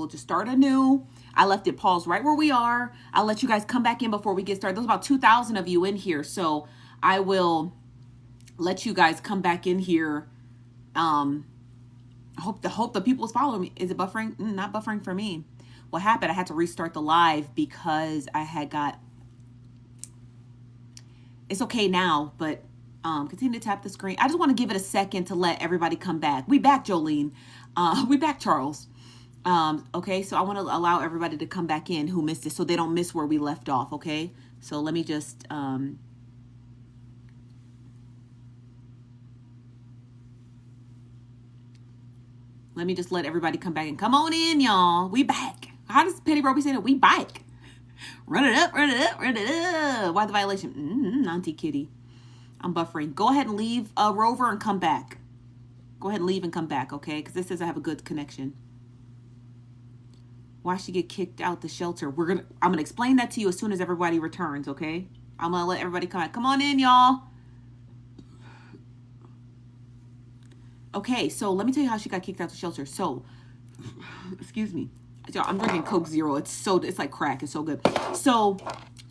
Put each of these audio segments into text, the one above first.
will just start anew. I left it paused right where we are. I'll let you guys come back in before we get started. There's about 2,000 of you in here, so I will let you guys come back in here. I hope the people is following me. Is it buffering? Not buffering for me. What happened? I had to restart the live because I had got. It's okay now, but continue to tap the screen. I just want to give it a second to let everybody come back. We back, Jolene. We back, Charles. Okay, so I want to allow everybody to come back in who missed it so they don't miss where we left off, okay? So let me just... let me just let everybody come back and come on in, y'all. We back. How does Petty Roby say that? We back. Run it up, run it up, run it up. Why the violation? Auntie Kitty. I'm buffering. Go ahead and leave Rover and come back. Go ahead and leave and come back, okay? Because this says I have a good connection. Why she get kicked out the shelter? I'm gonna explain that to you as soon as everybody returns, okay? I'm gonna let everybody come back. Come on in, y'all. Okay, so let me tell you how she got kicked out the shelter. So, excuse me. I'm drinking Coke Zero. It's like crack. It's so good. So,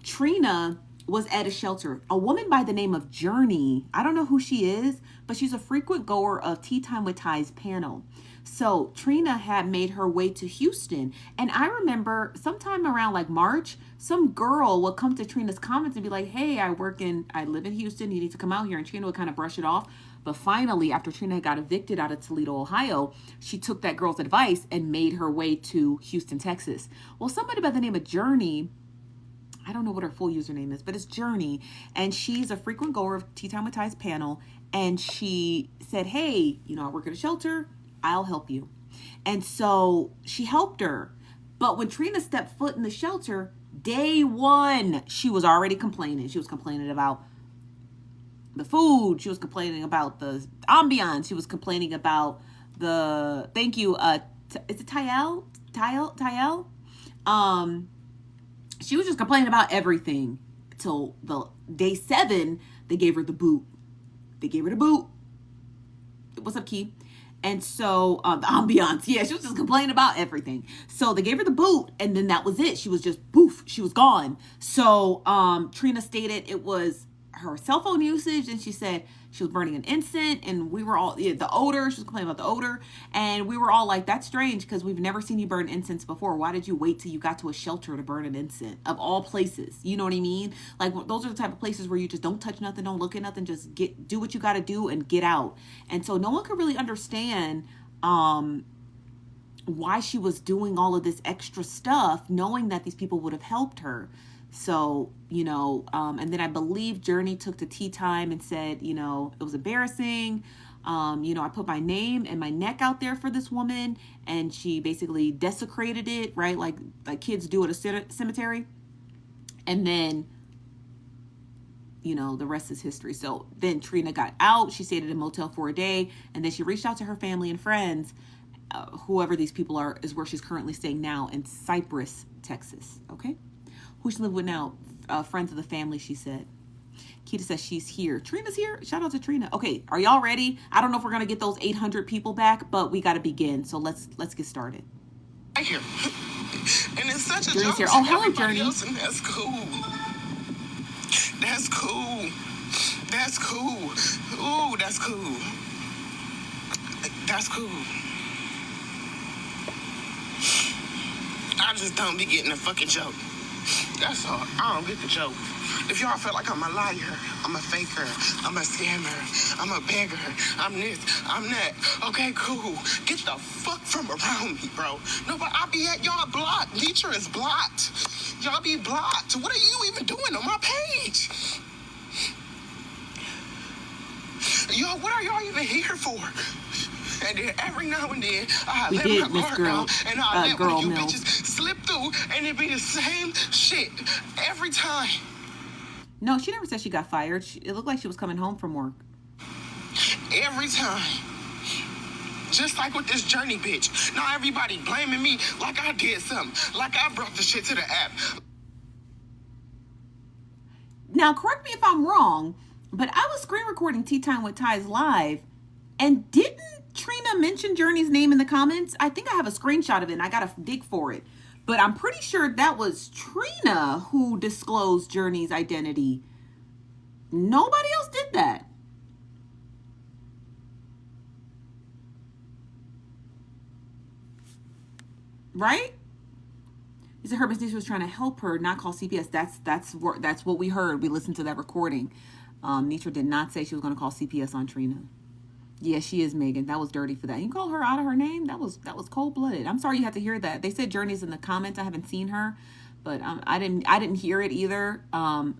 Trina was at a shelter. A woman by the name of Journey. I don't know who she is, but she's a frequent goer of Tea Time with Ty's panel. So Trina had made her way to Houston. And I remember sometime around like March, some girl would come to Trina's comments and be like, hey, I live in Houston. You need to come out here. And Trina would kind of brush it off. But finally, after Trina got evicted out of Toledo, Ohio, she took that girl's advice and made her way to Houston, Texas. Well, somebody by the name of Journey, I don't know what her full username is, but it's Journey. And she's a frequent goer of Tea Time with Ty's panel. And she said, hey, I work at a shelter. I'll help you. And so she helped her. But when Trina stepped foot in the shelter, day one, she was already complaining. She was complaining about the food. She was complaining about the ambiance. She was complaining about the, thank you, is it Tyel? She was just complaining about everything till the day 7. They gave her the boot. What's up, Key? And so the ambiance, yeah, she was just complaining about everything. So they gave her the boot, and then that was it. She was just poof, she was gone. So Trina stated it was her cell phone usage, and she said she was burning an incense, and we were all, the odor, she was complaining about the odor, and we were all like, that's strange, because we've never seen you burn incense before. Why did you wait till you got to a shelter to burn an incense, of all places? You know what I mean? Like, those are the type of places where you just don't touch nothing, don't look at nothing, just do what you got to do and get out. And so no one could really understand why she was doing all of this extra stuff, knowing that these people would have helped her. So, and then I believe Journey took to Tea Time and said, it was embarrassing. I put my name and my neck out there for this woman, and she basically desecrated it, right? Like kids do at a cemetery. And then, the rest is history. So then Trina got out. She stayed at a motel for a day, and then she reached out to her family and friends. Whoever these people are is where she's currently staying now in Cypress, Texas. Okay. Who she live with now? Friends of the family, she said. Keita says she's here. Trina's here. Shout out to Trina. Okay, are y'all ready? I don't know if we're gonna get those 800 people back, but we got to begin. So let's get started. Right here. And it's such a Journey's joke here. to Oh, hello, everybody Journey. else, and that's cool. That's cool. That's cool. Ooh, that's cool. That's cool. I just don't be getting the fucking joke. That's all. I don't get the joke. If y'all feel like I'm a liar, I'm a faker, I'm a scammer, I'm a beggar, I'm this, I'm that, okay, cool. Get the fuck from around me, bro. No, but I be at y'all blocked. Dietra is blocked. Y'all be blocked. What are you even doing on my page? Yo, what are y'all even here for? And then every now and then, I let my guard down, and I let one of you bitches slip through, and it be the same shit every time. No, she never said she got fired. It looked like she was coming home from work. Every time. Just like with this Journey bitch. Now everybody blaming me like I did something. Like I brought the shit to the app. Now, correct me if I'm wrong, but I was screen recording Tea Time with Ty's live, and didn't Trina Trina mentioned Journey's name in the comments. I think I have a screenshot of it and I gotta dig for it. But I'm pretty sure that was Trina who disclosed Journey's identity. Nobody else did that. Right? He said her Miss Nisha was trying to help her, not call CPS. That's what we heard. We listened to that recording. Nitra did not say she was going to call CPS on Trina. Yeah, she is, Megan. That was dirty for that. You call her out of her name? That was cold blooded. I'm sorry you had to hear that. They said Journey's in the comments. I haven't seen her, but I didn't hear it either.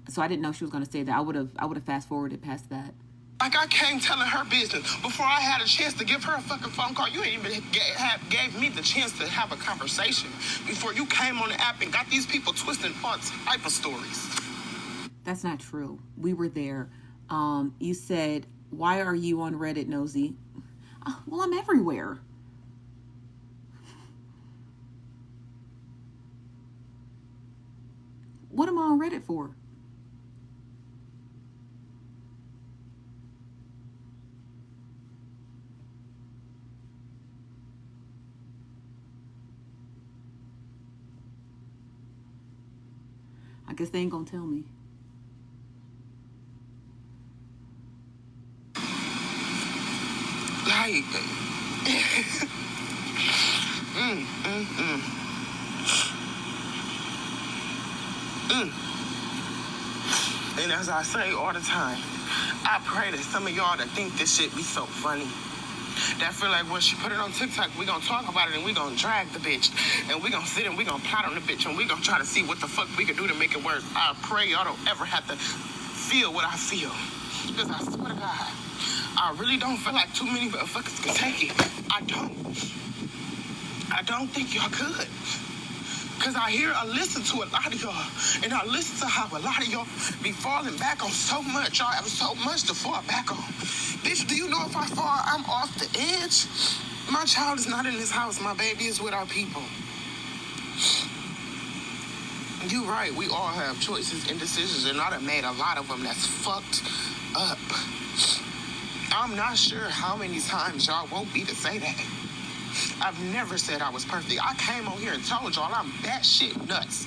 So I didn't know she was going to say that. I would have fast forwarded past that. Like I came telling her business before I had a chance to give her a fucking phone call. You ain't even gave me the chance to have a conversation before you came on the app and got these people twisting all type of stories. That's not true. We were there. You said, "Why are you on Reddit, Nosy?" Well, I'm everywhere. What am I on Reddit for? I guess they ain't gonna tell me. Like, And as I say all the time, I pray that some of y'all that think this shit be so funny, that feel like when she put it on TikTok, we gonna talk about it and we gonna drag the bitch. And we gonna sit and we gonna plot on the bitch and we gonna try to see what the fuck we can do to make it worse. I pray y'all don't ever have to feel what I feel. Because I swear to God, I really don't feel like too many motherfuckers can take it. I don't think y'all could. Because I listen to a lot of y'all, and I listen to how a lot of y'all be falling back on so much. Y'all have so much to fall back on. Bitch, do you know if I fall, I'm off the edge? My child is not in this house. My baby is with our people. You're right. We all have choices and decisions, and I done made a lot of them that's fucked up. I'm not sure how many times y'all want me to say that. I've never said I was perfect. I came on here and told y'all I'm batshit nuts.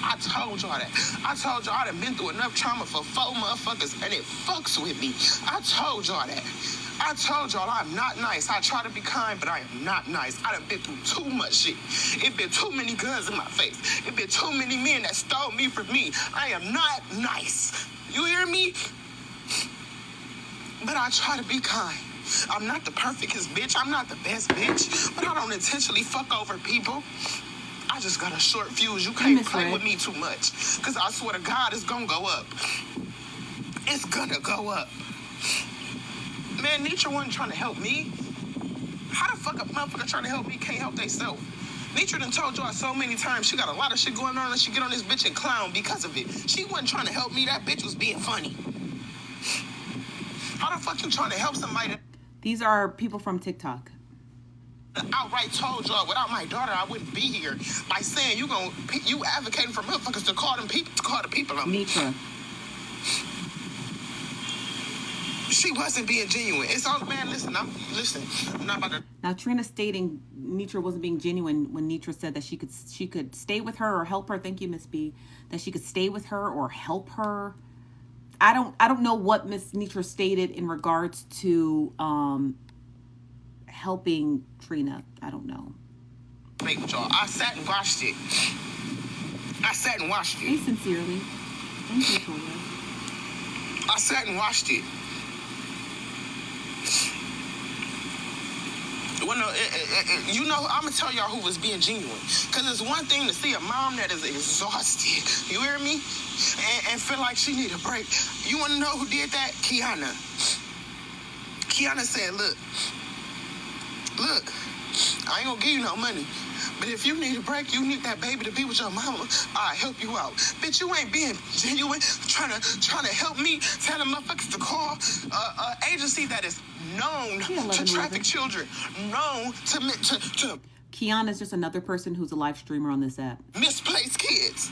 I told y'all that. I told y'all I done been through enough trauma for 4 motherfuckers, and it fucks with me. I told y'all that. I told y'all I'm not nice. I try to be kind, but I am not nice. I done been through too much shit. It been too many guns in my face. It been too many men that stole me from me. I am not nice. You hear me? But I try to be kind. I'm not the perfectest bitch. I'm not the best bitch. But I don't intentionally fuck over people. I just got a short fuse. You can't play with me too much. Because I swear to God, it's going to go up. It's going to go up. Man, Nitra wasn't trying to help me. How the fuck a motherfucker trying to help me can't help theyself? Nitra done told y'all so many times she got a lot of shit going on and she get on this bitch and clown because of it. She wasn't trying to help me. That bitch was being funny. How the fuck you trying to help somebody that... These are people from TikTok. Outright told y'all without my daughter I wouldn't be here by saying you advocating for motherfuckers to call them people, to call the people on me. Nitra. She wasn't being genuine. It's all, man, listen, I'm not about to... Now Trina stating Nitra wasn't being genuine when Nitra said that she could stay with her or help her. Thank you, Miss B. That she could stay with her or help her. I don't know what Miss Nitra stated in regards to helping Trina. I don't know. With y'all. I sat and watched it. Hey, sincerely. Thank you, Toya. I sat and watched it. Well, no, you know, I'm going to tell y'all who was being genuine. Because it's one thing to see a mom that is exhausted, you hear me? And feel like she need a break. You want to know who did that? Kiana. Kiana said, look, I ain't going to give you no money. But if you need a break, you need that baby to be with your mama, I'll help you out. Bitch, you ain't being genuine, trying to help me, telling motherfuckers to call an agency that is known to traffic children, known to Kiana's just another person who's a live streamer on this app. Misplaced kids.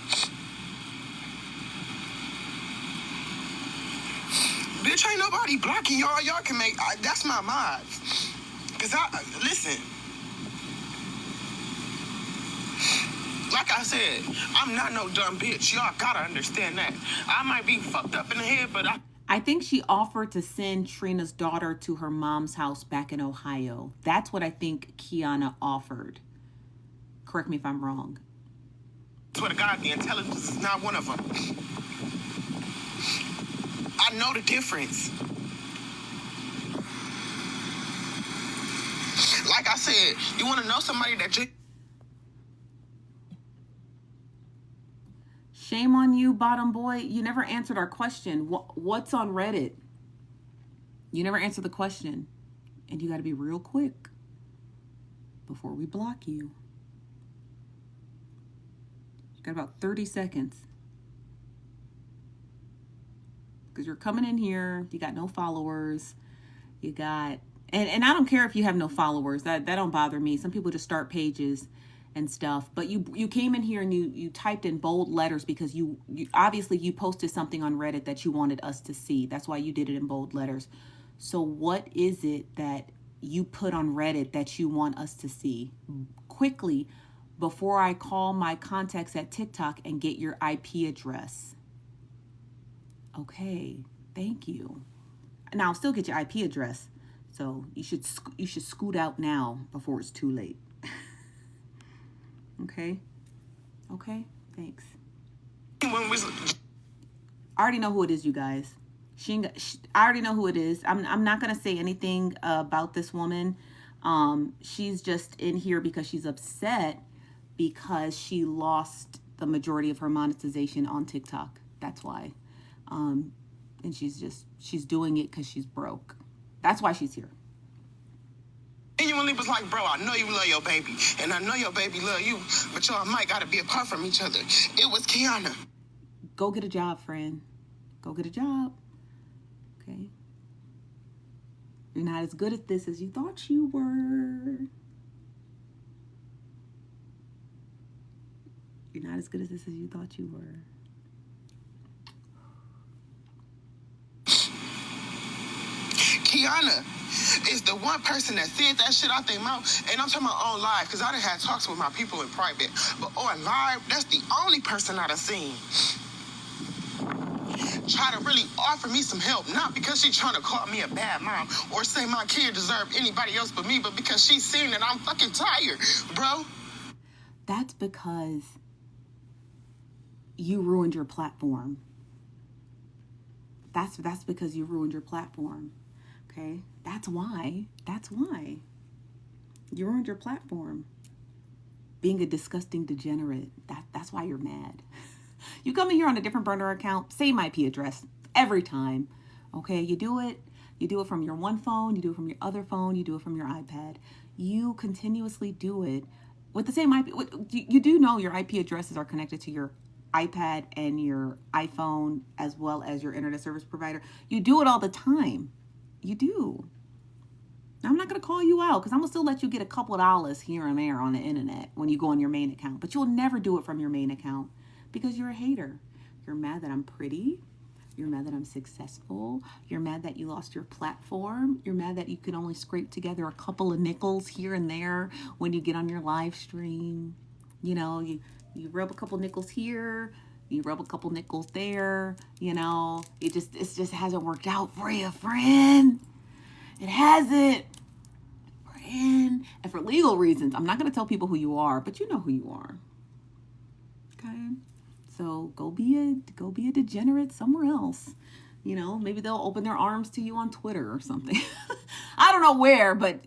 Bitch, ain't nobody blocking y'all. Y'all can make, that's my mods. Cause listen, like I said, I'm not no dumb bitch. Y'all gotta understand that. I might be fucked up in the head, but I think she offered to send Trina's daughter to her mom's house back in Ohio. That's what I think Kiana offered. Correct me if I'm wrong. swear to God, the intelligence is not one of them. I know the difference. Like I said, you want to know somebody that just... Shame on you, bottom boy. You never answered our question. What's on Reddit? You never answered the question. And you got to be real quick before we block you. You got about 30 seconds. Because you're coming in here. You got no followers. You got... And I don't care if you have no followers. That don't bother me. Some people just start pages and stuff. But you came in here and you typed in bold letters because you obviously you posted something on Reddit that you wanted us to see. That's why you did it in bold letters. So what is it that you put on Reddit that you want us to see? Quickly, before I call my contacts at TikTok and get your IP address. Okay, thank you. Now I'll still get your IP address. So you should scoot out now before it's too late. Okay? Okay, thanks. I already know who it is, you guys. I already know who it is. I'm not going to say anything about this woman. She's just in here because she's upset because she lost the majority of her monetization on TikTok. That's why. And she's doing it because she's broke. That's why she's here. Genuinely was like, bro, I know you love your baby, and I know your baby love you, but y'all might gotta be apart from each other. It was Kiana. Go get a job, friend. Go get a job. Okay? You're not as good at this as you thought you were. You're not as good at this as you thought you were. Kiana is the one person that said that shit out their mouth, and I'm talking about on live, because I done had talks with my people in private, but on live, that's the only person I done seen try to really offer me some help, not because she trying to call me a bad mom or say my kid deserve anybody else but me, but because she's seen that I'm fucking tired, bro. That's because you ruined your platform. That's because you ruined your platform. Okay? That's why. You ruined your platform. Being a disgusting degenerate. That's why you're mad. You come in here on a different burner account, same IP address every time. Okay? You do it from your one phone, you do it from your other phone, you do it from your iPad. You continuously do it with the same IP. You do know your IP addresses are connected to your iPad and your iPhone as well as your internet service provider. You do it all the time. You do. Now, I'm not going to call you out because I'm going to still let you get a couple of dollars here and there on the internet when you go on your main account. But you'll never do it from your main account because you're a hater. You're mad that I'm pretty. You're mad that I'm successful. You're mad that you lost your platform. You're mad that you can only scrape together a couple of nickels here and there when you get on your live stream. You know, you rub a couple nickels here. You rub a couple nickels there, you know, it just hasn't worked out for you, friend. It hasn't, friend. And for legal reasons, I'm not going to tell people who you are, but you know who you are. Okay? So go be a degenerate somewhere else. You know, maybe they'll open their arms to you on Twitter or something. I don't know where, but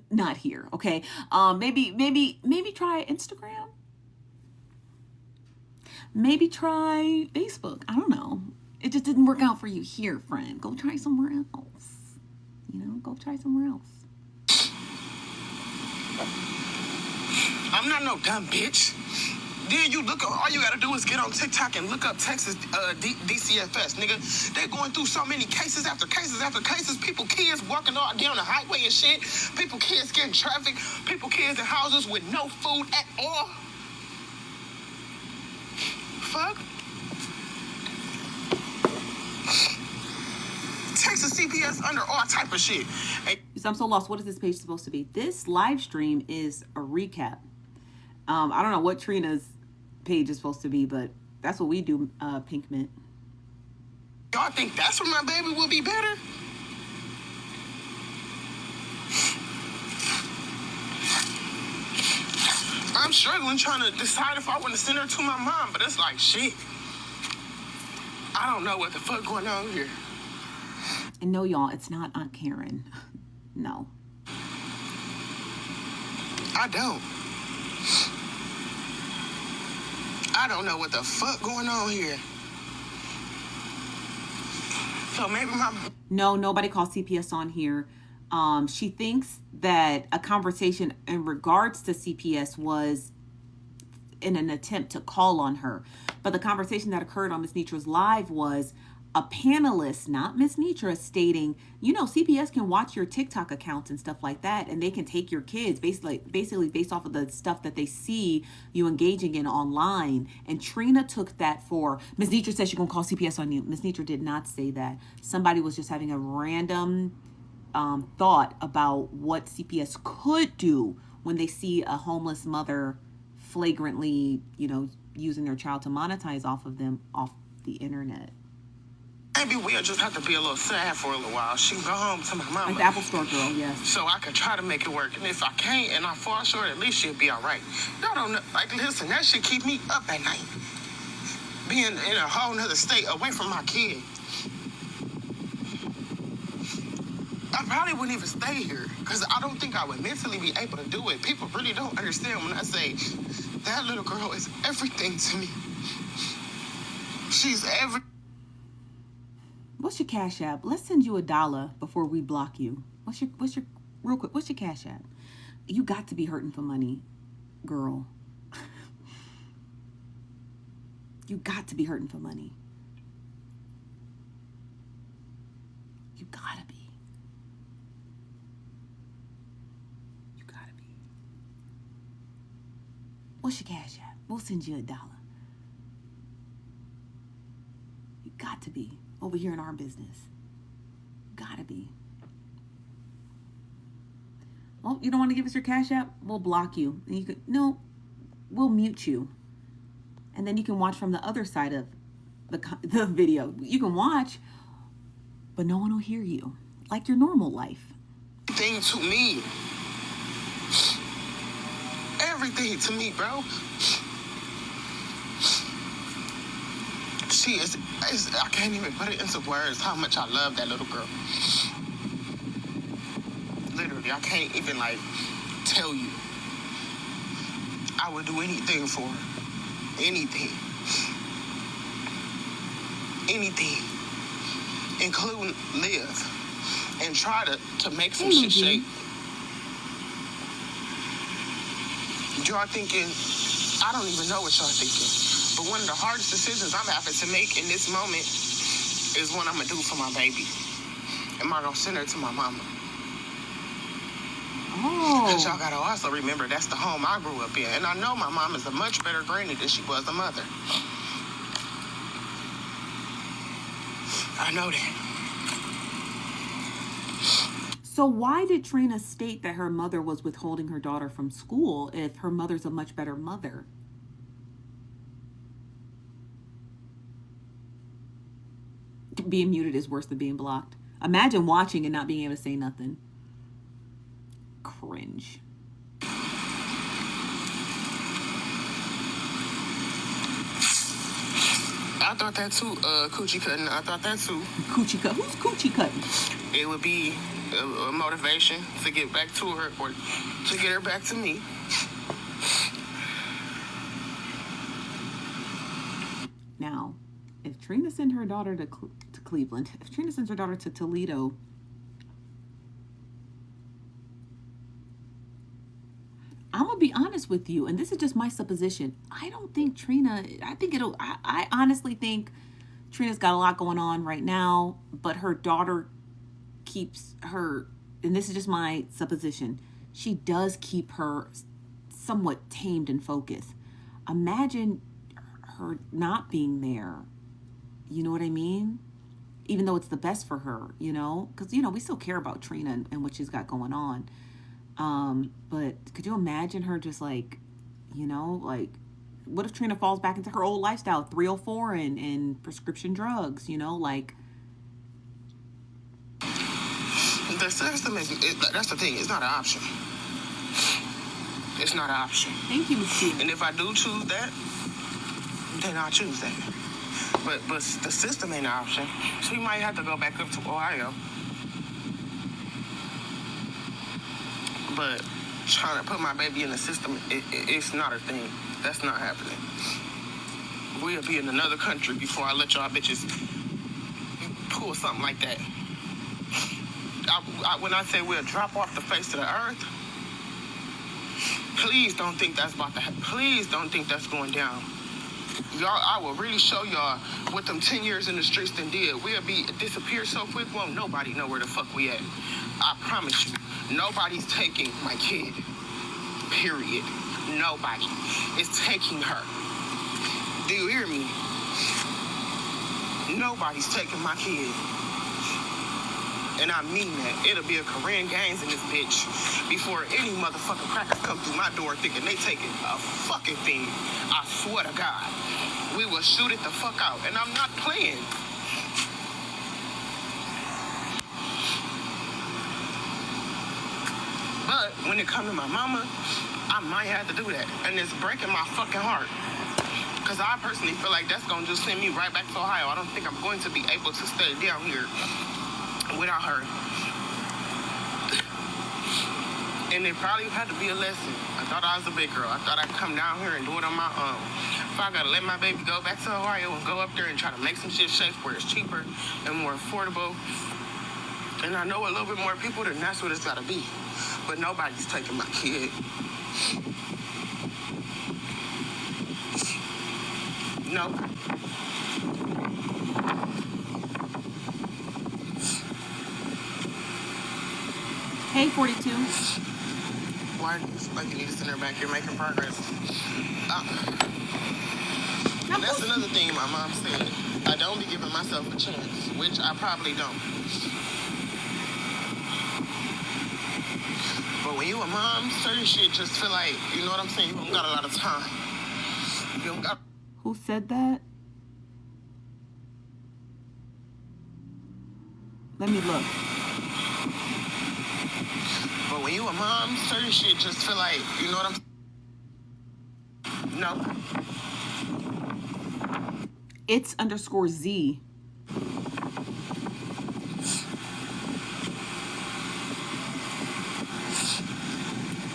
not here. Okay? Maybe try Instagram. Maybe try Facebook. I don't know. It just didn't work out for you here, friend. Go try somewhere else. You know, go try somewhere else. I'm not no dumb bitch. Then you look up, all you gotta do is get on TikTok and look up Texas DCFS, nigga. They're going through so many cases after cases after cases. People, kids walking all down the highway and shit. People, kids getting traffic. People, kids in houses with no food at all. Fuck. Texas CPS CPS under all type of shit. And So I'm so lost. What is this page supposed to be? This live stream is a recap. I don't know what Trina's page is supposed to be, but that's what we do, Pink Mint. y'all think that's where my baby will be better? I'm struggling trying to decide if I want to send her to my mom, but it's like, shit. I don't know what the fuck going on here. And no, y'all, it's not Aunt Karen. No. I don't. I don't know what the fuck going on here. So maybe my... No, nobody calls CPS on here. She thinks that a conversation in regards to CPS was in an attempt to call on her. But the conversation that occurred on Miss Nitra's live was a panelist, not Miss Nitra, stating, you know, CPS can watch your TikTok accounts and stuff like that, and they can take your kids basically based off of the stuff that they see you engaging in online. And Trina took that for, Miss Nitra said she's gonna call CPS on you. Miss Nitra did not say that. Somebody was just having a random thought about what CPS could do when they see a homeless mother flagrantly, you know, using their child to monetize off of them off the internet. Maybe we'll just have to be a little sad for a little while. She can go home to my mama. Like the Apple Store girl, yes. So I could try to make it work. And if I can't and I fall short, at least she'll be all right. Y'all don't know. Like, listen, that shit keep me up at night. Being in a whole nother state away from my kid. I probably wouldn't even stay here because I don't think I would mentally be able to do it. People really don't understand when I say that little girl is everything to me. She's every... What's your Cash App? Let's send you $1 before we block you. What's your real quick, what's your Cash App? You got to be hurting for money, girl. You got to be hurting for money. You gotta be. You gotta be. What's your Cash App? We'll send you $1. You got to be over here in our business. Gotta be. Well, you don't want to give us your Cash App? We'll block you. And you could, no, we'll mute you. And then you can watch from the other side of the video. You can watch, but no one will hear you. Like your normal life. Everything to me. Everything to me, bro. She is, I can't even put it into words how much I love that little girl. Literally, I can't even, like, tell you. I would do anything for her. Anything. Anything. Including live. And try to make some shit shake. Y'all thinking, I don't even know what y'all thinking. But one of the hardest decisions I'm having to make in this moment is what I'm going to do for my baby. Am I going to send her to my mama? Because y'all got to also remember that's the home I grew up in. And I know my mom is a much better granny than she was a mother. I know that. So why did Trina state that her mother was withholding her daughter from school if her mother's a much better mother? Being muted is worse than being blocked. Imagine watching and not being able to say nothing. Cringe. I thought that too, coochie cutting. I thought that too. Coochie cut. Who's coochie cutting? It would be a motivation to get back to her or to get her back to me. Now, if Trina sent her daughter to Cleveland, if Trina sends her daughter to Toledo, I'm gonna be honest with you, and this is just my supposition. I don't think Trina. I honestly think Trina's got a lot going on right now, but her daughter keeps her, and this is just my supposition. She does keep her somewhat tamed and focused. Imagine her not being there. You know what I mean? even though it's the best for her, because we still care about Trina and what she's got going on. But could you imagine her just like, like, what if Trina falls back into her old lifestyle, 304 and prescription drugs, like. The system that's the thing, it's not an option. It's not an option. Thank you, Miss. And if I do choose that, then I'll choose that. But the system ain't an option. So you might have to go back up to Ohio. But trying to put my baby in the system, it's not a thing. That's not happening. We'll be in another country before I let y'all bitches pull something like that. When I say we'll drop off the face of the earth, please don't think that's about to happen. Please don't think that's going down. Y'all, I will really show y'all what them 10 years in the streets done did. We'll be disappeared so quick, won't nobody know where the fuck we at. I promise you, nobody's taking my kid. Period. Nobody is taking her. Do you hear me? Nobody's taking my kid. And I mean that. It'll be a Korean Gaines in this bitch before any motherfucking crackers come through my door thinking they taking a fucking thing. I swear to God. We will shoot it the fuck out. And I'm not playing. But when it comes to my mama, I might have to do that. And it's breaking my fucking heart. Because I personally feel like that's going to just send me right back to Ohio. I don't think I'm going to be able to stay down here without her. And it probably had to be a lesson. I thought I was a big girl. I thought I'd come down here and do it on my own. If I gotta let my baby go back to Ohio and go up there and try to make some shit safe where it's cheaper and more affordable. And I know a little bit more people, then that's what it's gotta be. But nobody's taking my kid. No. Hey, 42. Why do you feel like you need to send her back here making progress? And that's another thing my mom said. I don't be giving myself a chance, which I probably don't. But when you a mom, certain shit just feel like, you know what I'm saying? You don't got a lot of time. You don't got... Who said that? Let me look. But when you a mom, certain shit just feel like, you know what I'm... No. It's _Z.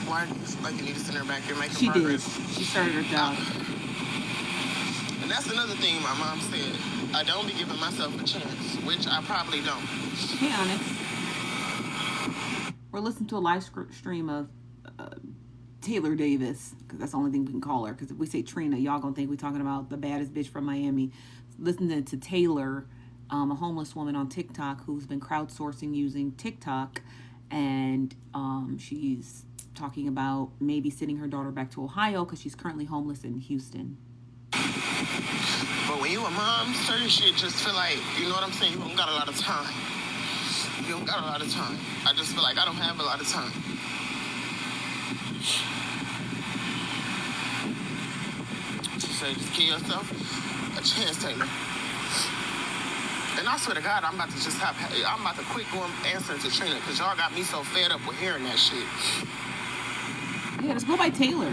Why do you feel like you need to send her back here making She progress? did. She started her job. And that's another thing my mom said. I don't be giving myself a chance, which I probably don't. Hey, Onyx. We're listening to a live stream of Taylor Davis, because that's the only thing we can call her. Because if we say Trina, y'all gonna think we're talking about the baddest bitch from Miami. Listening to Taylor, a homeless woman on TikTok who's been crowdsourcing using TikTok, and she's talking about maybe sending her daughter back to Ohio because she's currently homeless in Houston. But when you a mom, certain shit just feel like, you know what I'm saying? You don't got a lot of time. You don't got a lot of time. I just feel like I don't have a lot of time. She said, just give yourself a chance, Taylor. And I swear to God, I'm about to quit going answering to Trina because y'all got me so fed up with hearing that shit. Yeah, let's go by Taylor.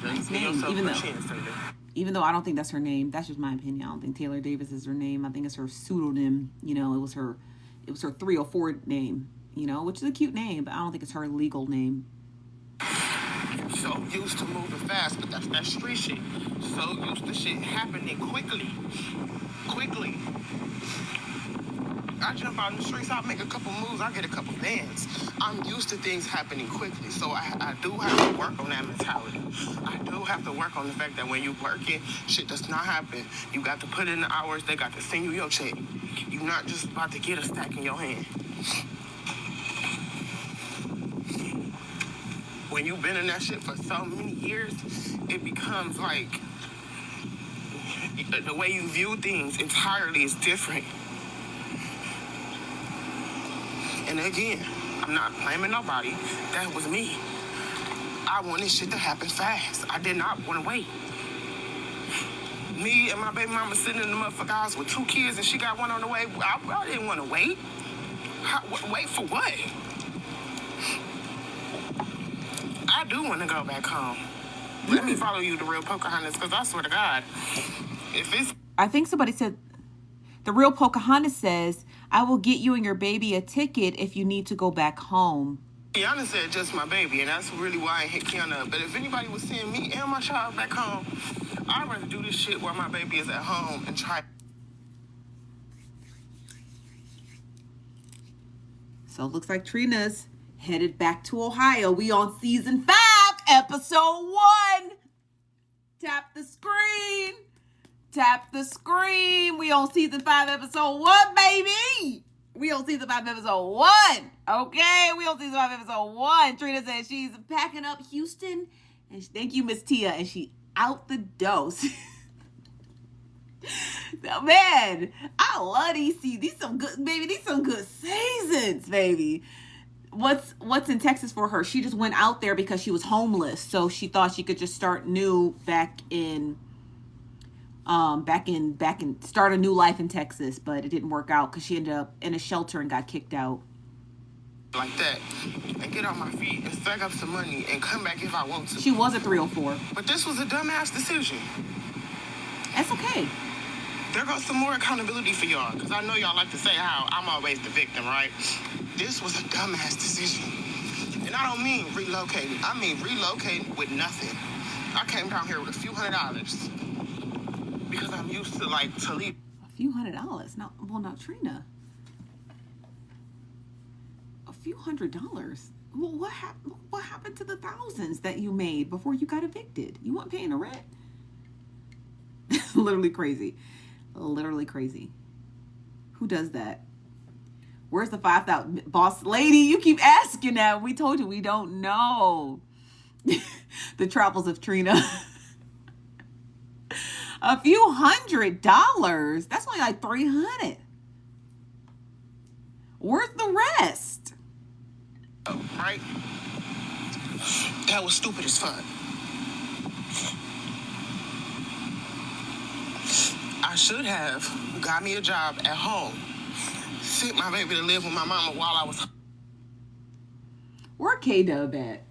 Nice name, even though I don't think that's her name. That's just my opinion. I don't think Taylor Davis is her name. I think it's her pseudonym. It was her 304 name, which is a cute name, but I don't think it's her legal name. So used to moving fast, but that's that street shit. So used to shit happening quickly. I jump out in the streets, I make a couple moves, I get a couple bands. I'm used to things happening quickly, so I do have to work on that mentality. I do have to work on the fact that when you working, shit does not happen. You got to put in the hours, they got to send you your check. You're not just about to get a stack in your hand. When you've been in that shit for so many years, it becomes like, The way you view things entirely is different. And again, I'm not blaming nobody. That was me. I want this shit to happen fast. I did not want to wait. Me and my baby mama sitting in the motherfucker house with 2 kids and she got one on the way. I didn't want to wait. Wait for what? I do want to go back home. Let me follow you, the real Pocahontas, because I swear to God, if it's... I think somebody said, the real Pocahontas says, I will get you and your baby a ticket if you need to go back home. Kiana said just my baby, and that's really why I hit Kiana up. But if anybody was seeing me and my child back home, I'd rather do this shit while my baby is at home and try. So it looks like Trina's headed back to Ohio. We on season 5, episode 1. Tap the screen. Tap the screen. We on season 5, episode 1, baby. We on season 5, episode 1. Okay, we on season 5, episode 1. Trina says she's packing up Houston. And thank you, Miss Tia. And she out the dose. Man, I love these some good, baby. These some good seasons, baby. What's in Texas for her? She just went out there because she was homeless, so she thought she could just start new back in start a new life in Texas, but it didn't work out because she ended up in a shelter and got kicked out. Like that, and get on my feet and stack up some money and come back if I want to. She was a 304. But this was a dumbass decision. That's okay. There goes some more accountability for y'all, because I know y'all like to say how I'm always the victim, right? This was a dumbass decision. And I don't mean relocating. I mean relocating with nothing. I came down here with a few $100s because I'm used to, like, Toledo. A few $100? Not Trina. A few $100? Well, what happened to the thousands that you made before you got evicted? You weren't paying the rent? Literally crazy. Literally crazy. Who does that? Where's the 5,000? Boss lady, you keep asking that. We told you we don't know. The travels of Trina. A few $100. That's only like $300. Where's the rest? Right? That was stupid as fuck. I should have got me a job at home. Sent my baby to live with my mama while I was... Where K-Dub at?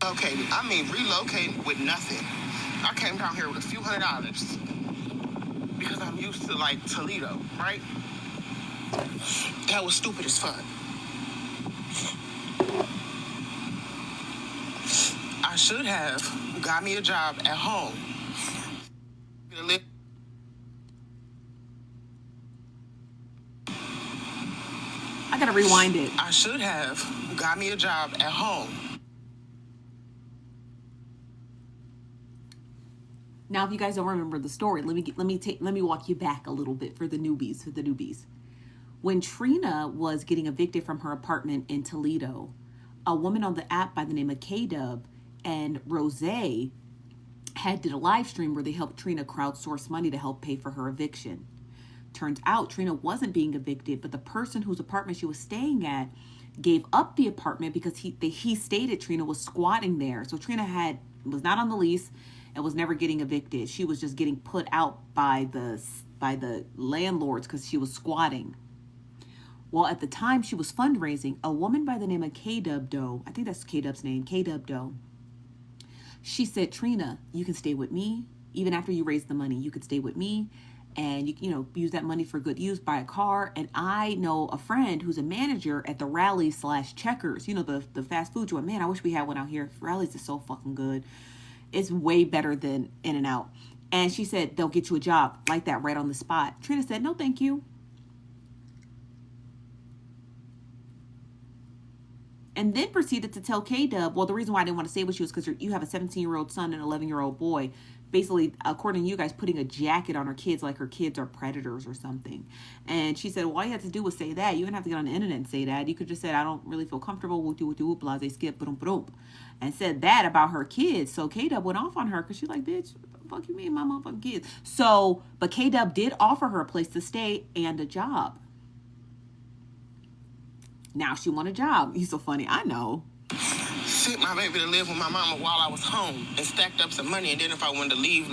Okay, I mean relocating with nothing. I came down here with a few $100 because I'm used to, like, Toledo, right? That was stupid as fuck. I should have got me a job at home. I gotta rewind it. I should have got me a job at home. Now, if you guys don't remember the story, let me walk you back a little bit for the newbies. When Trina was getting evicted from her apartment in Toledo, a woman on the app by the name of K-Dub and Rose did a live stream where they helped Trina crowdsource money to help pay for her eviction. Turns out Trina wasn't being evicted, but the person whose apartment she was staying at gave up the apartment because he stated Trina was squatting there. So Trina was not on the lease and was never getting evicted. She was just getting put out by the landlords because she was squatting. Well, at the time she was fundraising, a woman by the name of K-Dub Doe, I think that's K-Dub's name, K-Dub Doe, she said, Trina, you can stay with me. Even after you raise the money, you could stay with me and you use that money for good use, buy a car. And I know a friend who's a manager at the Rally's/Checkers, the fast food joint. Man, I wish we had one out here. Rally's is so fucking good. It's way better than In-N-Out. And she said, they'll get you a job like that right on the spot. Trina said, no, thank you. And then proceeded to tell K-Dub, well, the reason why I didn't want to stay with you is because you have a 17-year-old son and an 11-year-old boy. basically, according to you guys, putting a jacket on her kids like her kids are predators or something. And she said, well, all you had to do was say that. You didn't have to get on the internet and say that. You could just say, I don't really feel comfortable with you, blase, skip, boom, and said that about her kids. So K-Dub went off on her because she's like, bitch, what the fuck you mean my motherfucking kids? So, but K-Dub did offer her a place to stay and a job. Now she want a job. He's so funny. I know. Sent my baby to live with my mama while I was home and stacked up some money. And then if I wanted to leave,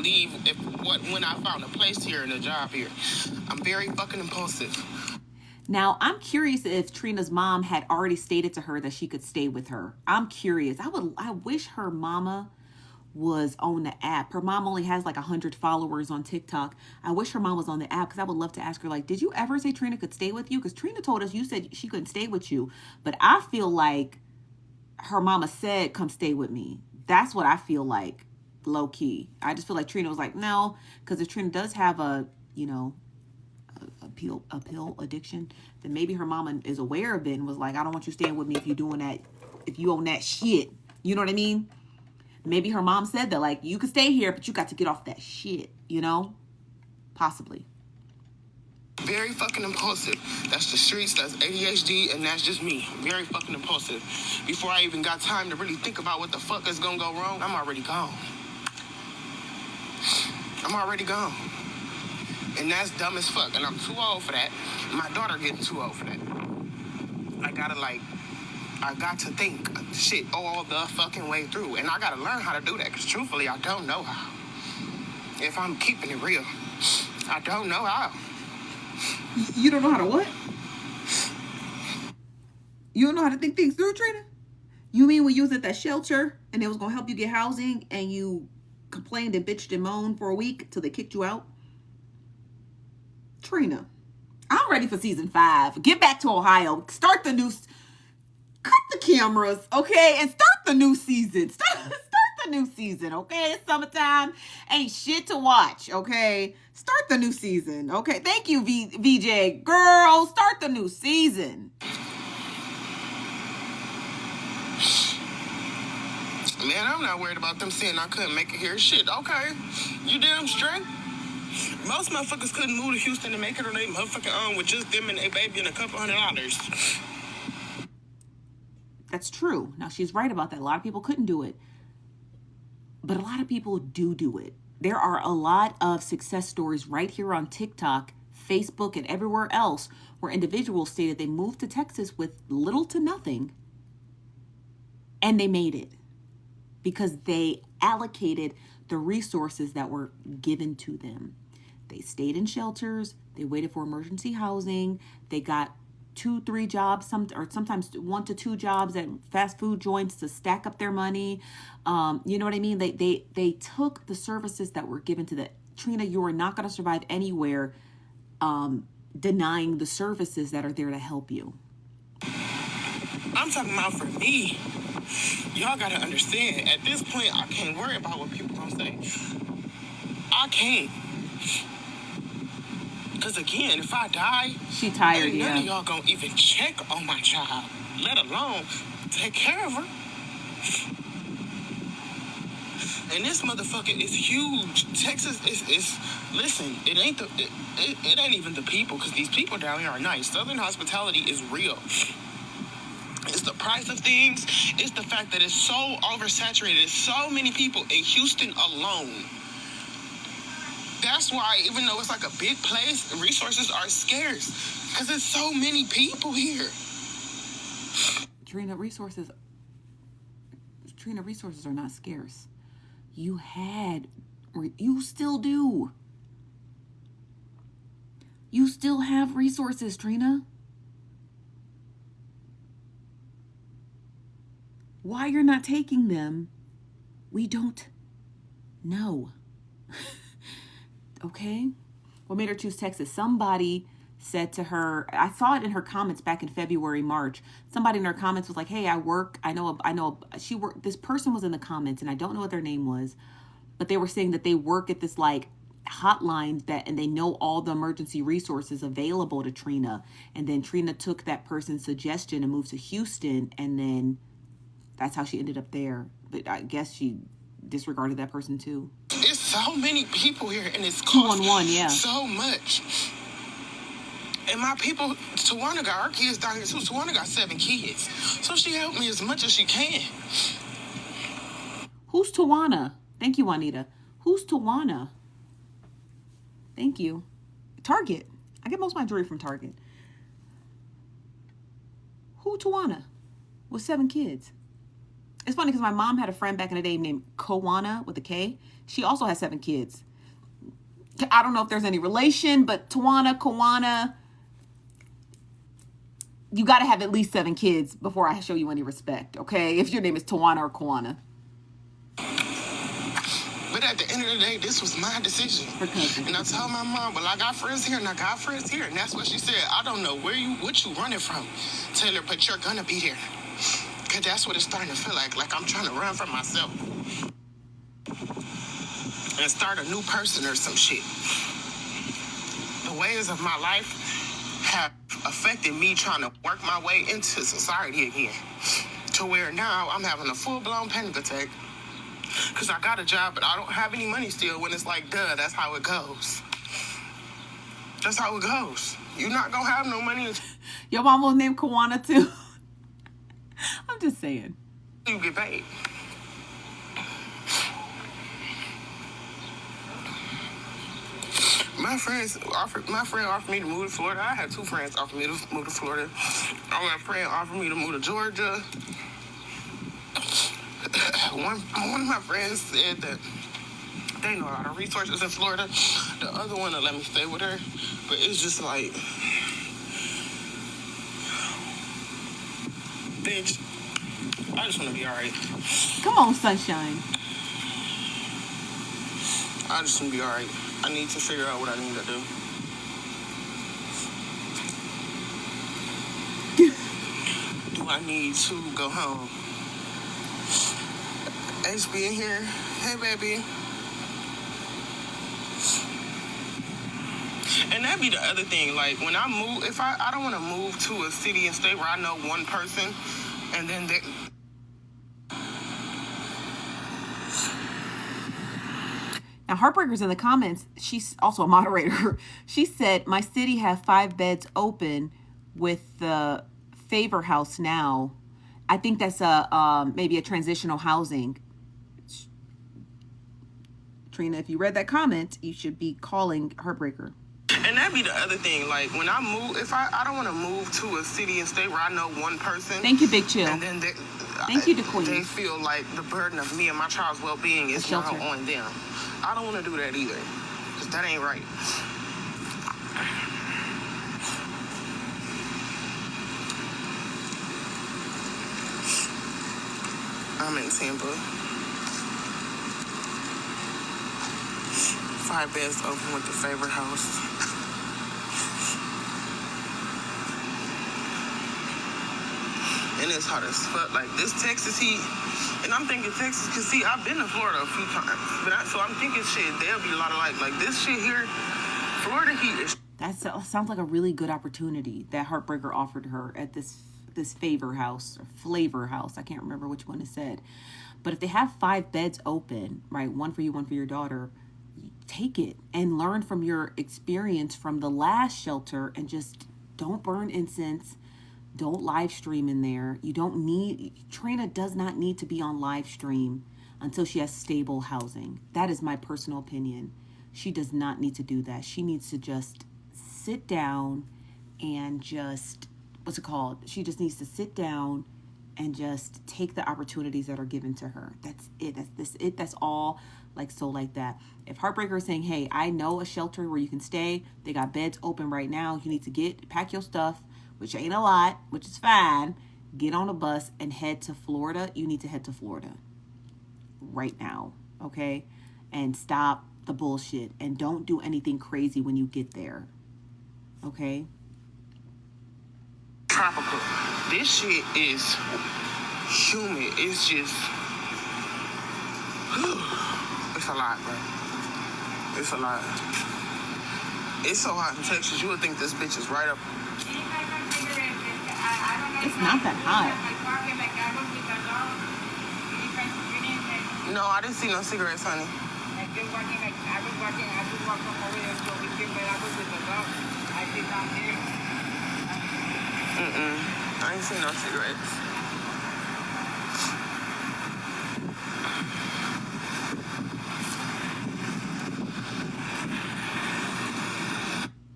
when I found a place here and a job here. I'm very fucking impulsive. Now, I'm curious if Trina's mom had already stated to her that she could stay with her. I'm curious. I wish her mama was on the app. Her mom only has like 100 followers on TikTok. I wish her mom was on the app because I would love to ask her, like, did you ever say Trina could stay with you? Because Trina told us you said she couldn't stay with you. But I feel like her mama said, come stay with me. That's what I feel like, low key. I just feel like Trina was like, no, because if Trina does have a, a pill addiction, then maybe her mama is aware of it and was like, I don't want you staying with me if you're doing that, if you own that shit. You know what I mean? Maybe her mom said that, like, you could stay here, but you got to get off that shit, Possibly. Very fucking impulsive. That's the streets, that's ADHD, and that's just me. Very fucking impulsive. Before I even got time to really think about what the fuck is gonna go wrong, I'm already gone. And that's dumb as fuck, and I'm too old for that. My daughter getting too old for that. I got to think shit all the fucking way through. And I gotta learn how to do that, because truthfully, I don't know how. If I'm keeping it real, I don't know how. You don't know how to what? You don't know how to think things through, Trina? You mean when you was at that shelter and they was gonna help you get housing and you complained and bitched and moaned for a week till they kicked you out? Trina, I'm ready for season 5. Get back to Ohio. Start the new... Cut the cameras, okay? And start the new season. Start the new season, okay? It's summertime. Ain't shit to watch, okay? Start the new season, okay? Thank you, VJ. Girl, start the new season. Man, I'm not worried about them saying I couldn't make it here. Shit, okay. You damn straight. Most motherfuckers couldn't move to Houston to make it on their motherfucking own with just them and their baby and a couple $100. That's true. Now, she's right about that. A lot of people couldn't do it. But a lot of people do it. There are a lot of success stories right here on TikTok, Facebook, and everywhere else where individuals stated they moved to Texas with little to nothing and they made it because they allocated the resources that were given to them. They stayed in shelters. They waited for emergency housing. They got 2-3 jobs, sometimes 1 to 2 jobs at fast food joints to stack up their money. You know what I mean? They took the services that were given to them. Trina, you are not going to survive anywhere denying the services that are there to help you. I'm talking about for me. Y'all got to understand, at this point, I can't worry about what people gonna say. I can't. Because again, if I die, she tired, ain't none of y'all gonna even check on my child, let alone take care of her. And this motherfucker is huge. Texas is listen, it ain't even the people, because these people down here are nice. Southern hospitality is real. It's the price of things. It's the fact that it's so oversaturated. There's so many people in Houston alone. That's why, even though it's like a big place, resources are scarce because there's so many people here. Trina, resources are not scarce. You still do. You still have resources, Trina. Why you're not taking them, we don't know. Okay? What made her choose Texas? Somebody said to her, I saw it in her comments back in February, March. Somebody in her comments was like, hey, this person was in the comments and I don't know what their name was, but they were saying that they work at this like hotline and they know all the emergency resources available to Trina. And then Trina took that person's suggestion and moved to Houston, and then that's how she ended up there. But I guess she disregarded that person too. It's so many people here, and it's 211, yeah. so much. And my people, Tawana got her kids down here too. Tawana got 7 kids. So she helped me as much as she can. Who's Tawana? Thank you, Juanita. Who's Tawana? Thank you. Target. I get most of my jewelry from Target. Who Tawana? With 7 kids. It's funny because my mom had a friend back in the day named Kowana with a K. She also has 7 kids. I don't know if there's any relation, but Tawana, Kowana, you got to have at least 7 kids before I show you any respect, okay? If your name is Tawana or Kowana. But at the end of the day, this was my decision. And I told my mom, well, I got friends here and I got friends here. And that's what she said. I don't know what you running from, Taylor, but you're going to be there. Because that's what it's starting to feel like I'm trying to run from myself. And start a new person or some shit. The ways of my life have affected me trying to work my way into society again. To where now I'm having a full-blown panic attack. Because I got a job, but I don't have any money still when it's like, duh, that's how it goes. That's how it goes. You're not going to have no money. Your mom was named Kawana too. I'm just saying. You get paid. My friend offered me to move to Florida. I had 2 friends offer me to move to Florida. My friend offered me to move to Georgia. One of my friends said that they know a lot of resources in Florida. The other one will let me stay with her. But it's just like, bitch, I just want to be all right. Come on, sunshine. I just want to be all right. I need to figure out what I need to do. Do I need to go home? HB in here. Hey, baby. And that'd be the other thing. Like, when I move, if I don't want to move to a city and state where I know one person, and then they... Now, Heartbreaker's in the comments. She's also a moderator. She said, my city have 5 beds open with the Favor House now. I think that's maybe a transitional housing. Trina, if you read that comment, you should be calling Heartbreaker. And that'd be the other thing. Like, when I move, if I don't want to move to a city and state where I know one person. Thank you, Big Chill. And then thank you, DeQueen. They feel like the burden of me and my child's well-being is now on them. I don't want to do that either. Because that ain't right. I'm in Tampa. 5 beds open with the Favor House. And it's hot as fuck. Like, this Texas heat, and I'm thinking Texas, because see, I've been to Florida a few times, so I'm thinking shit, there'll be a lot of like this shit here, Florida heat is... That sounds like a really good opportunity that Heartbreaker offered her at this Favor House, or Flavor House, I can't remember which one it said. But if they have 5 beds open, right, one for you, one for your daughter, take it and learn from your experience from the last shelter, and just don't burn incense. Don't live stream in there. You don't need, Trina does not need to be on live stream until she has stable housing. That is my personal opinion. She does not need to do that. She needs to just sit down and just, what's it called? She just needs to sit down and just take the opportunities that are given to her. That's it. That's all. Like that. If Heartbreaker is saying, hey, I know a shelter where you can stay. They got beds open right now. You need to pack your stuff, which ain't a lot, which is fine. Get on a bus and head to Florida. You need to head to Florida right now, okay? And stop the bullshit. And don't do anything crazy when you get there, okay? Tropical. This shit is humid. It's just... It's a lot, bro. It's a lot. It's so hot in Texas, you would think this bitch is right up... It's not that hot. No, I didn't see no cigarettes, honey. I ain't seen no cigarettes.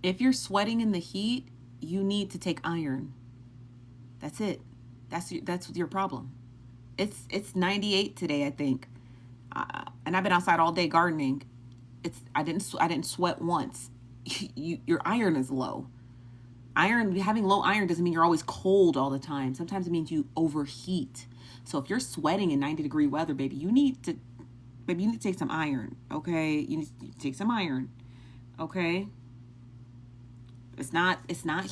If you're sweating in the heat, you need to take iron. That's it. That's your problem. It's 98 today, I think, and I've been outside all day gardening. I didn't sweat once. Your iron is low. Having low iron doesn't mean you're always cold all the time. Sometimes it means you overheat. So if you're sweating in 90-degree weather, baby, you need to take some iron. Okay, you need to take some iron. Okay. It's not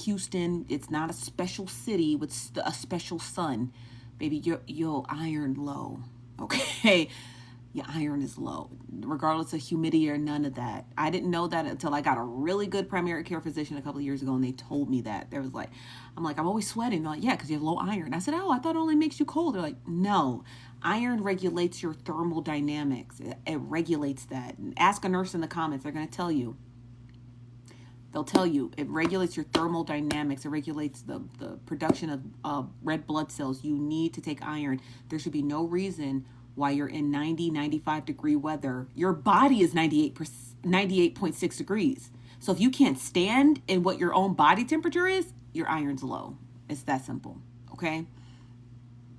Houston. It's not a special city with a special sun. Baby, your iron low. Okay? Your iron is low. Regardless of humidity or none of that. I didn't know that until I got a really good primary care physician a couple of years ago, and they told me that. I'm always sweating. They're like, yeah, because you have low iron. I said, oh, I thought it only makes you cold. They're like, no. Iron regulates your thermal dynamics. It regulates that. And ask a nurse in the comments. They're going to tell you. They'll tell you it regulates your thermal dynamics. It regulates the production of red blood cells. You need to take iron. There should be no reason why you're in 95-degree weather. Your body is 98.6 degrees. So if you can't stand in what your own body temperature is, your iron's low. It's that simple. Okay?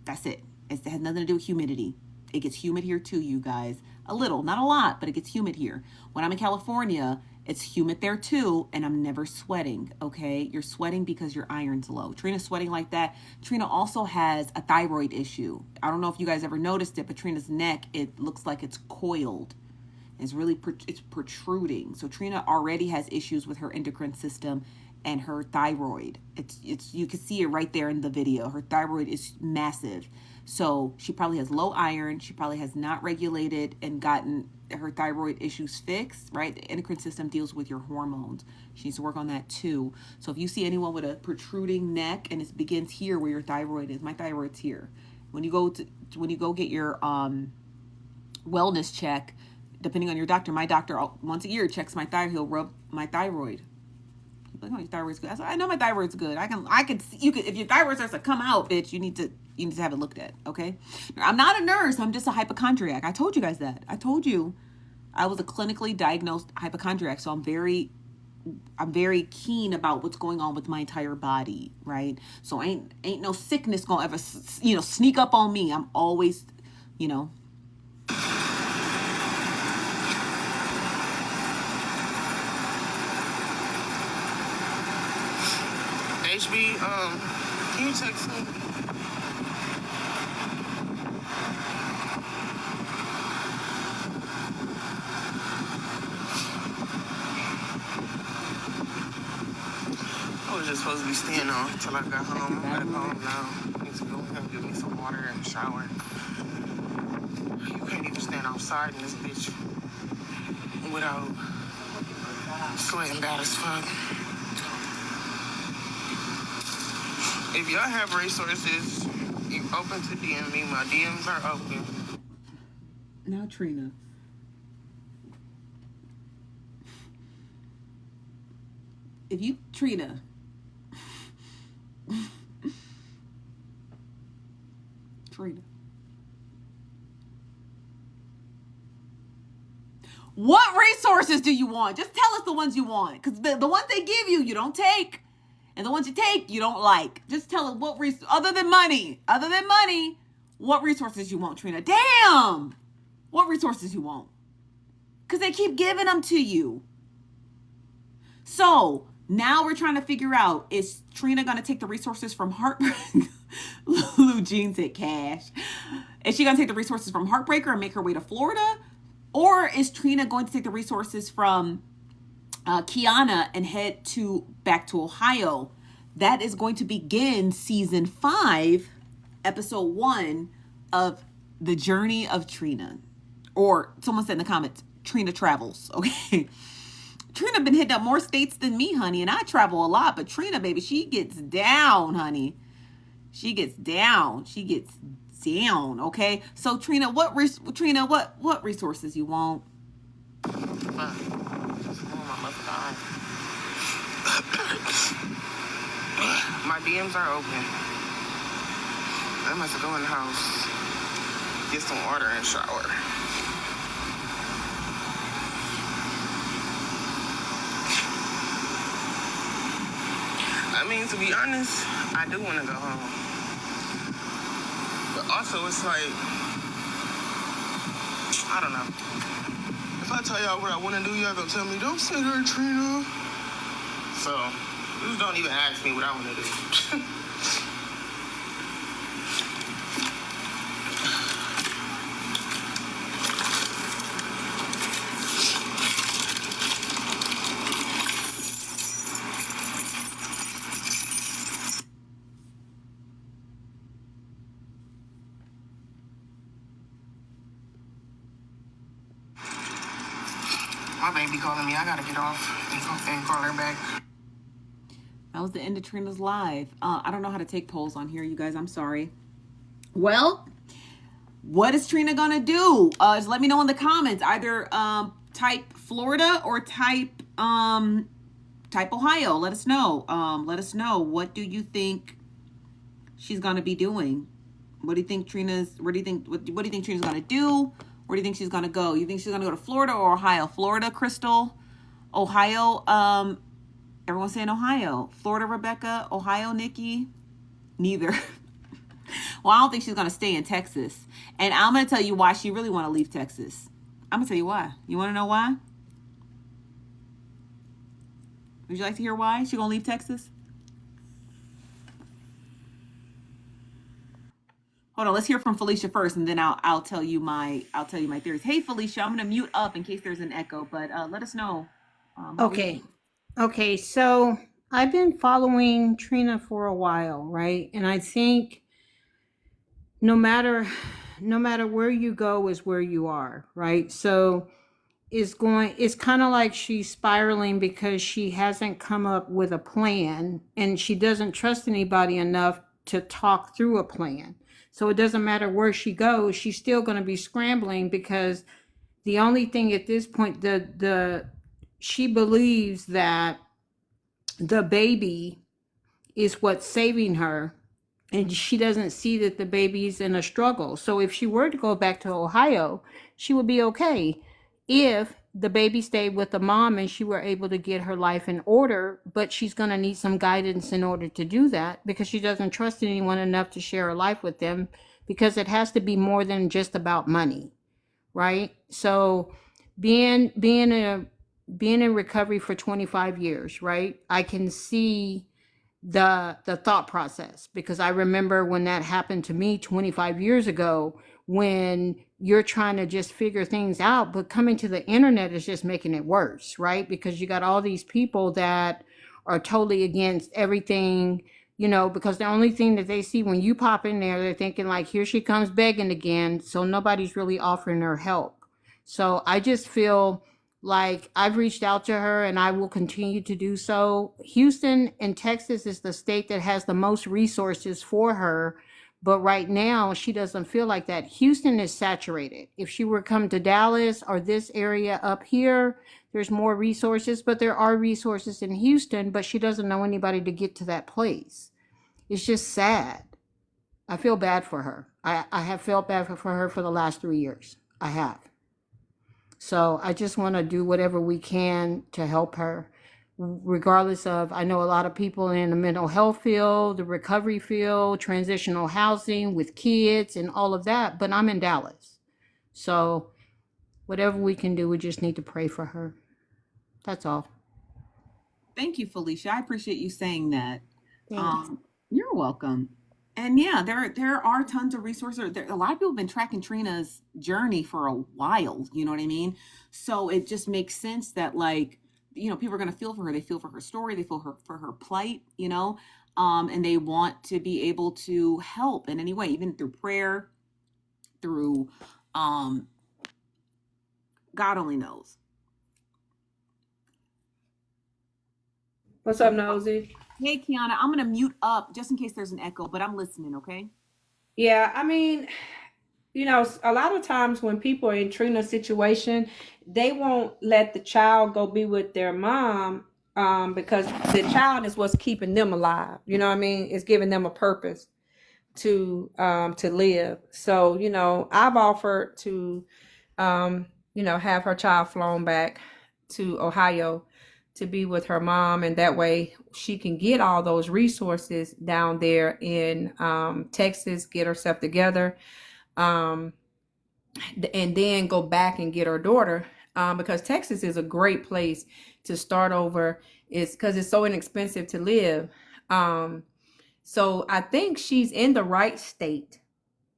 That's it. It has nothing to do with humidity. It gets humid here too, you guys. A little, not a lot, but it gets humid here. When I'm in California, it's humid there too, and I'm never sweating, okay? You're sweating because your iron's low. Trina's sweating like that. Trina also has a thyroid issue. I don't know if you guys ever noticed it, but Trina's neck, it looks like it's coiled. It's protruding. So Trina already has issues with her endocrine system and her thyroid. It's you can see it right there in the video. Her thyroid is massive. So she probably has low iron. She probably has not regulated and gotten her thyroid issues fixed, right? The endocrine system deals with your hormones. She needs to work on that too. So if you see anyone with a protruding neck and it begins here where your thyroid is, my thyroid's here. When you go get your wellness check, depending on your doctor, my doctor once a year checks my thyroid. He'll rub my thyroid. Like, oh, your thyroid's good. I know my thyroid's good. I can see, if your thyroid starts to come out, bitch, you need to have it looked at. Okay. I'm not a nurse. I'm just a hypochondriac. I told you guys that. I told you I was a clinically diagnosed hypochondriac. So I'm very keen about what's going on with my entire body. Right. So ain't no sickness gonna ever, sneak up on me. I'm always, HB, can you text me? I was just supposed to be staying on until I got home. I'm at home now. I need to go and get me some water and shower. You can't even stand outside in this bitch without sweating bad as fuck. If y'all have resources, you open to DM me. My DMs are open. Now, Trina. Trina. Trina. What resources do you want? Just tell us the ones you want. Because the ones they give you, you don't take. And the ones you take, you don't like. Just tell us what other than money, what resources you want, Trina. Damn! What resources you want? Because they keep giving them to you. So, now we're trying to figure out, is Trina going to take the resources from Heartbreaker? Lou Jean said cash. Is she going to take the resources from Heartbreaker and make her way to Florida? Or is Trina going to take the resources from Kiana and head back to Ohio? That is going to begin season 5, episode 1 of The Journey of Trina. Or someone said in the comments, Trina travels. Okay. Trina been hitting up more states than me, honey, and I travel a lot. But Trina, baby, she gets down, honey. She gets down. Okay. So Trina, what resources you want? Fuck. Oh, my motherfucker. My DMs are open. I must go in the house, get some water and shower. I mean, to be honest, I do want to go home. But also, it's like, I don't know. If I tell y'all what I want to do, y'all gonna tell me, don't say that, Trina. So, just don't even ask me what I want to do. My baby calling me. I gotta get off and call her back. That was the end of Trina's live. I don't know how to take polls on here, you guys. I'm sorry. Well, what is Trina gonna do? Just let me know in the comments. Either type Florida or type Ohio. Let us know. Let us know. What do you think she's gonna be doing? What do you think Trina's? What do you think Trina's gonna do? Where do you think she's gonna go? You think she's gonna go to Florida or Ohio? Florida, Crystal. Ohio. Everyone's saying Ohio. Florida, Rebecca. Ohio, Nikki. Neither. Well, I don't think she's gonna stay in Texas. And I'm gonna tell you why she really want to leave Texas. I'm gonna tell you why. You want to know why? Would you like to hear why she gonna leave Texas? Hold on, let's hear from Felicia first, and then I'll tell you my theories. Hey, Felicia, I'm gonna mute up in case there's an echo, but let us know. Okay. Okay. So I've been following Trina for a while, right? And I think no matter where you go is where you are, right? So it's kind of like she's spiraling because she hasn't come up with a plan and she doesn't trust anybody enough to talk through a plan. So it doesn't matter where she goes, she's still going to be scrambling because the only thing at this point, she believes that the baby is what's saving her, and she doesn't see that the baby's in a struggle. So if she were to go back to Ohio, she would be okay if the baby stayed with the mom and she were able to get her life in order. But she's going to need some guidance in order to do that because she doesn't trust anyone enough to share her life with them, because it has to be more than just about money, right? So being in recovery for 25 years, right? I can see the thought process, because I remember when that happened to me 25 years ago, when you're trying to just figure things out, but coming to the internet is just making it worse, right? Because you got all these people that are totally against everything, because the only thing that they see when you pop in there, they're thinking like, here she comes begging again. So nobody's really offering her help. So I just feel like I've reached out to her and I will continue to do so. Houston and Texas is the state that has the most resources for her. But right now, she doesn't feel like that. Houston is saturated. If she were to come to Dallas or this area up here, there's more resources, but there are resources in Houston, but she doesn't know anybody to get to that place. It's just sad. I feel bad for her. I have felt bad for her for the last 3 years. I have. So I just want to do whatever we can to help her, regardless of, I know a lot of people in the mental health field, the recovery field, transitional housing with kids and all of that, but I'm in Dallas. So whatever we can do, we just need to pray for her. That's all. Thank you, Felicia. I appreciate you saying that. Thanks. You're welcome. And yeah, there are tons of resources. A lot of people have been tracking Trina's journey for a while. You know what I mean? So it just makes sense that, like, people are going to feel for her. They feel for her story. They feel for her plight. And they want to be able to help in any way, even through prayer, through God only knows. What's up, Nosy? Hey, Kiana, I'm going to mute up just in case there's an echo, but I'm listening, okay? Yeah, I mean, a lot of times when people are in Trina's situation, they won't let the child go be with their mom, because the child is what's keeping them alive. You know what I mean? It's giving them a purpose to live. So, I've offered to have her child flown back to Ohio to be with her mom, and that way she can get all those resources down there in Texas, get herself together, um, and then go back and get her daughter, because Texas is a great place to start over. It's because it's so inexpensive to live. Um, so I think she's in the right state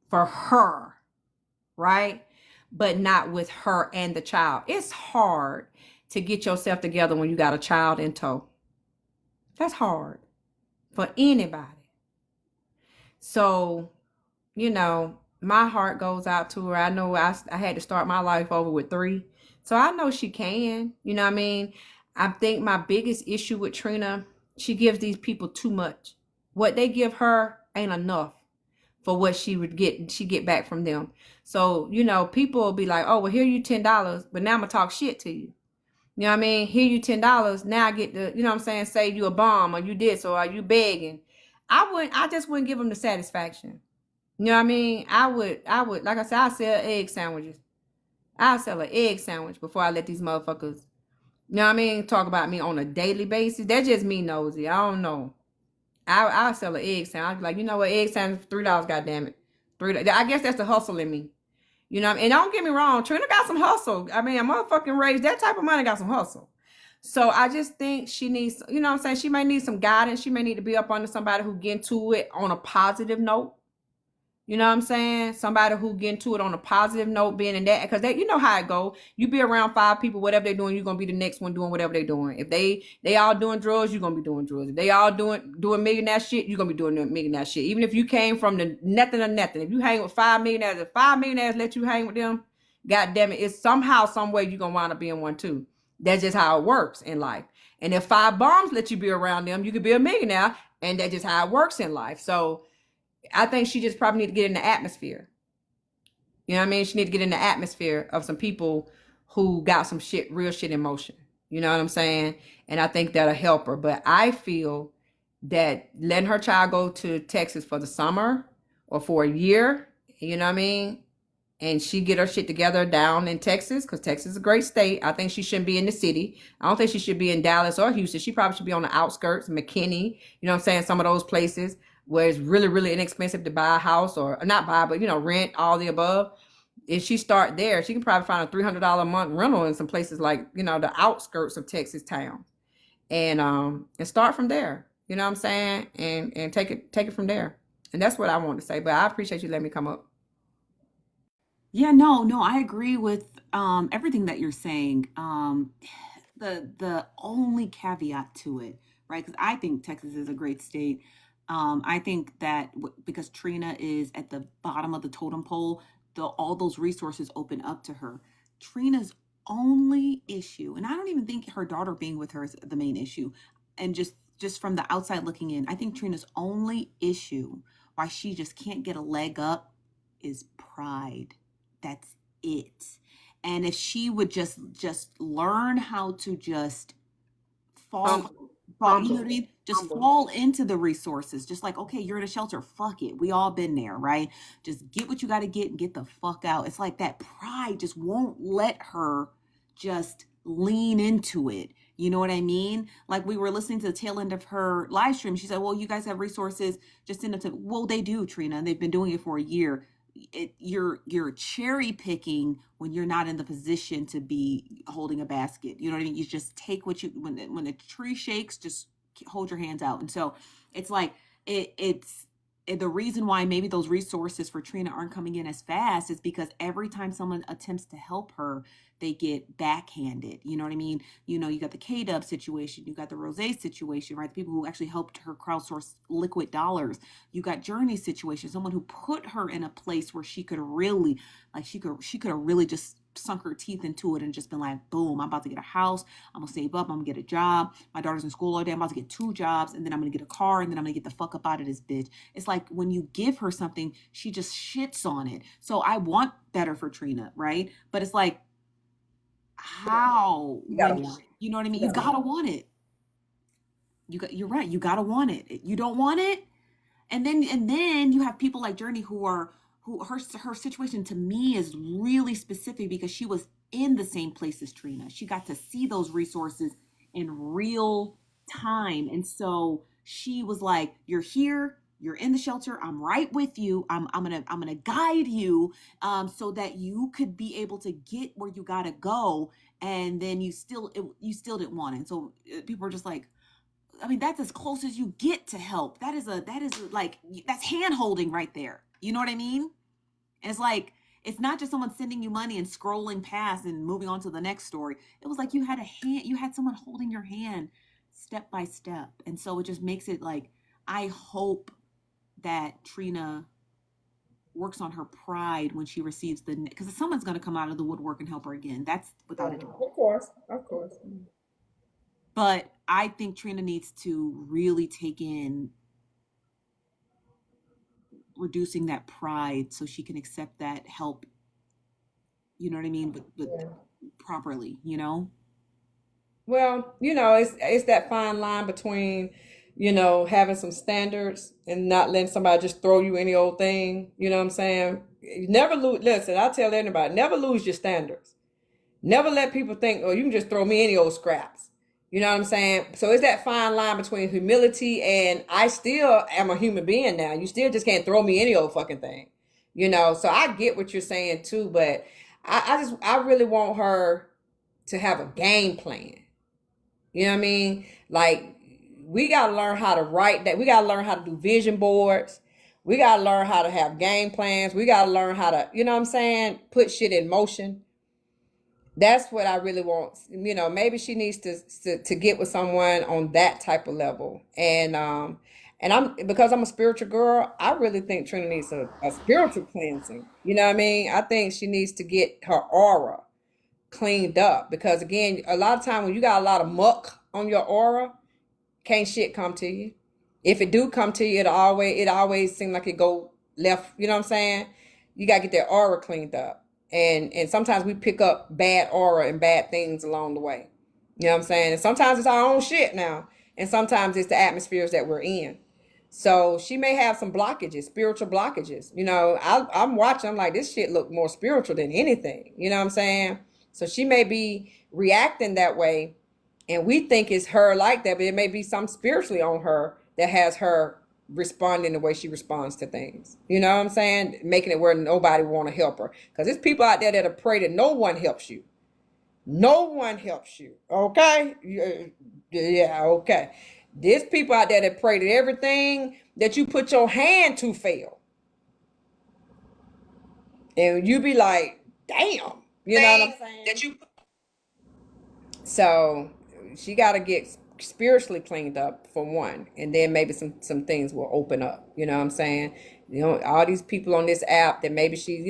for her, right? But not with her and the child. It's hard to get yourself together when you got a child in tow. That's hard for anybody. So, my heart goes out to her. I know I had to start my life over with 3. So I know she can. You know what I mean? I think my biggest issue with Trina, she gives these people too much. What they give her ain't enough for what she get back from them. So, people will be like, oh, well, here you $10, but now I'm gonna talk shit to you. You know what I mean? Here you $10. Now I get to, save you a bomb, or you did so, or you begging. I just wouldn't give them the satisfaction. You know what I mean? I would, like I said, I sell egg sandwiches. I'll sell an egg sandwich before I let these motherfuckers, talk about me on a daily basis. That's just me, Nosy. I don't know. I'll sell an egg sandwich. I'll be like, you know what, egg sandwich, $3, goddamn it. $3. I guess that's the hustle in me. And don't get me wrong, Trina got some hustle. I mean, a motherfucking raised that type of money, got some hustle. So I just think she needs, she may need some guidance. She may need to be up under somebody who get to it on a positive note. You know what I'm saying? Somebody who get into it on a positive note, being in that, because you know how it go. You be around 5 people, whatever they're doing, you're gonna be the next one doing whatever they're doing. If they all doing drugs, you're gonna be doing drugs. If they all doing millionaire shit, you're gonna be doing millionaire shit. Even if you came from the nothing or nothing, if you hang with 5 millionaires, if 5 millionaires let you hang with them, god damn it, it's somehow, some way you're gonna wind up being one too. That's just how it works in life. And if 5 bombs let you be around them, you could be a millionaire, and that's just how it works in life. So I think she just probably need to get in the atmosphere. You know what I mean? She need to get in the atmosphere of some people who got some shit, real shit in motion. You know what I'm saying? And I think that'll help her. But I feel that letting her child go to Texas for the summer or for a year, you know what I mean? And she get her shit together down in Texas, because Texas is a great state. I think she shouldn't be in the city. I don't think she should be in Dallas or Houston. She probably should be on the outskirts, McKinney, you know what I'm saying? Some of those places where it's really, really inexpensive to buy a house, or not buy, but, rent, all the above. If she start there, she can probably find a $300 a month rental in some places like, the outskirts of Texas town. And start from there. You know what I'm saying? And take it from there. And that's what I want to say. But I appreciate you letting me come up. Yeah, no, I agree with everything that you're saying. The only caveat to it, right? Because I think Texas is a great state. I think that because Trina is at the bottom of the totem pole, all those resources open up to her. Trina's only issue, and I don't even think her daughter being with her is the main issue. And just from the outside looking in, I think Trina's only issue, why she just can't get a leg up, is pride. That's it. And if she would just learn how to just fall, Humble. you know what I Humble. mean? Just Humble. fall into the resources. Just like, okay, you're in a shelter. Fuck it. We all been there, right? Just get what you got to get and get the fuck out. It's like that pride just won't let her just lean into it. You know what I mean? Like, we were listening to the tail end of her live stream. She said, well, you guys have resources. Just send them to, well, they do, Trina. And they've been doing it for a year. You're cherry picking when you're not in the position to be holding a basket. You know what I mean? You just take what you, when the tree shakes, just hold your hands out. And so it's like it's the reason why maybe those resources for Trina aren't coming in as fast is because every time someone attempts to help her, they get backhanded. You know what I mean? You got the K-Dub situation, you got the Rose situation, right? The people who actually helped her crowdsource liquid dollars. You got Journey's situation, someone who put her in a place where she could really, like, she could have really just sunk her teeth into it and just been like, boom, I'm about to get a house. I'm gonna save up. I'm gonna get a job. My daughter's in school all day. I'm about to get 2 jobs, and then I'm gonna get a car, and then I'm gonna get the fuck up out of this bitch. It's like when you give her something, she just shits on it. So I want better for Trina, right? But it's like, how You gotta when want it. you know what I mean? You gotta want it. You're right. You gotta want it. You don't want it, and then you have people like Journey who her situation to me is really specific because she was in the same place as Trina. She got to see those resources in real time. And so she was like, you're here, you're in the shelter, I'm right with you. I'm gonna guide you so that you could be able to get where you gotta go. And then you still didn't want it. And so people are just like, I mean, that's as close as you get to help. That's hand holding right there. You know what I mean? And it's like, it's not just someone sending you money and scrolling past and moving on to the next story. It was like you had someone holding your hand step by step. And so it just makes it like, I hope that Trina works on her pride when she receives because someone's going to come out of the woodwork and help her again. That's without a doubt. Of course. But I think Trina needs to really take in reducing that pride so she can accept that help, you know what I mean, but properly, you know. Well, it's that fine line between, having some standards and not letting somebody just throw you any old thing. You know what I'm saying? You never lose. Listen, I tell anybody, never lose your standards. Never let people think, oh, you can just throw me any old scraps. You know what I'm saying? So it's that fine line between humility and I still am a human being now. You still just can't throw me any old fucking thing. So I get what you're saying too, but I really want her to have a game plan. You know what I mean? Like, we got to learn how to write that. We got to learn how to do vision boards. We got to learn how to have game plans. We got to learn how to, you know what I'm saying, put shit in motion. That's what I really want. Maybe she needs to get with someone on that type of level. And because I'm a spiritual girl, I really think Trina needs a spiritual cleansing. You know what I mean? I think she needs to get her aura cleaned up because, again, a lot of time when you got a lot of muck on your aura, can't shit come to you. If it do come to you, it always seem like it go left. You know what I'm saying? You gotta get that aura cleaned up. And sometimes we pick up bad aura and bad things along the way. You know what I'm saying? And sometimes it's our own shit now. And sometimes it's the atmospheres that we're in. So she may have some blockages, spiritual blockages. I'm watching, I'm like, this shit look more spiritual than anything. You know what I'm saying? So she may be reacting that way. And we think it's her like that, but it may be something spiritually on her that has her responding the way she responds to things. You know what I'm saying? Making it where nobody want to help her. Because there's people out there that pray that no one helps you. No one helps you. Okay? Yeah, okay. There's people out there that pray that everything that you put your hand to fail. And you be like, damn. You know what I'm saying? So she got to get spiritually cleaned up for one, and then maybe some things will open up. You know what I'm saying? All these people on this app that maybe she's,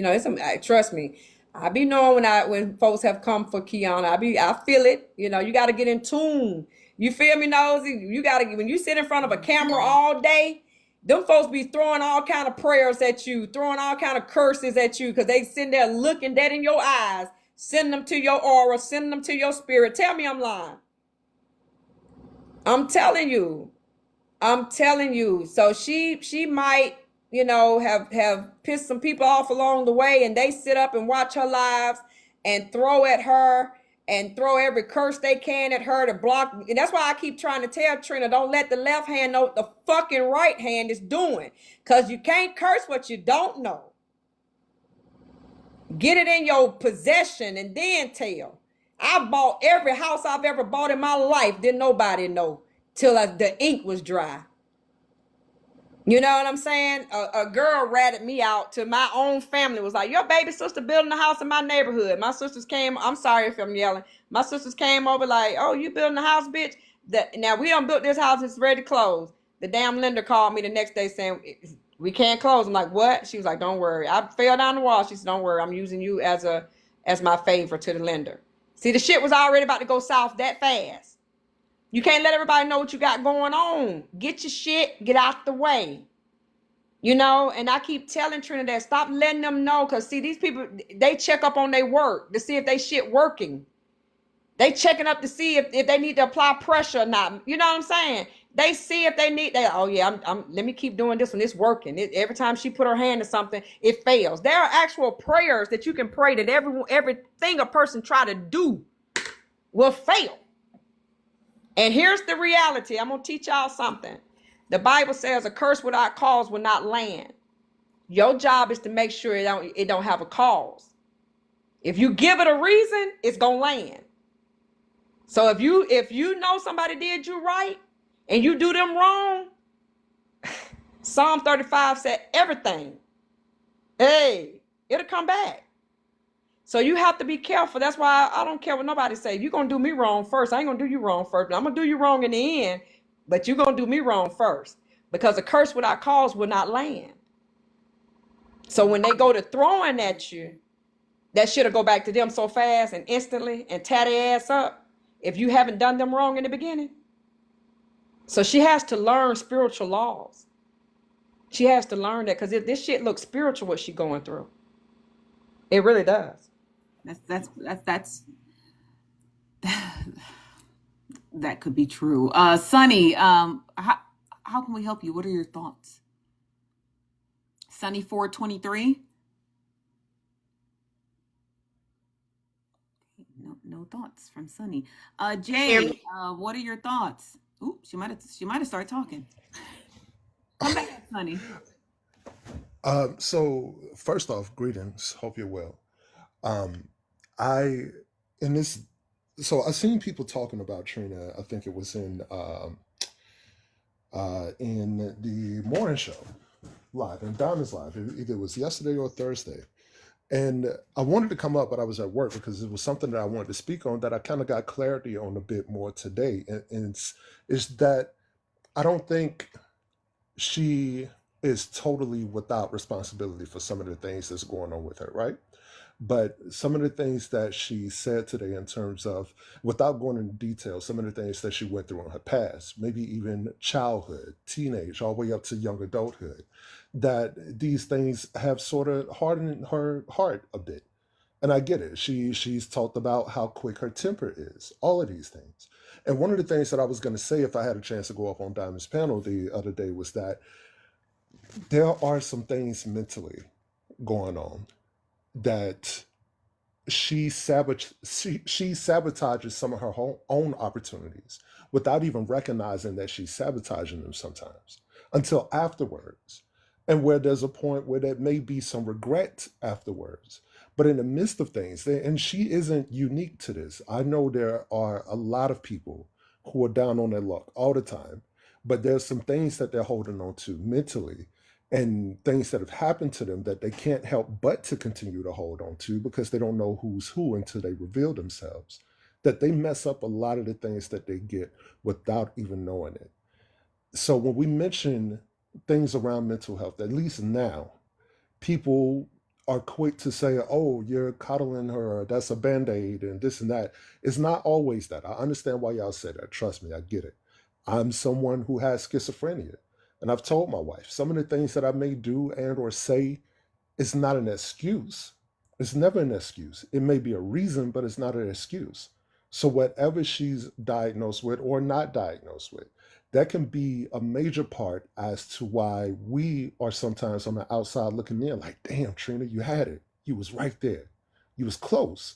trust me, I be knowing when folks have come for Kiana, I feel it. You got to get in tune. You feel me, Nosy? You got to, when you sit in front of a camera all day, them folks be throwing all kind of prayers at you, throwing all kind of curses at you, because they sitting there looking dead in your eyes, sending them to your aura, sending them to your spirit. Tell me I'm lying. I'm telling you. So she might, have pissed some people off along the way, and they sit up and watch her lives and throw at her and throw every curse they can at her to block. And that's why I keep trying to tell Trina, don't let the left hand know what the fucking right hand is doing. Because you can't curse what you don't know. Get it in your possession and then tell. I bought every house I've ever bought in my life. Didn't nobody know till the ink was dry. You know what I'm saying? A girl ratted me out to my own family. Was like, your baby sister building a house in my neighborhood. My sisters came. I'm sorry if I'm yelling. My sisters came over like, oh, you building a house, bitch? Now we done built this house. It's ready to close. The damn lender called me the next day saying, we can't close. I'm like, what? She was like, don't worry. I fell down the wall. She said, don't worry. I'm using you as a as my favor to the lender. See, the shit was already about to go south that fast. You can't let everybody know what you got going on. Get your shit, get out the way. You know, and I keep telling Trinidad, stop letting them know. Because, see, these people, they check up on their work to see if they shit working. They checking up to see if they need to apply pressure or not. You know what I'm saying? They see if they need, oh yeah, let me keep doing this one. It's working. Every time she put her hand to something, it fails. There are actual prayers that you can pray that everything a person try to do will fail. And here's the reality. I'm going to teach y'all something. The Bible says a curse without cause will not land. Your job is to make sure it don't have a cause. If you give it a reason, it's going to land. So if you know somebody did you right and you do them wrong, Psalm 35 said everything, hey, it'll come back. So you have to be careful. That's why I don't care what nobody say. If you're going to do me wrong first, I ain't going to do you wrong first. I'm going to do you wrong in the end, but you're going to do me wrong first. Because a curse without cause will not land. So when they go to throwing at you, that shit'll go back to them so fast and instantly and tear their ass up if you haven't done them wrong in the beginning. So she has to learn spiritual laws. She has to learn that, because this shit looks spiritual what she going through. It really does. That could be true. Sunny, how can we help you? What are your thoughts? Sunny 423. No thoughts from Sunny. Jay, what are your thoughts? Ooh, she might have started talking. Come back, Sunny. So first off, greetings. Hope you're well. I in this so I've seen people talking about Trina. I think it was in the morning show live in Diamonds Live. Either it was yesterday or Thursday. And I wanted to come up, but I was at work because it was something that I wanted to speak on that I kind of got clarity on a bit more today. And it's that I don't think she is totally without responsibility for some of the things that's going on with her, right? But some of the things that she said today, in terms of, without going into detail, some of the things that she went through in her past, maybe even childhood, teenage, all the way up to young adulthood, that these things have sort of hardened her heart a bit. And I get it. She's talked about how quick her temper is, all of these things. And one of the things that I was going to say if I had a chance to go up on Diamond's panel the other day was that there are some things mentally going on that she sabotages some of her own opportunities without even recognizing that she's sabotaging them sometimes until afterwards, and where there's a point where there may be some regret afterwards. But in the midst of things, and she isn't unique to this. I know there are a lot of people who are down on their luck all the time, but there's some things that they're holding on to mentally, and things that have happened to them that they can't help but to continue to hold on to because they don't know who's who until they reveal themselves. That they mess up a lot of the things that they get without even knowing it. So when we mention things around mental health, at least now, people are quick to say, oh, you're coddling her, or that's a band-aid, and this and that. It's not always that. I understand why y'all say that. Trust me, I get it. I'm someone who has schizophrenia. And I've told my wife, some of the things that I may do and or say is not an excuse. It's never an excuse. It may be a reason, but it's not an excuse. So whatever she's diagnosed with or not diagnosed with, that can be a major part as to why we are sometimes on the outside looking in like, damn, Trina, you had it. You was right there. You was close.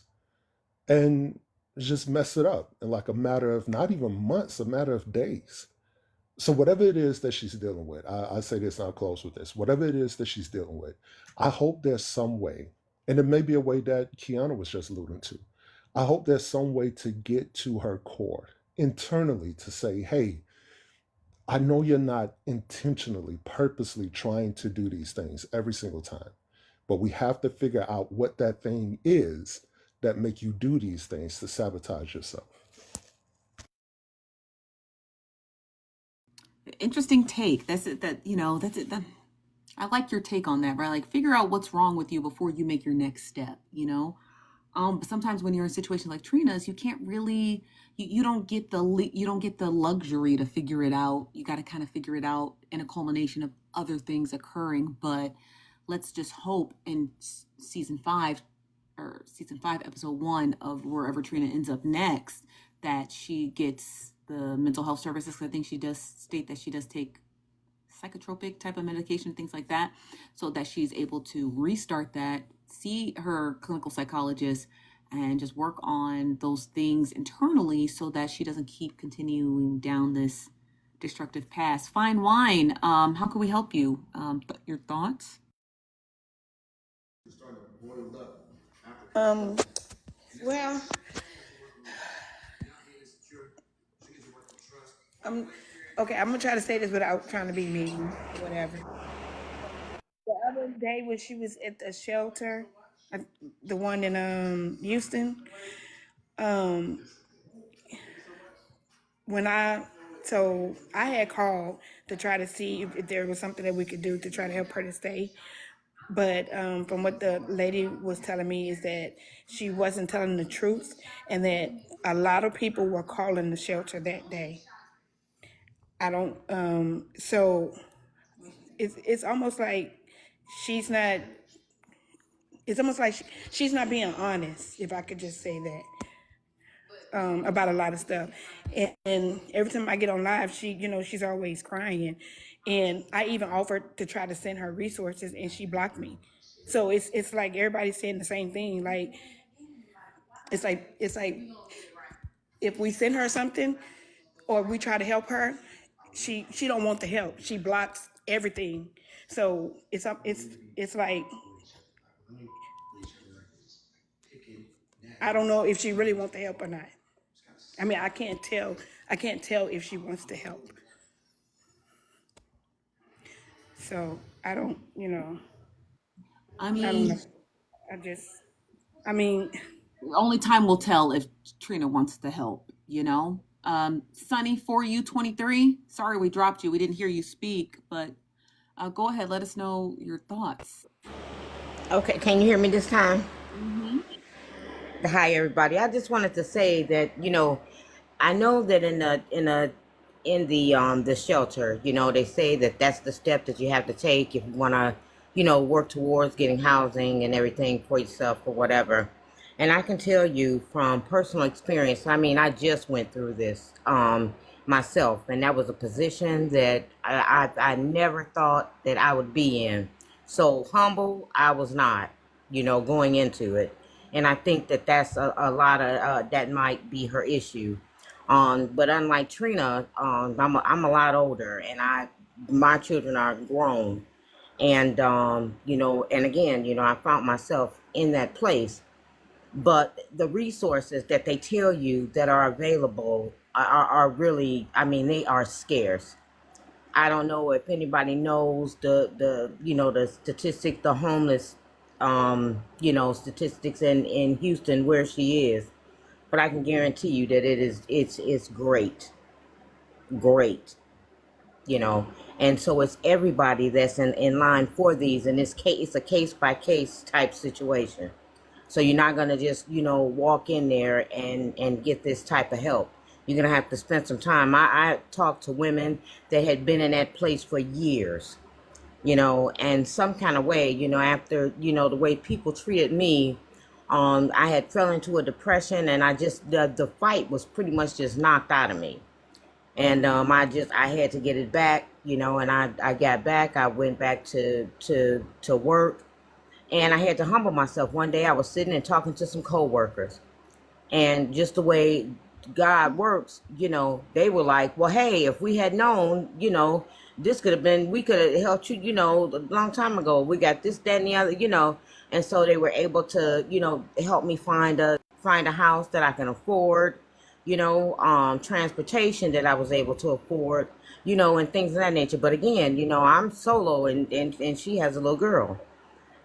And just mess it up in like a matter of not even months, a matter of days. So whatever it is that she's dealing with, I say this and I'll close with this. Whatever it is that she's dealing with, I hope there's some way, and it may be a way that Kiana was just alluding to. I hope there's some way to get to her core internally to say, hey, I know you're not intentionally, purposely trying to do these things every single time, but we have to figure out what that thing is that make you do these things to sabotage yourself. Interesting take. That's it. That's it. I like your take on that, right? Like, figure out what's wrong with you before you make your next step. But sometimes when you're in a situation like Trina's, you can't really, you don't get you don't get the luxury to figure it out. You got to kind of figure it out in a culmination of other things occurring. But let's just hope in season 5, episode 1 of wherever Trina ends up next, that she gets the mental health services. I think she does state that she does take psychotropic type of medication, things like that, so that she's able to restart that, see her clinical psychologist, and just work on those things internally so that she doesn't keep continuing down this destructive path. Fine wine. How can we help you? Your thoughts? Um, well, I'm okay. I'm gonna try to say this without trying to be mean, whatever. The other day when she was at the shelter, uh, the one in Houston, um, when I had called to try to see if there was something that we could do to try to help her to stay. But from what the lady was telling me is that she wasn't telling the truth, and that a lot of people were calling the shelter that day. I don't. So it's almost like she's not. It's almost like she's not being honest, if I could just say that, about a lot of stuff. And every time I get on live, she's always crying. And I even offered to try to send her resources, and she blocked me. So it's like everybody's saying the same thing. Like it's like if we send her something or we try to help her, she don't want the help. She blocks everything. So it's like I don't know if she really wants the help or not. I mean, I can't tell. I can't tell if she wants to help. So I don't, I I don't know. mean, I just, I mean, only time will tell if Trina wants to help, you know? Sunny, for you, 23. Sorry we dropped you. We didn't hear you speak, but go ahead. Let us know your thoughts. Okay, can you hear me this time? Mm-hmm. Hi, everybody. I just wanted to say that I know that in the shelter, they say that that's the step that you have to take if you want to, work towards getting housing and everything for yourself or whatever. And I can tell you from personal experience. I mean, I just went through this myself, and that was a position that I never thought that I would be in. So humble, I was not, going into it. And I think that that's a lot of that might be her issue. But unlike Trina, I'm a lot older, and my children are grown, and and again, I found myself in that place. But the resources that they tell you that are available are really, I mean, they are scarce. I don't know if anybody knows the statistic, the homeless statistics in Houston where she is, but I can guarantee you that it's great, you know. And so it's everybody that's in line for these, and it's a case by case type situation. So you're not gonna just, walk in there and get this type of help. You're gonna have to spend some time. I talked to women that had been in that place for years, and some kind of way, after, the way people treated me, I had fell into a depression, and the fight was pretty much just knocked out of me. And I had to get it back, and I got back. I went back to work, and I had to humble myself. One day I was sitting and talking to some coworkers, and just the way God works, they were like, well, hey, if we had known, this could have been, we could have helped you, a long time ago. We got this, that, and the other, and so they were able to, help me find a house that I can afford, transportation that I was able to afford, and things of that nature. But again, I'm solo, and she has a little girl.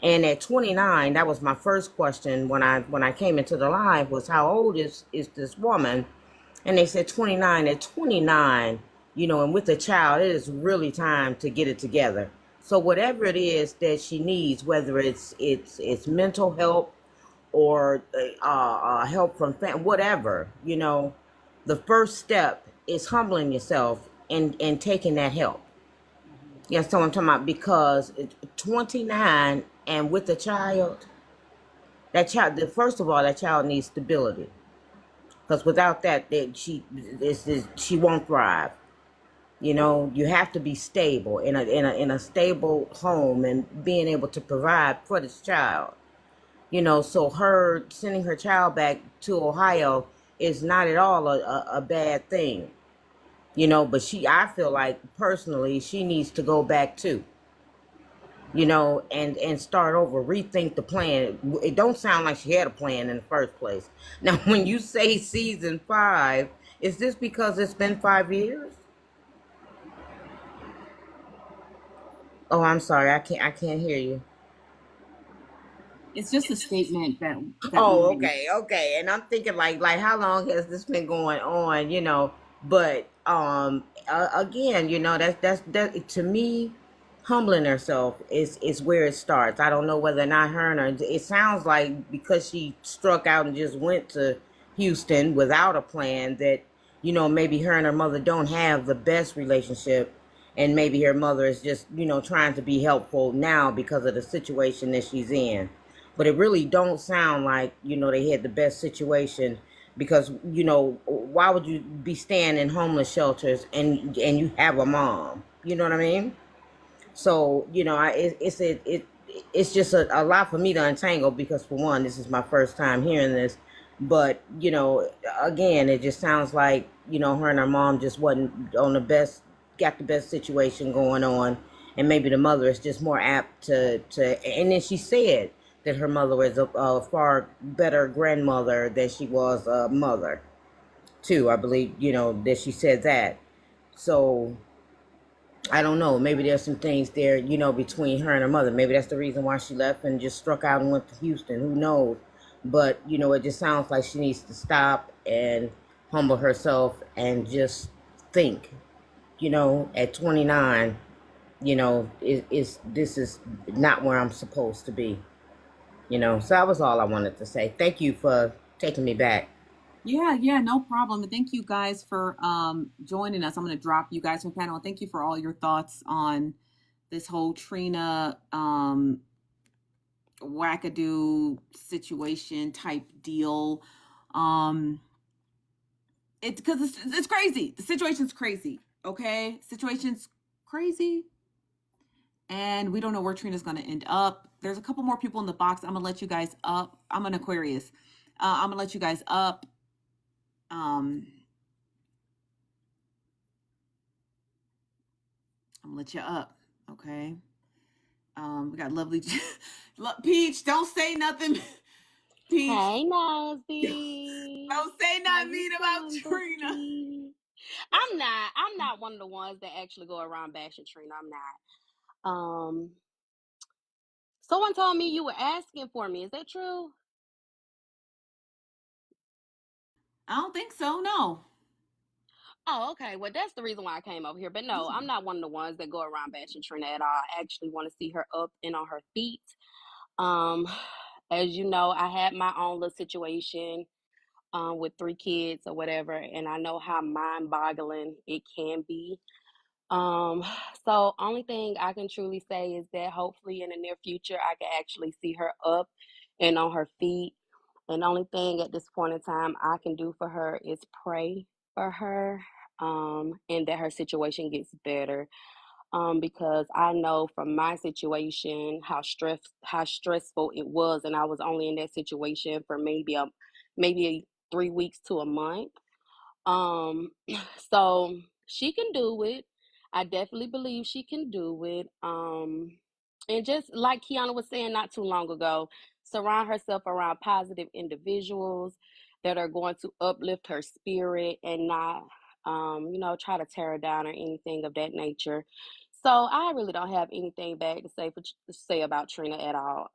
And at 29, that was my first question when I came into the live, was how old is this woman? And they said 29. At 29, and with a child, it is really time to get it together. So whatever it is that she needs, whether it's mental help, or help from whatever, the first step is humbling yourself and taking that help. Yes, so I'm talking about, because 29 and with a child, first of all, that child needs stability, because without that, she won't thrive. You have to be stable in a stable home and being able to provide for this child. So her sending her child back to Ohio is not at all a bad thing. But I feel like personally she needs to go back too. And start over, rethink the plan. It don't sound like she had a plan in the first place. Now, when you say season 5, is this because it's been 5 years? Oh, I'm sorry, I can't hear you. It's just a statement that we Oh, made. okay. And I'm thinking, like how long has this been going on? But again, that to me, humbling herself is where it starts. I don't know whether or not her and her. It sounds like because she struck out and just went to Houston without a plan, that maybe her and her mother don't have the best relationship, and maybe her mother is just trying to be helpful now because of the situation that she's in. But it really don't sound like they had the best situation, because why would you be staying in homeless shelters and you have a mom? You know what I mean? So it's just a lot for me to untangle, because for one, this is my first time hearing this. But again, it just sounds like her and her mom just wasn't on got the best situation going on, and maybe the mother is just more apt to. And then she said that her mother was a far better grandmother than she was a mother too. I believe that she said that. So I don't know. Maybe there's some things there, between her and her mother. Maybe that's the reason why she left and just struck out and went to Houston. Who knows? But, it just sounds like she needs to stop and humble herself and just think, at 29, this is not where I'm supposed to be. So that was all I wanted to say. Thank you for taking me back. Yeah, no problem. And thank you guys for joining us. I'm going to drop you guys from panel. And thank you for all your thoughts on this whole Trina wackadoo situation type deal. Um because it's crazy. The situation's crazy. Okay? Situation's crazy. And we don't know where Trina's going to end up. There's a couple more people in the box. I'm going to let you guys up. I'm an Aquarius. I'm going to let you guys up. Um I'm gonna let you up, okay? We got lovely Peach. Don't say nothing, Peach. Hey, Nosy. Don't say How nothing you mean about doing, Trina. Bookie? I'm not one of the ones that actually go around bashing Trina. I'm not. Someone told me you were asking for me. Is that true? I don't think so. No. Oh, okay. Well, that's the reason why I came over here. But no, I'm not one of the ones that go around bashing Trina at all. I actually want to see her up and on her feet. Um, as you know, I had my own little situation with 3 kids or whatever, and I know how mind-boggling it can be. Um, so only thing I can truly say is that hopefully in the near future I can actually see her up and on her feet. And the only thing at this point in time I can do for her is pray for her, and that her situation gets better. Because I know from my situation how stressful it was, and I was only in that situation for maybe 3 weeks to a month. Um, so she can do it. I definitely believe she can do it. And just like Kiana was saying not too long ago, surround herself around positive individuals that are going to uplift her spirit and not, try to tear her down or anything of that nature. So I really don't have anything bad to say about Trina at all.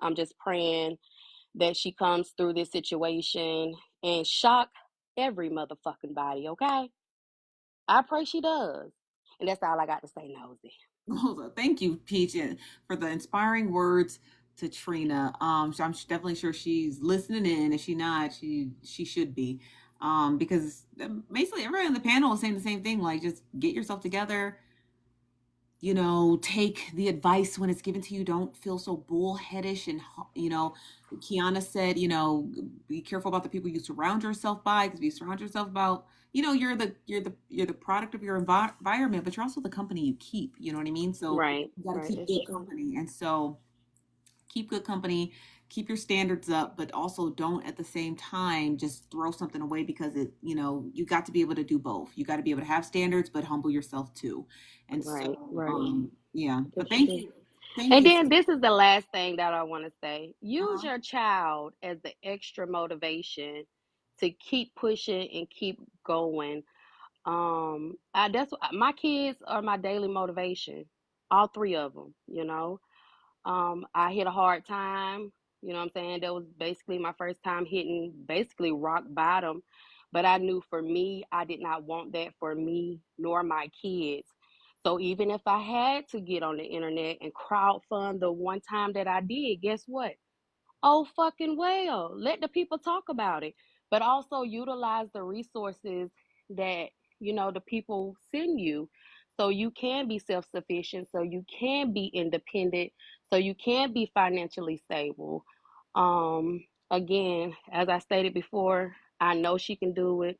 I'm just praying that she comes through this situation and shock every motherfucking body, okay? I pray she does. And that's all I got to say, Nosy. Thank you, Peach, for the inspiring words to Trina. So I'm definitely sure she's listening in. If she's not, she should be. Because basically everybody on the panel is saying the same thing. Like, just get yourself together. Take the advice when it's given to you. Don't feel so bullheadish. And Kiana said, be careful about the people you surround yourself by, because if you surround yourself about, you're the product of your environment, but you're also the company you keep. You know what I mean? So Right, you got to right. keep That's good true. company, and so keep good company, keep your standards up, but also don't at the same time just throw something away, because you got to be able to do both. You got to be able to have standards, but humble yourself too. And so, Right, right. yeah, but That's thank true. you. Thank And you. then this is the last thing that I want to say. Use Uh-huh. your child as the extra motivation to keep pushing and keep going. That's my kids are my daily motivation. All three of them, I hit a hard time, what I'm saying? That was basically my first time hitting basically rock bottom. But I knew for me, I did not want that for me nor my kids. So even if I had to get on the internet and crowdfund the one time that I did, guess what? Oh, fucking well. Let the people talk about it, but also utilize the resources that, the people send you, so you can be self sufficient, so you can be independent, so you can be financially stable. Again, as I stated before, I know she can do it.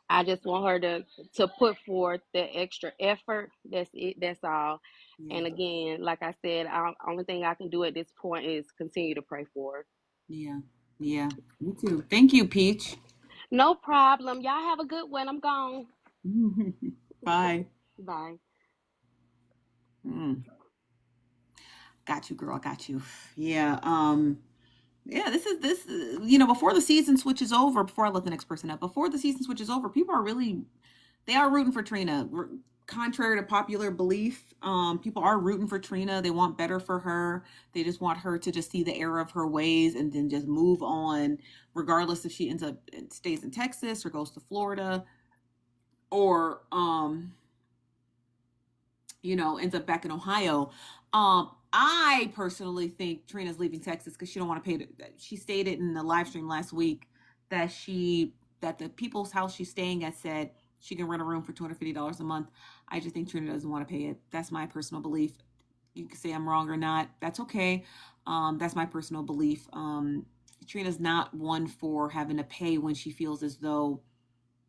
I just want her to put forth the extra effort. That's it. That's all. Yeah, And again, like I said, only thing I can do at this point is continue to pray for her. yeah, yeah. Me too. Thank you, Peach. No problem. Y'all have a good one. I'm gone. Bye. Bye. Mm, got you, girl. Got you. Yeah. Yeah, before the season switches over, before I let the next person up, before the season switches over, people they are rooting for Trina. Contrary to popular belief, people are rooting for Trina. They want better for her. They just want her to just see the error of her ways and then just move on, regardless if she ends up stays in Texas or goes to Florida, or ends up back in Ohio. I personally think Trina's leaving Texas because she don't want to pay. She stated in the live stream last week that that the people's house she's staying at said she can rent a room for $250 a month. I just think Trina doesn't want to pay it. That's my personal belief. You can say I'm wrong or not. That's okay. That's my personal belief. Trina's not one for having to pay when she feels as though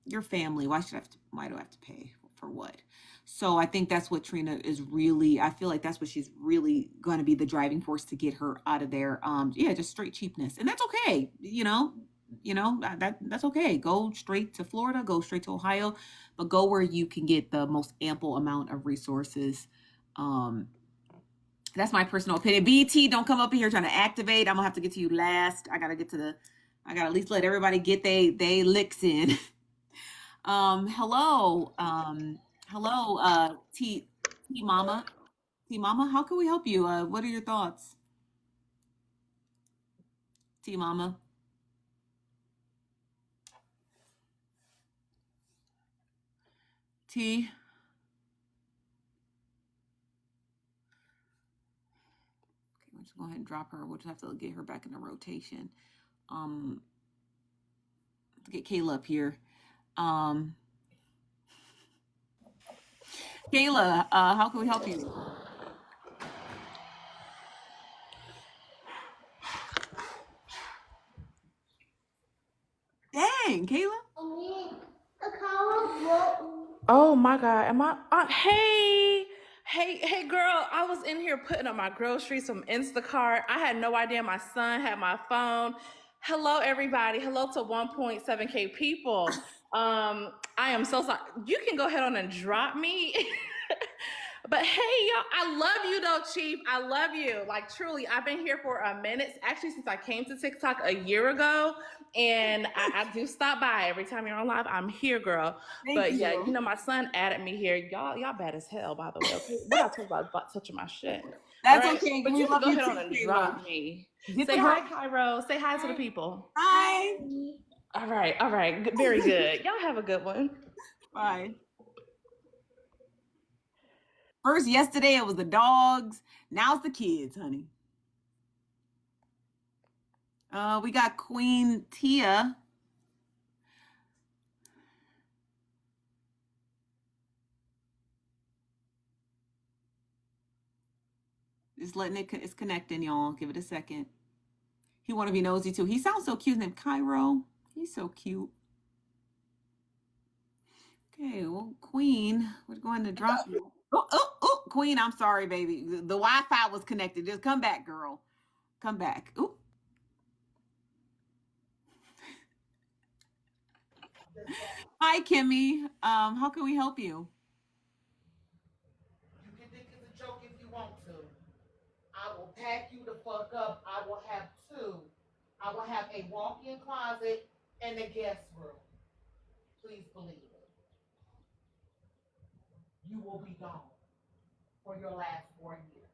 your family. Why do I have to pay for what? So I think that's what Trina is really. I feel like that's what she's really going to be the driving force to get her out of there. Yeah, just straight cheapness, and that's okay. That's okay. Go straight to Florida. Go straight to Ohio, but go where you can get the most ample amount of resources. Um, that's my personal opinion. BT, don't come up in here trying to activate. I'm gonna have to get to you last. I gotta at least let everybody get they licks in. Hello. Hello, T Mama. T Mama, how can we help you? What are your thoughts? T Mama. T. Okay, we'll just go ahead and drop her. We'll just have to get her back in the rotation. Um, to get Kayla up here. Um, Kayla, how can we help you? Dang, Kayla. Oh my God. Am I? Hey, girl. I was in here putting up my groceries from Instacart. I had no idea my son had my phone. Hello, everybody. Hello to 1.7K people. I am so sorry. You can go ahead on and drop me. But hey, y'all, I love you though, Chief. I love you. Like, truly, I've been here for a minute, actually, since I came to TikTok a year ago. And I do stop by every time you're on live. I'm here, girl. Thank But yeah, you. my son added me here. Y'all bad as hell, by the way. Okay, what I told about touching my shit. All That's right, okay. but We you can love go you ahead on too, and Kayla. drop me. Get Say the hi, girl. Cairo. Say hi to the people. Hi. All right. Very good. Y'all have a good one. Bye. First, yesterday it was the dogs. Now it's the kids, honey. We got Queen Tia. Just letting it's connecting, y'all. Give it a second. He want to be nosy too. He sounds so cute. His name Cairo. He's so cute. Okay, well, Queen, we're going to drop you. Oh, Queen, I'm sorry, baby. The Wi-Fi was connected. Just come back, girl. Come back. Ooh. Hi, Kimmy. How can we help you? You can think it's a joke if you want to. I will pack you the fuck up. I will have two. I will have a walk-in closet and a guest room. Please believe it. You will be gone for your last 4 years.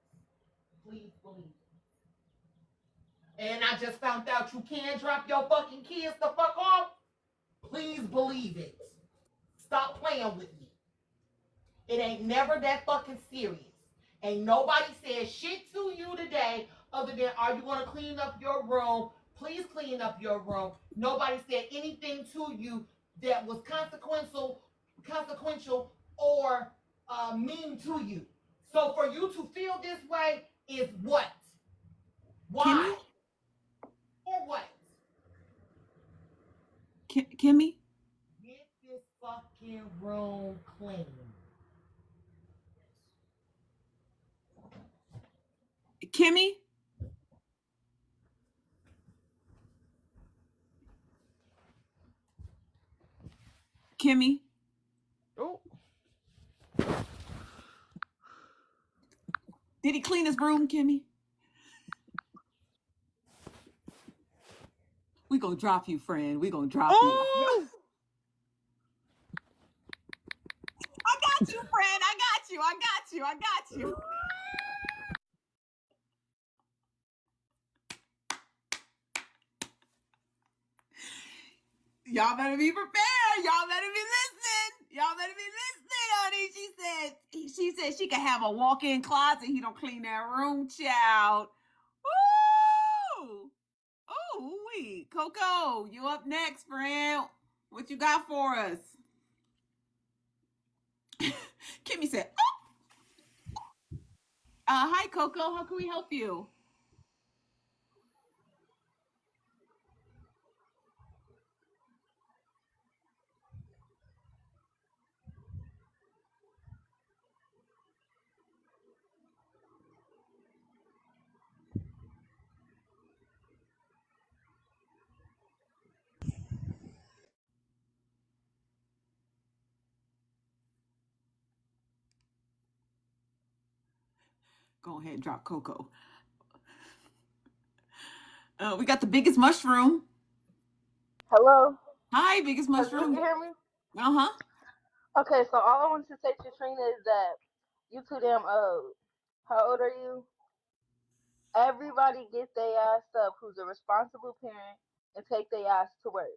Please believe it. And I just found out you can drop your fucking kids the fuck off. Please believe it. Stop playing with me. It ain't never that fucking serious. Ain't nobody said shit to you today other than, are you going to clean up your room? Please clean up your room. Nobody said anything to you that was consequential or mean to you. So for you to feel this way is what? Why? For what? Kimmy? Get this fucking room clean. Kimmy? Kimmy? Oh. Did he clean his room, Kimmy? We gonna drop you, friend. We gonna drop you. I got you, friend. I got you. I got you. I got you. Y'all better be prepared. Y'all better be listening. Y'all better be listening, honey. She said she could have a walk-in closet. He don't clean that room, child. Woo! Oh, wait. Coco, you up next, friend. What you got for us? Kimmy said, oh. Hi, Coco. How can we help you? Go ahead and drop Coco. We got the biggest mushroom. Hello? Hi, biggest You mushroom. can hear me? Uh-huh. Okay, so all I want to say to Trina is that you too damn old. How old are you? Everybody get their ass up who's a responsible parent and take their ass to work.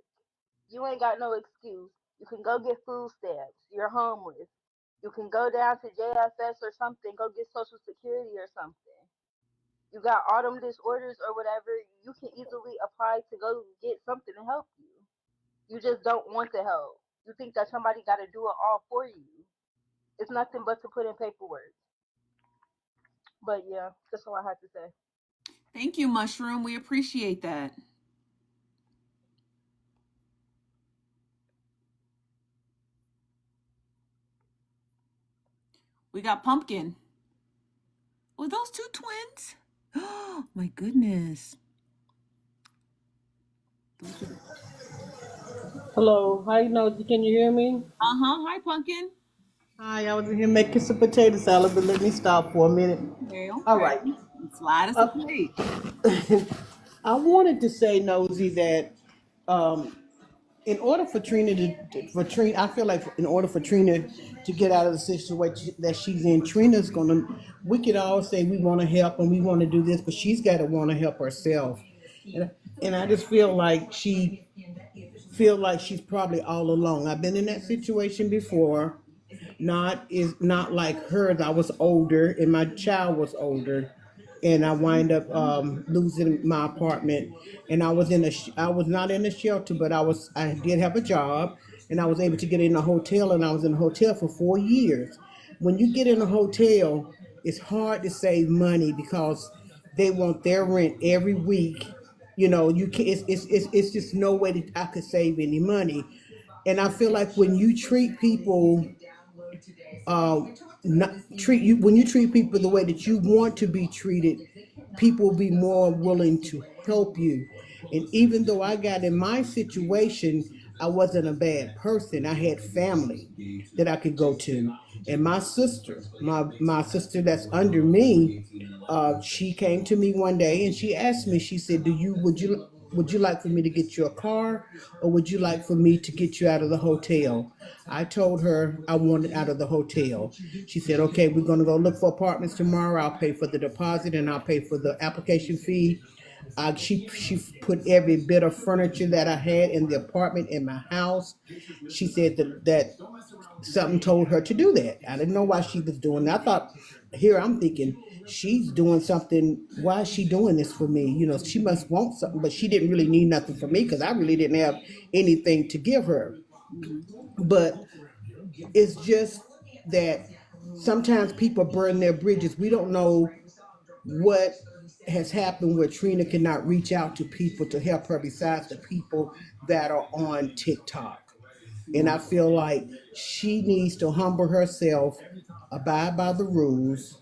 You ain't got no excuse. You can go get food stamps. You're homeless. You can go down to JFS or something, go get Social Security or something. You got autumn disorders or whatever, you can easily apply to go get something to help you. You just don't want the help. You think that somebody got to do it all for you. It's nothing but to put in paperwork. But yeah, that's all I had to say. Thank you, mushroom. We appreciate that. We got pumpkin. Were those two twins? Oh my goodness. Hello, hi Nosy, can you hear me? Uh-huh. Hi, pumpkin. Hi, I was in here making some potato salad, but let me stop for a minute. Okay, All okay. right. Slide us a Uh, plate. I wanted to say, Nosy, that um, in order for Trina, I feel like in order for Trina to get out of the situation that she's in, we could all say we want to help and we want to do this, but she's got to want to help herself. And, and I just feel like she's probably all alone. I've been in that situation before. Not like hers. I was older and my child was older. and I wind up losing my apartment. And I was not in a shelter, but I did have a job, and I was able to get in a hotel, and I was in a hotel for 4 years. When you get in a hotel, it's hard to save money because they want their rent every week. You know, you can it's just no way that I could save any money. And I feel like when you treat people not treat you when you treat people the way that you want to be treated, people will be more willing to help you. And even though I got in my situation, I wasn't a bad person. I had family that I could go to. And my sister that's under me, she came to me one day and she asked me, she said, would you like for me to get you a car, or would you like for me to get you out of the hotel? I told her I wanted out of the hotel. She said, okay, we're going to go look for apartments tomorrow. I'll pay for the deposit and I'll pay for the application fee. She put every bit of furniture that I had in the apartment in my house. She said that something told her to do that. I didn't know why she was doing that. I thought, here I'm thinking, she's doing something. Why is she doing this for me? You know, she must want something, but she didn't really need nothing from me because I really didn't have anything to give her. Mhm. But it's just that sometimes people burn their bridges. We don't know what has happened where Trina cannot reach out to people to help her besides the people that are on TikTok. And Yeah. I feel like she needs to humble herself, abide by the rules,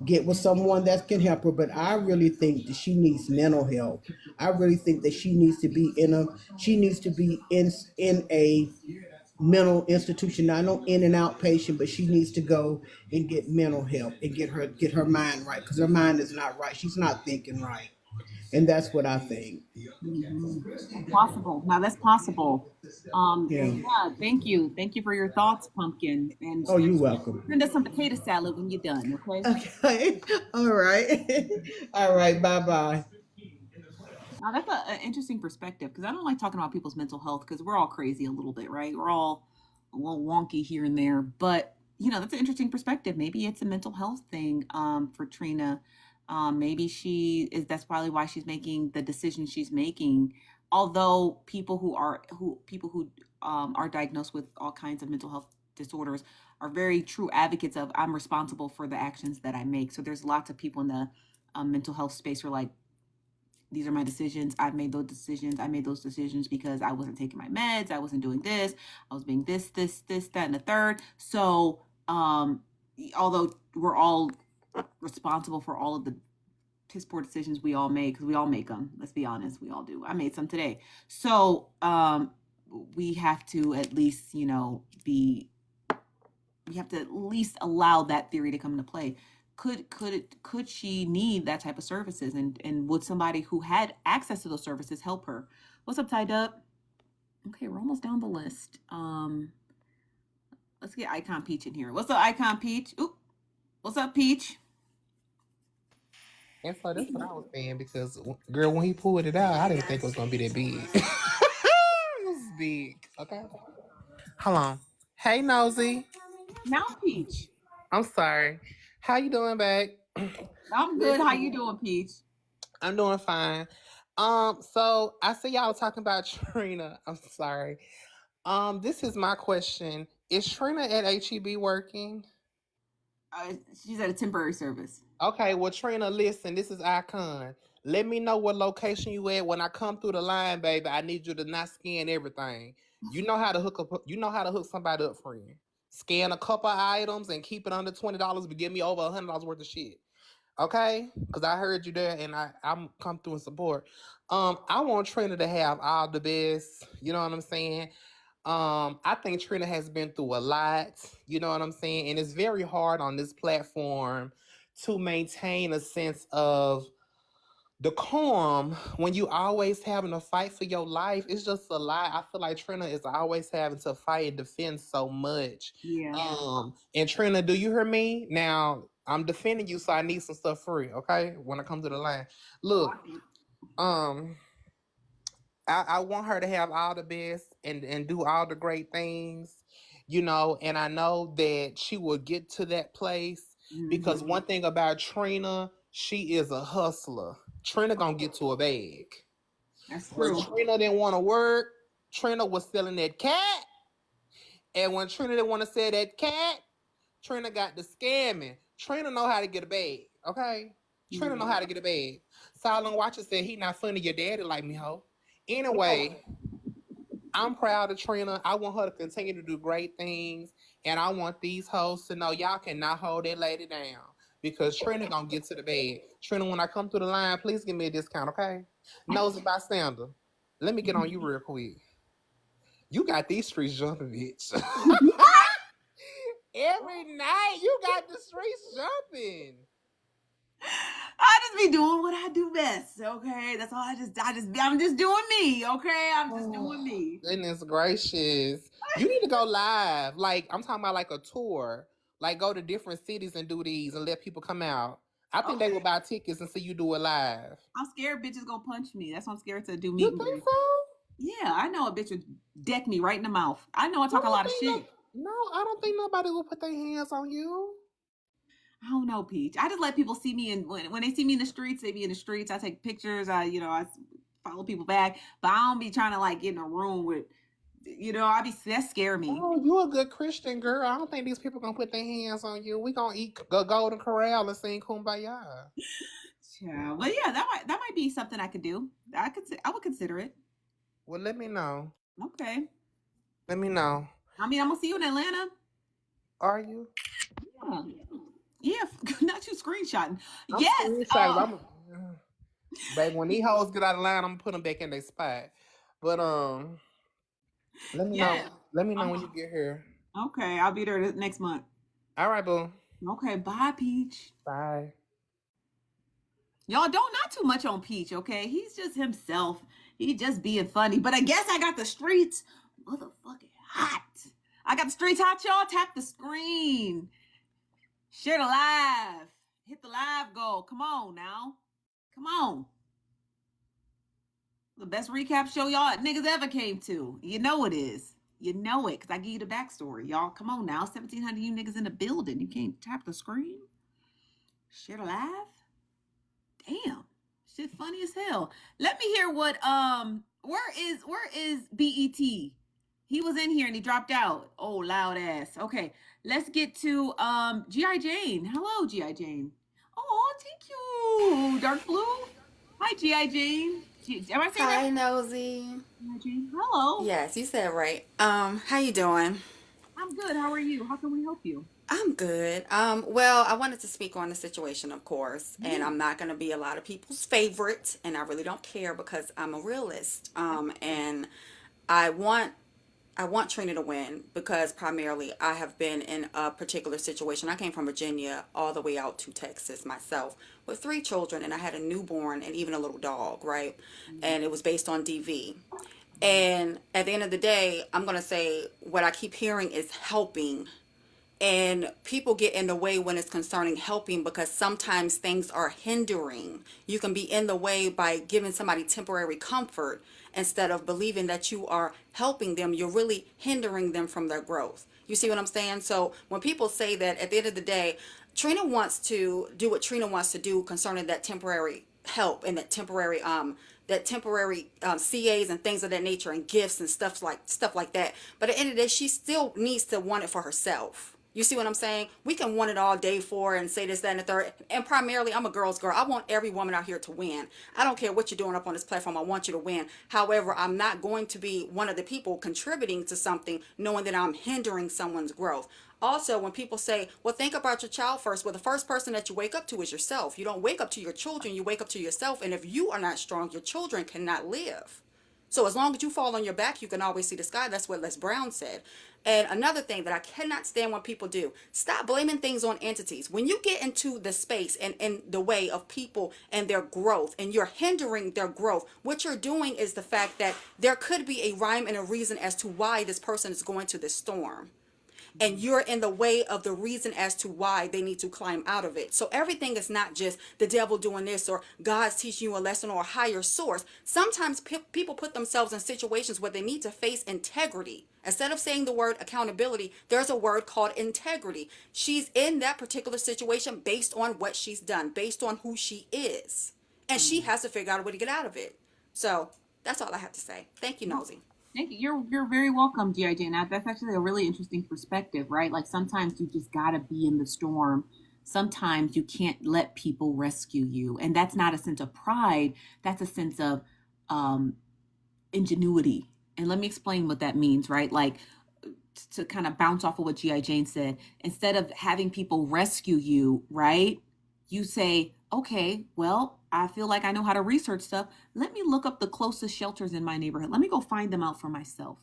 get with someone that can help her. But I really think that she needs mental help. I really think that she needs to be in a mental institution, not no in and out patient, but she needs to go and get mental help and get her mind right because her mind is not right. She's not thinking right, and that's what I think. Hmm. That's possible. Now that's possible. Yeah. Yeah. Thank you for your thoughts, Pumpkin. And Oh, you're welcome. send us some potato salad when you're done. Okay. Okay. All right. All right. Bye bye. Now that's an interesting perspective because I don't like talking about people's mental health because we're all crazy a little bit, right? We're all a little wonky here and there, but that's an interesting perspective. Maybe it's a mental health thing for Trina. Maybe she is. That's probably why she's making the decision she's making. Although people who are diagnosed with all kinds of mental health disorders are very true advocates of I'm responsible for the actions that I make. So there's lots of people in the mental health space who are like these are my decisions. I've made those decisions. I made those decisions because I wasn't taking my meds. I wasn't doing this. I was being this, that, and the third. So, although we're all responsible for all of the piss poor decisions we all make, because we all make them. Let's be honest, we all do. I made some today. So, we have to at least, be we have to at least allow that theory to come into play. Could she need that type of services, and would somebody who had access to those services help her? What's up, Ty Dub? Okay, we're almost down the list. Let's get Icon Peach in here. What's up, Icon Peach? Oop, what's up, Peach? And so that's what I was saying because, girl, when he pulled it out, I didn't think it was gonna be that big. It was big. Okay. Hold on. Hey, Nosy. Now, Peach. I'm sorry. How you doing, babe? I'm good. How you Listen, doing, Peach? I'm doing fine. So I see y'all talking about Trina. I'm sorry. This is my question. Is Trina at HEB working? She's at a temporary service. Okay, well, Trina, listen, this is Icon. Let me know what location you at when I come through the line, baby. I need you to not scan everything. You know how to hook somebody up, friend. Scan a couple of items and keep it under $20, but give me over $100 worth of shit. Okay? Because I heard you there and I'm come through and support. I want Trina to have all the best. You know what I'm saying? I think Trina has been through a lot, you know what I'm saying? And it's very hard on this platform to maintain a sense of decorum when you always having to fight for your life. It's just a lot. I feel like Trina is always having to fight and defend so much. Yeah. And Trina, do you hear me? Now I'm defending you, so I need some stuff free, okay? When I come to the line. Look, um, I want her to have all the best and do all the great things, and I know that she will get to that place because Mm-hmm. one thing about Trina, She is a hustler. Trina gonna get to a bag. That's When true. Trina didn't want to work, Trina was selling that cat. And when Trina didn't want to sell that cat, Trina got the scamming. Trina know how to get a bag, okay? Trina know how to get a bag. Silent Watcher said he not funny. Your daddy like me, ho. Anyway, I'm proud of Trina. I want her to continue to do great things. And I want these hoes to know y'all cannot hold that lady down. Because Trina gonna get to the bed. Trina, when I come through the line, please give me a discount, okay? Nosy bystander. Let me get on you real quick. You got these streets jumping, bitch. Every night you got the streets jumping. I just be doing what I do best, okay? That's all I'm just doing me, okay? I'm just Oh, doing me. goodness gracious. You need to go live. Like, I'm talking about like a tour. Like, go to different cities and do these and let people come out. I think they Okay. will buy tickets and see you do it live. I'm scared bitches gonna punch me. That's why I'm scared to do You meet and think greet. so? Yeah, I know a bitch would deck me right in the mouth. I know I I talk a don't lot of think shit. no, I don't think nobody will put their hands on you. I don't know, Peach. I just let people see me, and when they see me in the streets, they be in the streets. I take pictures. I follow people back, but I don't be trying to like get in a room with, that scare me. Oh, you a good Christian girl. I don't think these people gonna put their hands on you. We gonna eat the Golden Corral and sing Kumbaya. Yeah, but yeah, that might be something I could do. I would consider it. Well, let me know. Okay. Let me know. I mean, I'm gonna see you in Atlanta. Are you? Yeah, yeah. Not you screenshotting. I'm Yes. screenshotting. Baby, when these hoes get out of line, I'm gonna put them back in their spot. But let me know. Yeah. Let me know when Um, you get here. okay, I'll be there next month. All right, boo. Okay, bye, Peach. Bye. Y'all don't not too much on Peach, okay? He's just himself. He just being funny. But I guess I got the streets motherfucking hot. I got the streets hot, y'all. Tap the screen. Share the live. Hit the live goal. Come on now. Come on. The best recap show y'all niggas ever came to. You know it is. You know it, because I give you the backstory. Y'all, come on now. 1,700 you niggas in the building. You can't tap the screen? Share the live? Damn. Shit funny as hell. Let me hear what where is BET? He was in here and he dropped out. Oh, loud ass. Okay. Let's get to G.I. Jane. Hello, G.I. Jane. Oh, thank you. Dark blue. Hi, G.I. Jane. Am I saying that Hi, right? Nosy. G.I. Jane. Hello. Yes, you said it right. How you doing? I'm good. How are you? How can we help you? I'm good. Well, I wanted to speak on the situation, of course, and Yeah. I'm not going to be a lot of people's favorite, and I really don't care because I'm a realist. And I want I want Trina to win because primarily I have been in a particular situation. I came from Virginia all the way out to Texas myself with three children, and I had a newborn and even a little dog, right? And it was based on DV. And at the end of the day, I'm going to say what I keep hearing is helping, and people get in the way when it's concerning helping because sometimes things are hindering. You can be in the way by giving somebody temporary comfort instead of believing that you are helping them. You're really hindering them from their growth. You see what I'm saying? So when people say that, at the end of the day, Trina wants to do what Trina wants to do concerning that temporary help and that temporary CAs and things of that nature and gifts and stuff like that. But at the end of the day, she still needs to want it for herself. You see what I'm saying? We can want it all day for and say this, that, and the third. And primarily, I'm a girl's girl. I want every woman out here to win. I don't care what you're doing up on this platform. I want you to win. However, I'm not going to be one of the people contributing to something knowing that I'm hindering someone's growth. Also, when people say, well, think about your child first. Well, the first person that you wake up to is yourself. You don't wake up to your children. You wake up to yourself. And if you are not strong, your children cannot live. So as long as you fall on your back, you can always see the sky. That's what Les Brown said. And another thing that I cannot stand when people do, stop blaming things on entities. When you get into the space and in the way of people and their growth and you're hindering their growth, what you're doing is the fact that there could be a rhyme and a reason as to why this person is going to this storm. and you're in the way of the reason as to why they need to climb out of it. So everything is not just the devil doing this or God's teaching you a lesson or a higher source. Sometimes people put themselves in situations where they need to face integrity. Instead of saying the word accountability, there's a word called integrity. She's in that particular situation based on what she's done, based on who she is. And she has to figure out a way to get out of it. So that's all I have to say. Thank you, Well, Nosy. thank you. You're very welcome, GIJ. Now that's actually a really interesting perspective, right? Like sometimes you just gotta be in the storm. Sometimes you can't let people rescue you, and that's not a sense of pride. That's a sense of um, ingenuity. And let me explain what that means, right? Like to kind of bounce off of what G.I. Jane said, instead of having people rescue you, right? You say, okay, well, I feel like I know how to research stuff. Let me look up the closest shelters in my neighborhood. Let me go find them out for myself.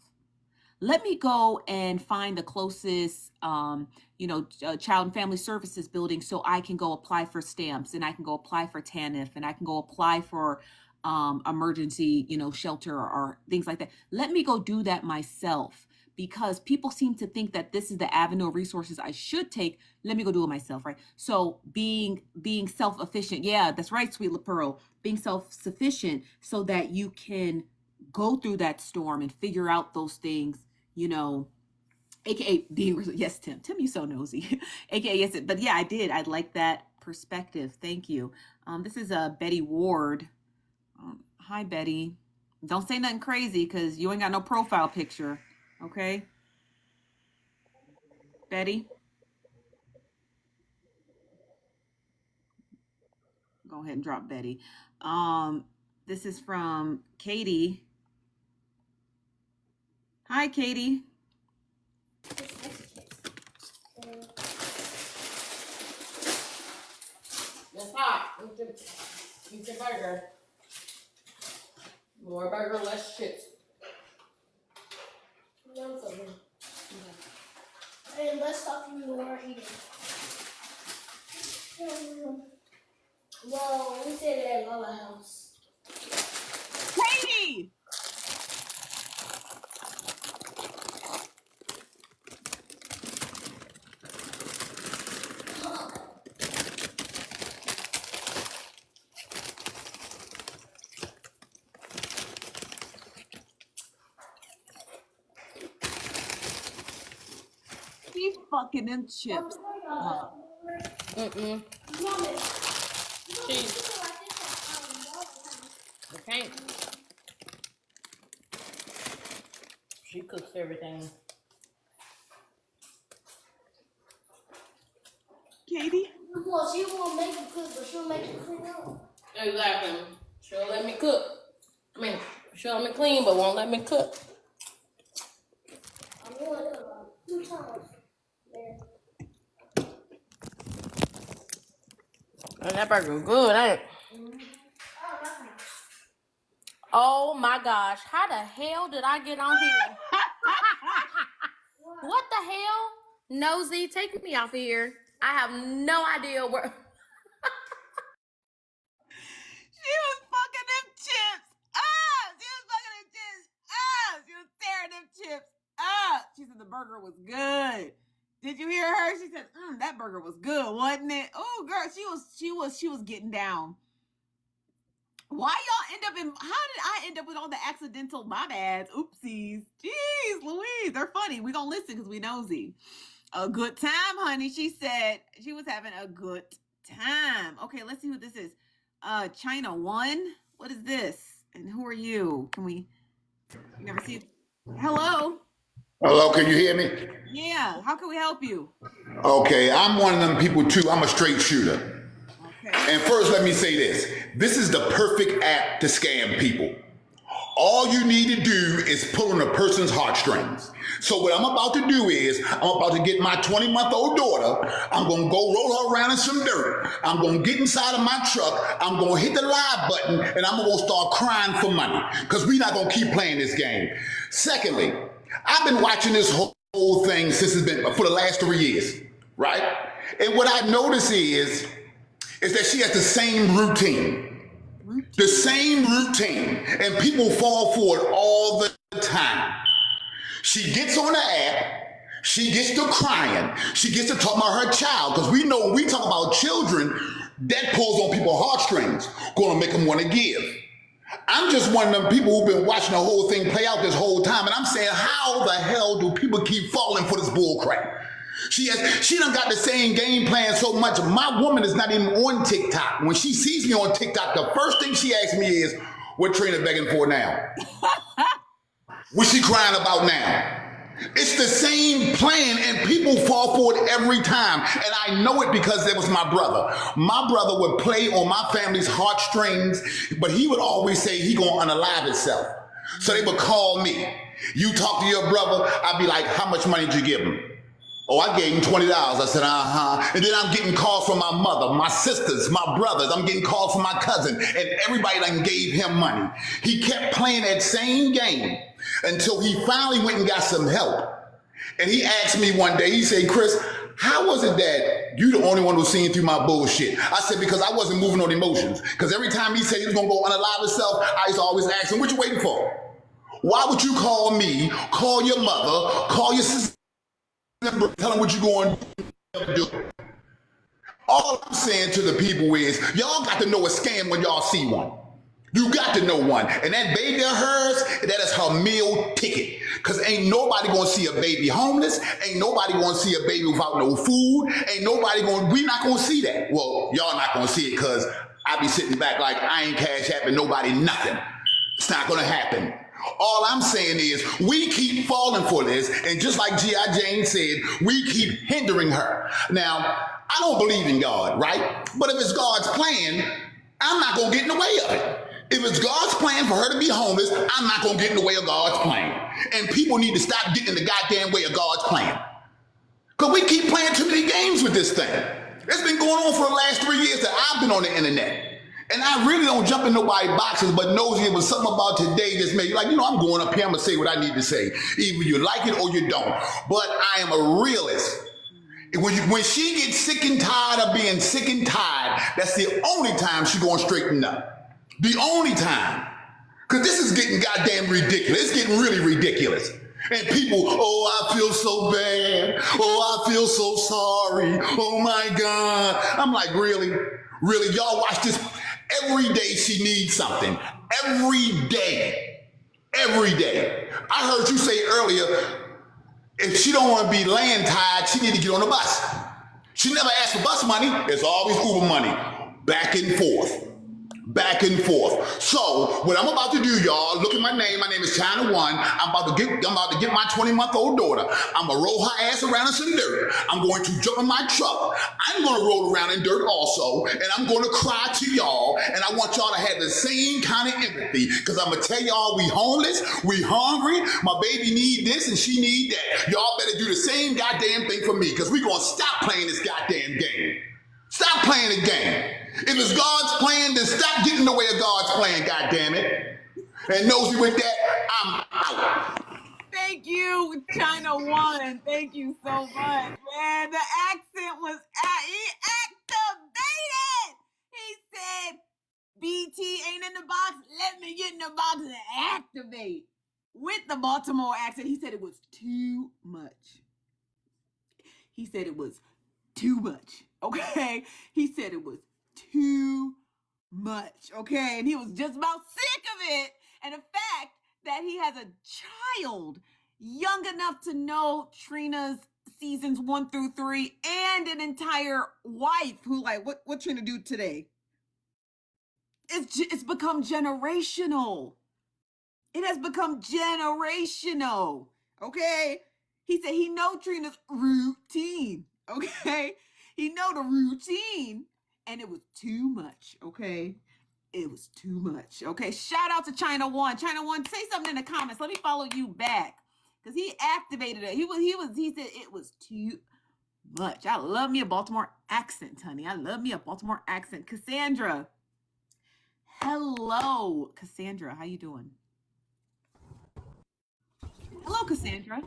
Let me go and find the closest child and family services building so I can go apply for stamps and I can go apply for TANF and I can go apply for emergency shelter or things like that. Let me go do that myself, because people seem to think that this is the avenue of resources I should take. Let me go do it myself, right? So being self-efficient, yeah, that's right, sweet Pearl. Being self-sufficient so that you can go through that storm and figure out those things, you know, aka being, yes, Tim, you so nosy. Aka yes, but yeah, I like that perspective. Thank you. This is Betty Ward. Hi, Betty. Don't say nothing crazy because you ain't got no profile picture. Okay, Betty, go ahead and drop Betty. This is from Katie. Hi, Katie. It's hot. Eat your burger. More burger, less chips. No, it's okay. And let's talk to you more eating. Well, we stayed at Mama's house. Katie! Keep fucking them chips up. Cheese. Okay. She cooks everything. Katie? Well, she won't make it cook, but she'll make it clean up. Exactly. She'll let me cook. I mean, she'll let me clean, but won't let me cook. I'm going to 2 times. There. And that burger good, ain't it? Oh my gosh, how the hell did I get on here? What the hell? Nosy, take me off of here. I have no idea where. She was fucking them chips up. She was fucking them chips up. She was tearing them chips up. She said the burger was good. Did you hear her? She said, that burger was good, wasn't it? Oh, girl, she was getting down. Why y'all end up in? How did I end up with all the accidental my bads? Oopsies. Jeez, Louise, they're funny. We gonna listen because we nosy. A good time, honey. She said she was having a good time. Okay, let's see who this is. China One. What is this? And who are you? Can we? You never see? Hello. Hello, can you hear me? Yeah. How can we help you? Okay, I'm one of them people too. I'm a straight shooter. Okay. And first, let me say this. This is the perfect app to scam people. All you need to do is pull on a person's heartstrings. So what I'm about to do is, I'm about to get my 20-month-old daughter, I'm going to go roll her around in some dirt, I'm going to get inside of my truck, I'm going to hit the live button, and I'm going to start crying for money, because we're not going to keep playing this game. Secondly, I've been watching this whole thing since it's been, for the last 3 years, right? And what I notice is that she has the same routine. The same routine, and people fall for it all the time. She gets on the app, She gets to crying. She gets to talk about her child. Because we know when we talk about children, that pulls on people's heartstrings, going to make them want to give. I'm just one of them people who've been watching the whole thing play out this whole time, and I'm saying, how the hell do people keep falling for this bull crap? She done got the same game plan so much. My woman is not even on TikTok. When she sees me on TikTok, the first thing she asks me is, what Trina begging for now? What's she crying about now? It's the same plan, and people fall for it every time. And I know it because it was my brother. My brother would play on my family's heartstrings, but he would always say he gonna unalive himself. So they would call me. You talk to your brother, I'd be like, how much money did you give him? Oh, I gave him $20. I said, uh-huh. And then I'm getting calls from my mother, my sisters, my brothers. I'm getting calls from my cousin, and everybody done gave him money. He kept playing that same game until he finally went and got some help. And he asked me one day, he said, Chris, how was it that you the only one who's seeing through my bullshit? I said, because I wasn't moving on emotions. Because every time he said he was going to go unalive himself, I used to always ask him, what you waiting for? Why would you call me, call your mother, call your sister, tell them what you're going to do? All I'm saying to the people is, y'all got to know a scam when y'all see one. You got to know one. And that baby of hers, that is her meal ticket. Because ain't nobody going to see a baby homeless. Ain't nobody going to see a baby without no food. Ain't nobody going to, we not going to see that. Well, y'all not going to see it because I be sitting back like I ain't cash apping nobody nothing. It's not going to happen. All I'm saying is we keep falling for this. And just like G.I. Jane said, we keep hindering her. Now, I don't believe in God, right? But if it's God's plan, I'm not going to get in the way of it. If it's God's plan for her to be homeless, I'm not going to get in the way of God's plan. And people need to stop getting in the goddamn way of God's plan. Because we keep playing too many games with this thing. It's been going on for the last 3 years that I've been on the internet. And I really don't jump in nobody's boxes, but Nosy, it was something about today that's made you like, I'm going up here, I'm going to say what I need to say. Either you like it or you don't. But I am a realist. When she gets sick and tired of being sick and tired, that's the only time she's going to straighten up. The only time. Because this is getting goddamn ridiculous. It's getting really ridiculous. And people, oh, I feel so bad. Oh, I feel so sorry. Oh, my God. I'm like, really? Really? Y'all watch this. Every day she needs something. Every day. Every day. I heard you say earlier, if she don't want to be land tied, she need to get on the bus. She never asked for bus money. It's always Uber money. Back and forth. Back and forth. So what I'm about to do, y'all, look at my name. My name is China One. I'm about to get my 20-month-old daughter. I'm gonna roll her ass around in some dirt. I'm going to jump in my truck. I'm gonna roll around in dirt also, and I'm gonna cry to y'all. And I want y'all to have the same kind of empathy, because I'm gonna tell y'all we homeless, we hungry. My baby need this and she need that. Y'all better do the same goddamn thing for me, because we gonna stop playing this goddamn game. Stop playing the game. If it's God's plan, then stop getting in the way of God's plan, goddammit. And Nosy, with that, I'm out. Thank you, China One. Thank you so much, man. The accent was he activated. He said, BT ain't in the box. Let me get in the box and activate. With the Baltimore accent, he said it was too much. He said it was too much. Okay? He said it was too much. Okay? And he was just about sick of it. And the fact that he has a child young enough to know Trina's seasons 1 through 3 and an entire wife who like, what Trina do today? It's become generational. It has become generational. Okay? He said he know Trina's routine. Okay? He know the routine. And it was too much. Okay? It was too much. Okay? Shout out to China One. China One, say something in the comments. Let me follow you back. Because he activated it. He said it was too much. I love me a Baltimore accent, honey. I love me a Baltimore accent. Cassandra. Hello, Cassandra. How you doing? Hello, Cassandra.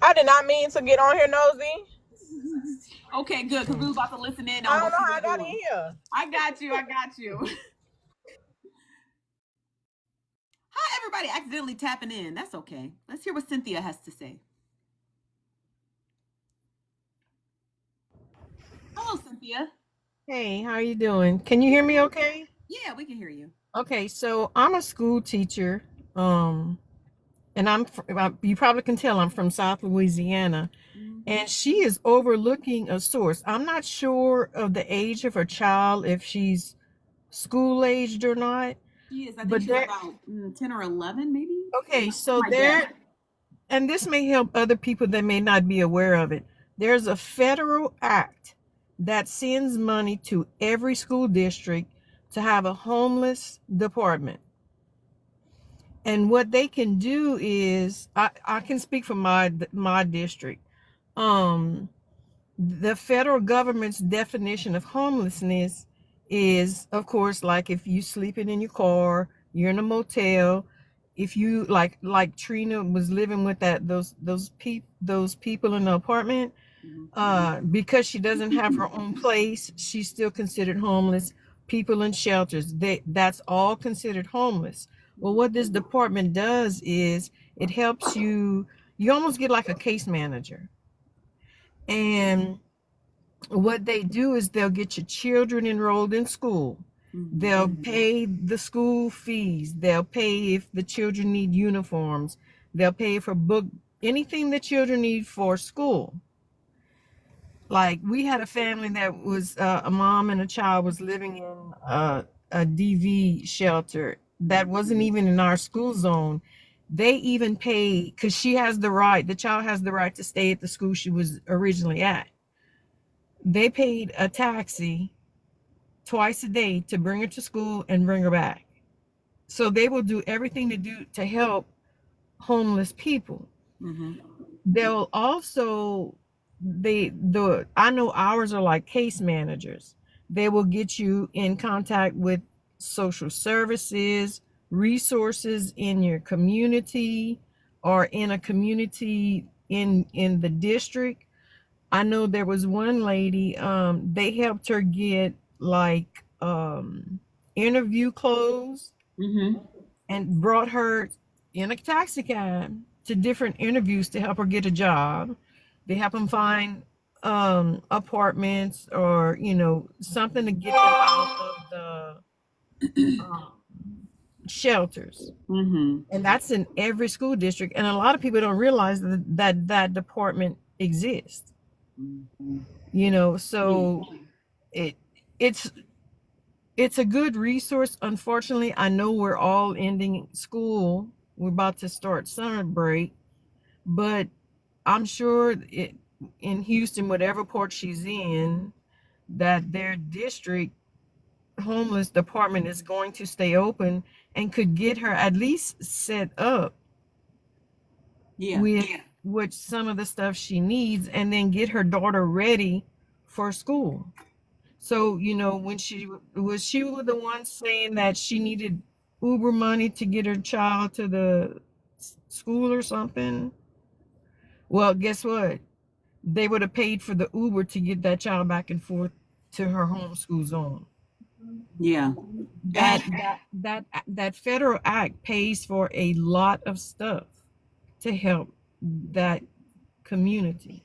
I did not mean to get on here, Nosy. Okay, good, because we was about to listen in I on don't what know you how I were got in doing. here. I got you. How everybody accidentally tapping in. That's okay. Let's hear what Cynthia has to say. Hello, Cynthia. Hey, how you doing? Can you hear me okay? Yeah, we can hear you. Okay, so I'm a school teacher. And you probably can tell I'm from South Louisiana, and she is overlooking a source. I'm not sure of the age of her child, if she's school aged or not. She is. I think But she's there, about 10 or 11, maybe. okay, so My guess. and this may help other people that may not be aware of it. There's a federal act that sends money to every school district to have a homeless department. And what they can do is, I can speak for my district. Um, the federal government's definition of homelessness is, of course, like if you sleeping in your car, you're in a motel. If you like Trina was living with those people in the apartment, because she doesn't have her own place, she's still considered homeless. People in shelters, that's all considered homeless. Well, what this department does is it helps you almost get like a case manager. And what they do is they'll get your children enrolled in school. They'll pay the school fees. They'll pay if the children need uniforms. They'll pay for anything the children need for school. Like we had a family that was a mom and a child was living in a DV shelter that wasn't even in our school zone. They even pay, because the child has the right to stay at the school she was originally at. They paid a taxi twice a day to bring her to school and bring her back. So they will do everything to help homeless people. They'll also I know ours are like case managers. They will get you in contact with social services, resources in your community or in a community in the district. I know there was one lady, they helped her get like interview clothes and brought her in a taxi cab to different interviews to help her get a job. They help them find apartments or something to get them out of the shelters. And that's in every school district, and a lot of people don't realize that department exists. So it it's it's a good resource. Unfortunately, I know we're all ending school. We're about to start summer break, but I'm sure in Houston, whatever port she's in, that their district homeless department is going to stay open and could get her at least set up with some of the stuff she needs, and then get her daughter ready for school. So, when she was the one saying that she needed Uber money to get her child to the school or something. Well, guess what? They would have paid for the Uber to get that child back and forth to her homeschool zone. Yeah. That federal act pays for a lot of stuff to help that community.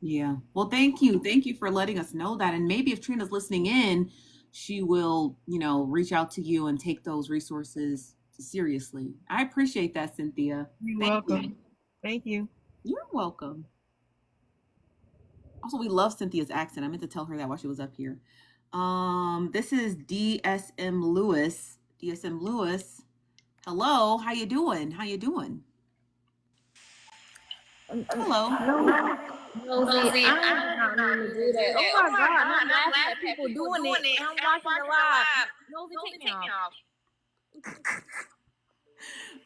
Yeah. Well, thank you. Thank you for letting us know that. And maybe if Trina's listening in, she will, reach out to you and take those resources seriously. I appreciate that, Cynthia. You're Thank welcome. you. Thank you. You're welcome. Also, we love Cynthia's accent. I meant to tell her that while she was up here. This is DSM Lewis. DSM Lewis. Hello. How you doing? How you doing? Hello. Nosy, I did not mean to do that. Oh my god, and I'm laughing at people doing it, and I'm watching the live. Nosy, take me off.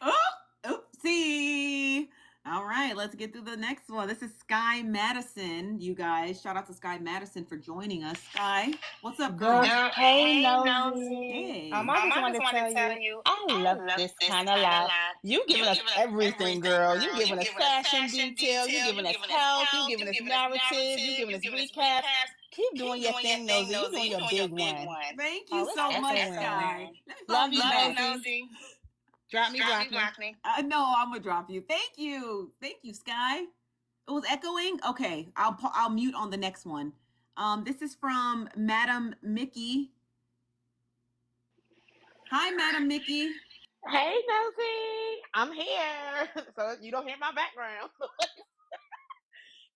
Oh, oopsie. All right, let's get through the next one. This is Sky Madison, you guys. Shout out to Sky Madison for joining us. Sky, what's up, girl? Hey, Nosy. Hey. I just wanted to tell you, I love this kind of life. You giving us everything, girl. You giving us fashion details. You giving us health. You giving us narratives. You giving us recaps. Keep doing your thing, Nosy. You doing your big one. Thank you so much, Sky. Love you, Nosy. Drop me, block me. No, I'm gonna drop you. Thank you, Sky. It was echoing. Okay, I'll mute on the next one. This is from Madam Mickey. Hi, Madam Mickey. Hey, Nosy, I'm here. So you don't hear my background.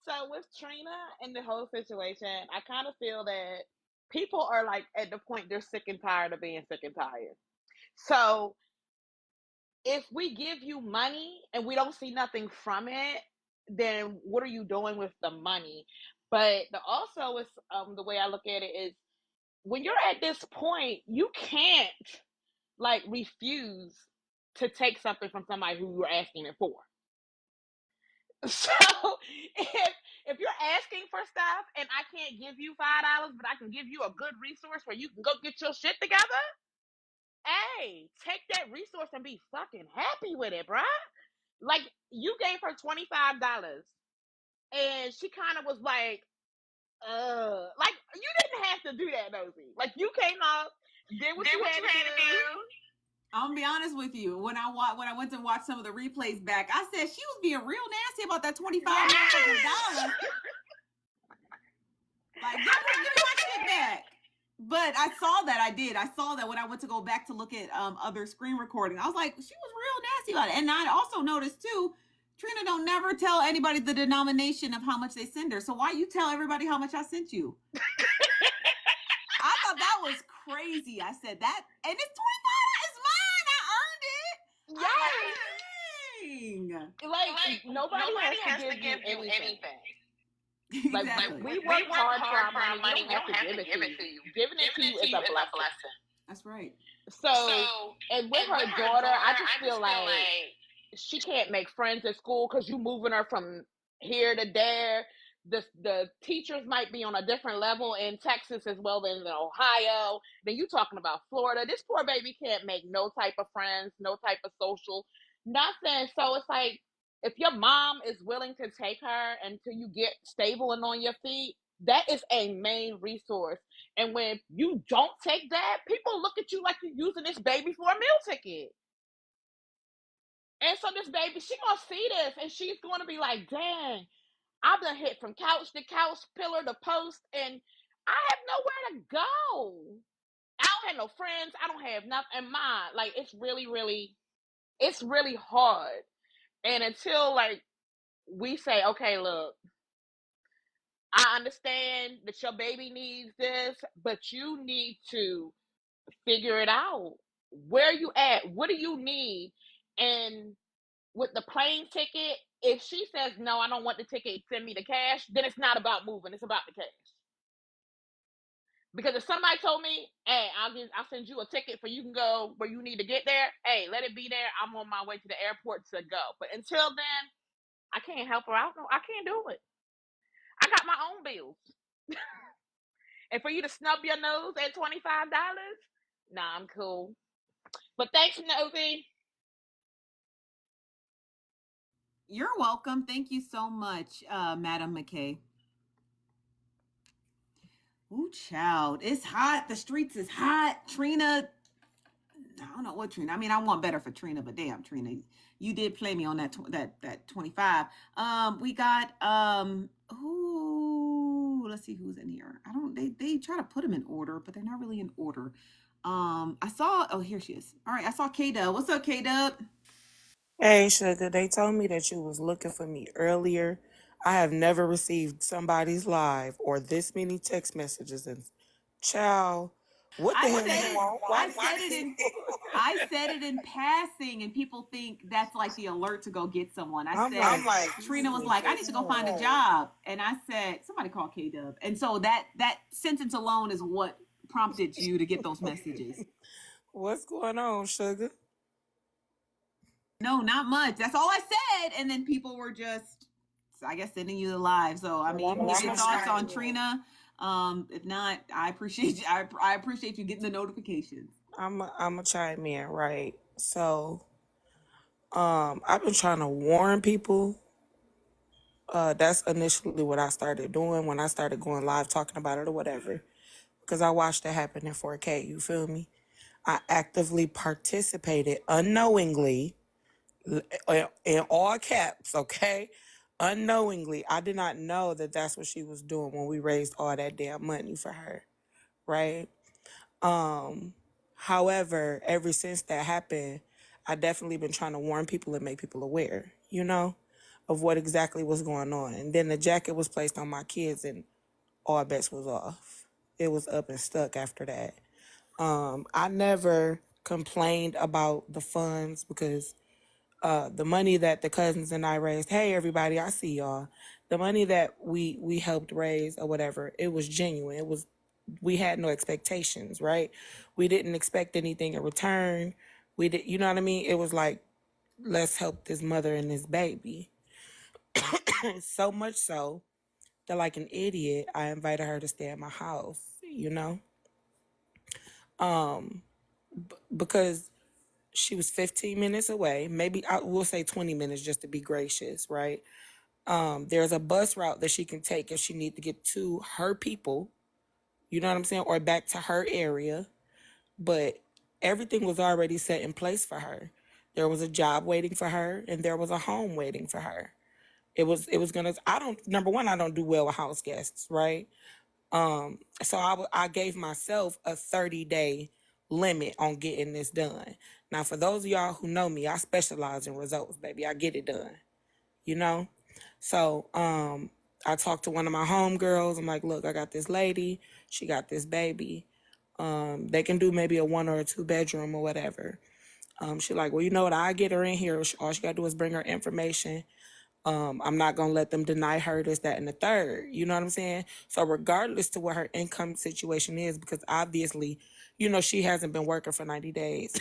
So with Trina and the whole situation, I kind of feel that people are like at the point they're sick and tired of being sick and tired. So if we give you money and we don't see nothing from it, then what are you doing with the money? But also is the way I look at it is when you're at this point, you can't like refuse to take something from somebody who you're asking it for. So if you're asking for stuff and I can't give you $5, but I can give you a good resource where you can go get your shit together, hey, take that resource and be fucking happy with it, bruh. Like you gave her $25 and she kind of was like you didn't have to do that, Nosy. Like you came up, did what you had to do. I'm gonna be honest with you. When I went to watch some of the replays back, I said she was being real nasty about that $25 dollars. Like, give me my shit back. But I saw that. I saw that when I went to go back to look at other screen recording. I was like, she was real nasty about it. And I also noticed too, Trina don't never tell anybody the denomination of how much they send her. So why you tell everybody how much I sent you? I thought that was crazy. I said that, and it's $25. It's mine. I earned it. Like nobody has to give you anything. Exactly. Like we work hard for our money. We don't have to give it to you. Giving it to you is a blessing. That's right. So, and with her daughter, I just feel like she can't make friends at school because you moving her from here to there. The teachers might be on a different level in Texas as well than in Ohio. Then you talking about Florida. This poor baby can't make no type of friends, no type of social, nothing. So it's like if your mom is willing to take her until you get stable and on your feet, that is a main resource. And when you don't take that, people look at you like you're using this baby for a meal ticket. And so this baby, she gonna see this and she's gonna be like, dang, I've been hit from couch to couch, pillar to post, and I have nowhere to go. I don't have no friends. I don't have nothing. And mine, like, it's really hard. And until like we say, okay, look, I understand that your baby needs this, but you need to figure it out. Where are you at? What do you need? And with the plane ticket, if she says no, I don't want the ticket, send me the cash, then it's not about moving, it's about the cash. Because if somebody told me, hey, I'll send you a ticket for you can go where you need to get there, hey, let it be there. I'm on my way to the airport to go. But until then, I can't help her out. No, I can't do it. I got my own bills. And for you to snub your nose at $25, nah, I'm cool. But thanks, Nosy. You're welcome. Thank you so much, Madam McKay. Ooh, child. It's hot. The streets is hot. Trina, I don't know what Trina. I mean, I want better for Trina, but damn, Trina, you did play me on that 25. We got who? Let's see who's in here. I don't. They try to put them in order, but they're not really in order. I saw. Oh, here she is. All right, I saw K Dub. What's up, K Dub? Hey, Sugar, they told me that you was looking for me earlier. I have never received somebody's live or this many text messages. And child, what the hell you want? I said it in passing, and people think that's like the alert to go get someone. I'm like, Trina was like, I need to go find a job, and I said somebody call K Dub, and so that sentence alone is what prompted you to get those messages. What's going on, Sugar? No, not much. That's all I said, and then people were just, I guess, sending you the live. So I mean, give your thoughts on Trina. If not, I appreciate you. I appreciate you getting the notifications. I'm a chime in, right? So, I've been trying to warn people. That's initially what I started doing when I started going live talking about it or whatever, because I watched it happen in 4K. You feel me? I actively participated unknowingly, in all caps, okay? Unknowingly. I did not know that that's what she was doing when we raised all that damn money for her, right? However, ever since that happened, I definitely been trying to warn people and make people aware, of what exactly was going on. And then the jacket was placed on my kids and all bets was off. It was up and stuck after that. I never complained about the funds because the money that the cousins and I raised, hey everybody, I see y'all. The money that we helped raise or whatever, it was genuine. We had no expectations, right? We didn't expect anything in return. We did, you know what I mean? It was like, let's help this mother and this baby. So much so that, like an idiot, I invited her to stay at my house, because she was 15 minutes away. Maybe I will say 20 minutes just to be gracious, right? There's a bus route that she can take if she needs to get to her people, you know what I'm saying? Or back to her area. But everything was already set in place for her. There was a job waiting for her and there was a home waiting for her. It was gonna, number one, I don't do well with house guests, right? So I gave myself a 30-day limit on getting this done. Now, for those of y'all who know me, I specialize in results, baby. I get it done, you know? So I talked to one of my homegirls. I'm like, look, I got this lady. She got this baby. They can do maybe a 1 or a 2 bedroom or whatever. She like, well, you know what? I get her in here. All she got to do is bring her information. I'm not going to let them deny her this, that, and the third. You know what I'm saying? So regardless to what her income situation is, because obviously, she hasn't been working for 90 days.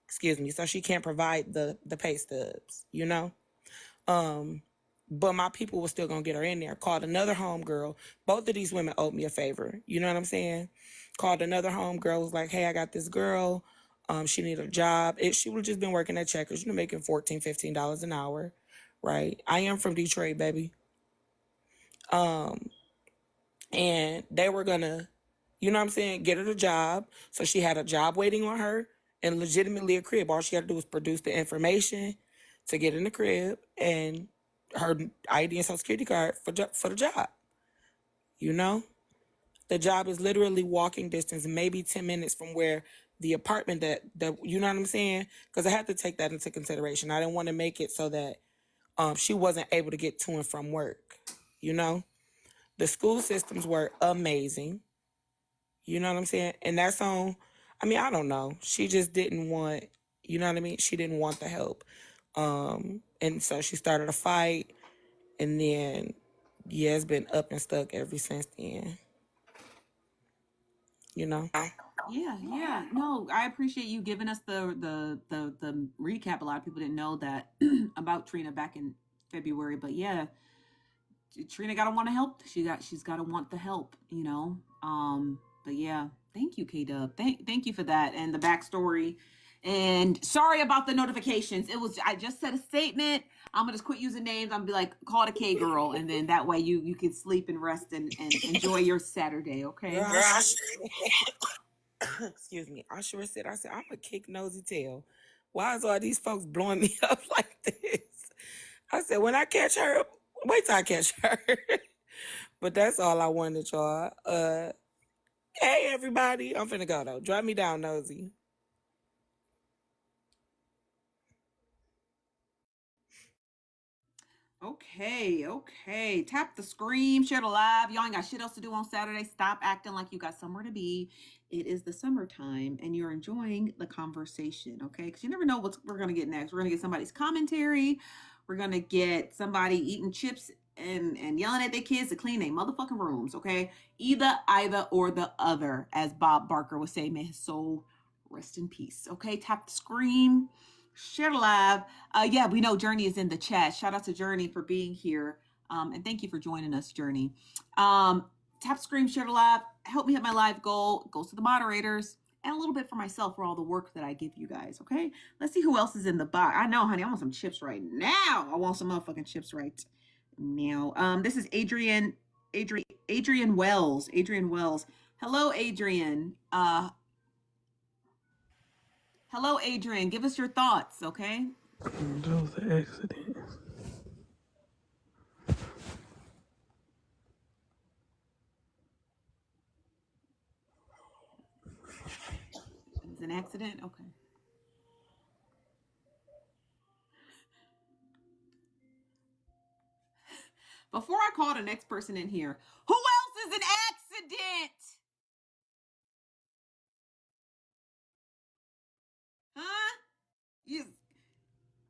Excuse me. So she can't provide the pay stubs, But my people were still going to get her in there. Called another homegirl. Both of these women owed me a favor. You know what I'm saying? Called another homegirl. Was like, hey, I got this girl. She need a job. She would have just been working at Checkers, making $14, $15 an hour. Right? I am from Detroit, baby. And they were going to, you know what I'm saying, get her the job. So she had a job waiting on her and legitimately a crib. All she had to do was produce the information to get in the crib and her ID and social security card for the job. The job is literally walking distance, maybe 10 minutes from where the apartment that you know what I'm saying? Because I had to take that into consideration. I didn't want to make it so that she wasn't able to get to and from work. The school systems were amazing. You know what I'm saying? And that's on, I don't know. She just didn't want, you know what I mean? She didn't want the help. And so she started a fight. And then, yeah, it's been up and stuck ever since then. Yeah. No, I appreciate you giving us the recap. A lot of people didn't know that about Trina back in February, but yeah, Trina gotta want to help. She's gotta want the help, But yeah, thank you, K Dub. Thank you for that and the backstory. And sorry about the notifications. I just said a statement. I'm gonna just quit using names. I'm gonna be like, call it a K girl, and then that way you can sleep and rest and enjoy your Saturday. Okay. Excuse me. I sure said, I'm gonna kick Nosy tail. Why is all these folks blowing me up like this? I said, when I catch her, wait till I catch her. But that's all I wanted, y'all. Hey, everybody. I'm finna go, though. Drop me down, Nosy. Okay. Tap the scream, share the live. Y'all ain't got shit else to do on Saturday. Stop acting like you got somewhere to be. It is the summertime and you're enjoying the conversation, okay? Because you never know what we're going to get next. We're going to get somebody's commentary. We're going to get somebody eating chips and yelling at their kids to clean their motherfucking rooms, okay? Either, or the other, as Bob Barker would say, may his soul rest in peace, okay? Tap the scream. Share the live. Yeah, we know Journey is in the chat. Shout out to Journey for being here. And thank you for joining us, Journey. Tap screen, share the live. Help me hit my live goal. It goes to the moderators and a little bit for myself for all the work that I give you guys. Okay. Let's see who else is in the box. I know, honey. I want some chips right now. I want some motherfucking chips right now. This is Adrian Wells. Adrian Wells. Hello, Adrian. Hello, Adrian. Give us your thoughts, okay? That was an accident. It was an accident? Okay. Before I call the next person in here, who else is an accident? Huh? You